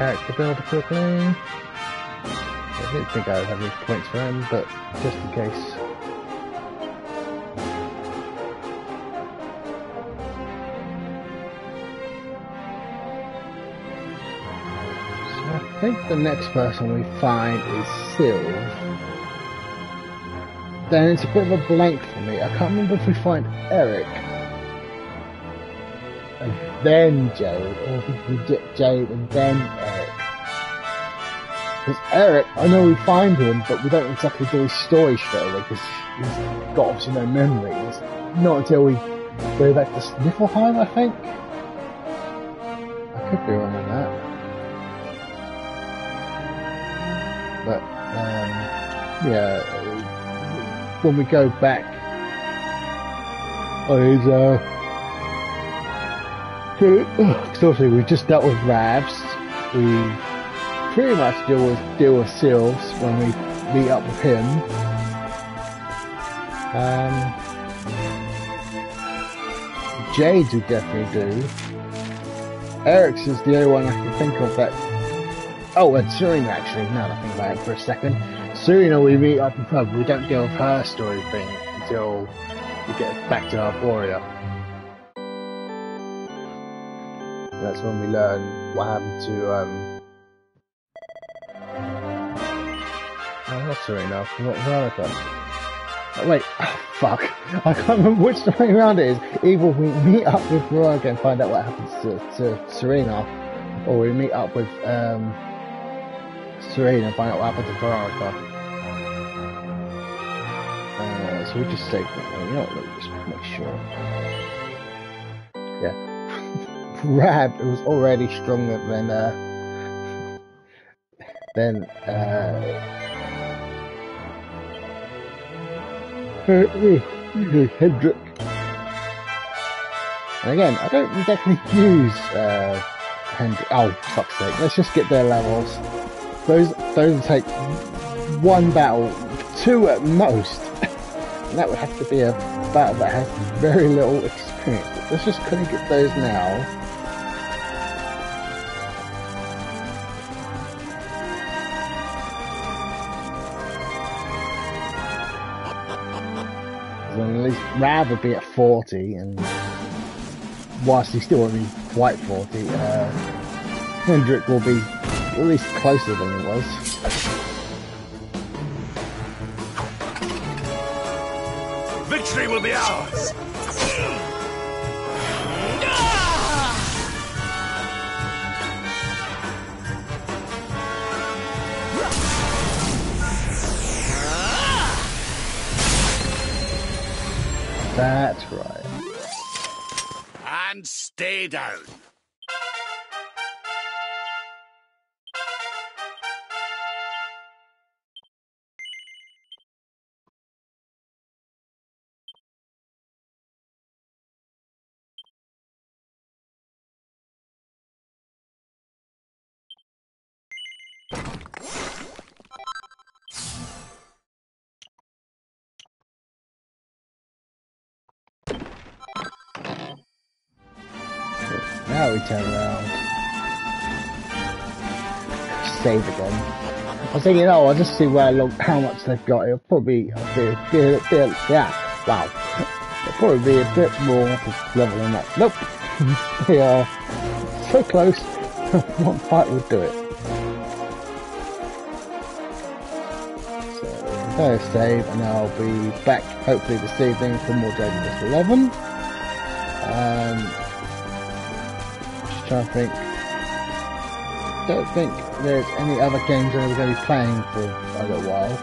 character builder quickly. I didn't think I would have any points for him, but just in case. I think the next person we find is Sylve. Then it's a bit of a blank for me. I can't remember if we find Eric and then Jade, or if we can get Jade and then Eric. Because Eric, I know we find him, but we don't exactly do his story straight away because he's got obviously no memories. Not until we go back to Sniffleheim, I think. I could be wrong on that. But, yeah, when we go back on his, because obviously we just dealt with Ravs, we pretty much deal with Sylves when we meet up with him. Jade's we definitely do. Eric's is the only one I can think of that. Oh, and Serena actually, now that I think about it for a second. Serena we meet up in pub, we don't deal with her story thing until we get back to Arborea. That's when we learn what happened to, oh, not Serena, not Veronica. Oh, wait, oh, fuck. I can't remember which way around it is. Either we meet up with Veronica and find out what happens to Serena, or we meet up with, Serena and find out what happened to Veronica. So we just save that. You know what, let me just make sure. Yeah. Rab was already stronger than Hendrik. And again, I don't exactly use Hendrik. Oh, fuck's sake. Let's just get their levels. Those take one battle, two at most. And that would have to be a battle that has very little experience. But let's just kind of get those now. Then at least Rav would be at 40, and whilst he still won't be quite 40, Hendrik will be at least closer than he was. Victory will be ours! That's right. And stay down. Now we turn around. Save again. I was thinking, oh, I'll just see how much they've got. It'll probably be yeah, wow. It'll probably be a bit more level than that. Nope. They are so close. One fight would do it. So, first save, and I'll be back hopefully this evening for more Dragon Quest 11. I think. Don't think there's any other games that we're going to be playing for a little while,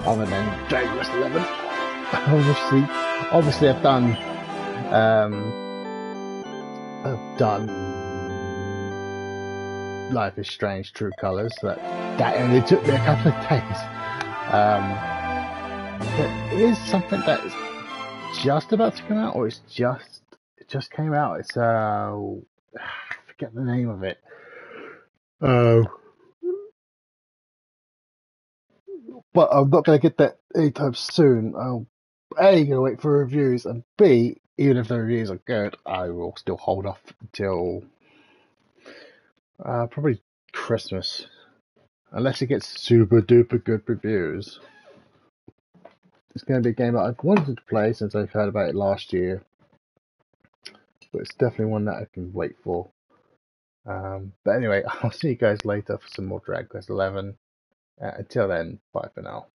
other than Dragon Quest 11. Obviously, I've done Life is Strange: True Colors. That only took me a couple of days. There is something that is just about to come out, or it just came out. It's get the name of it. But I'm not going to get that anytime soon. I'll A, going to wait for reviews, and B, even if the reviews are good, I will still hold off until probably Christmas. Unless it gets super duper good reviews. It's going to be a game that I've wanted to play since I've heard about it last year. But it's definitely one that I can wait for. But anyway, I'll see you guys later for some more Dragon Quest XI. Until then, bye for now.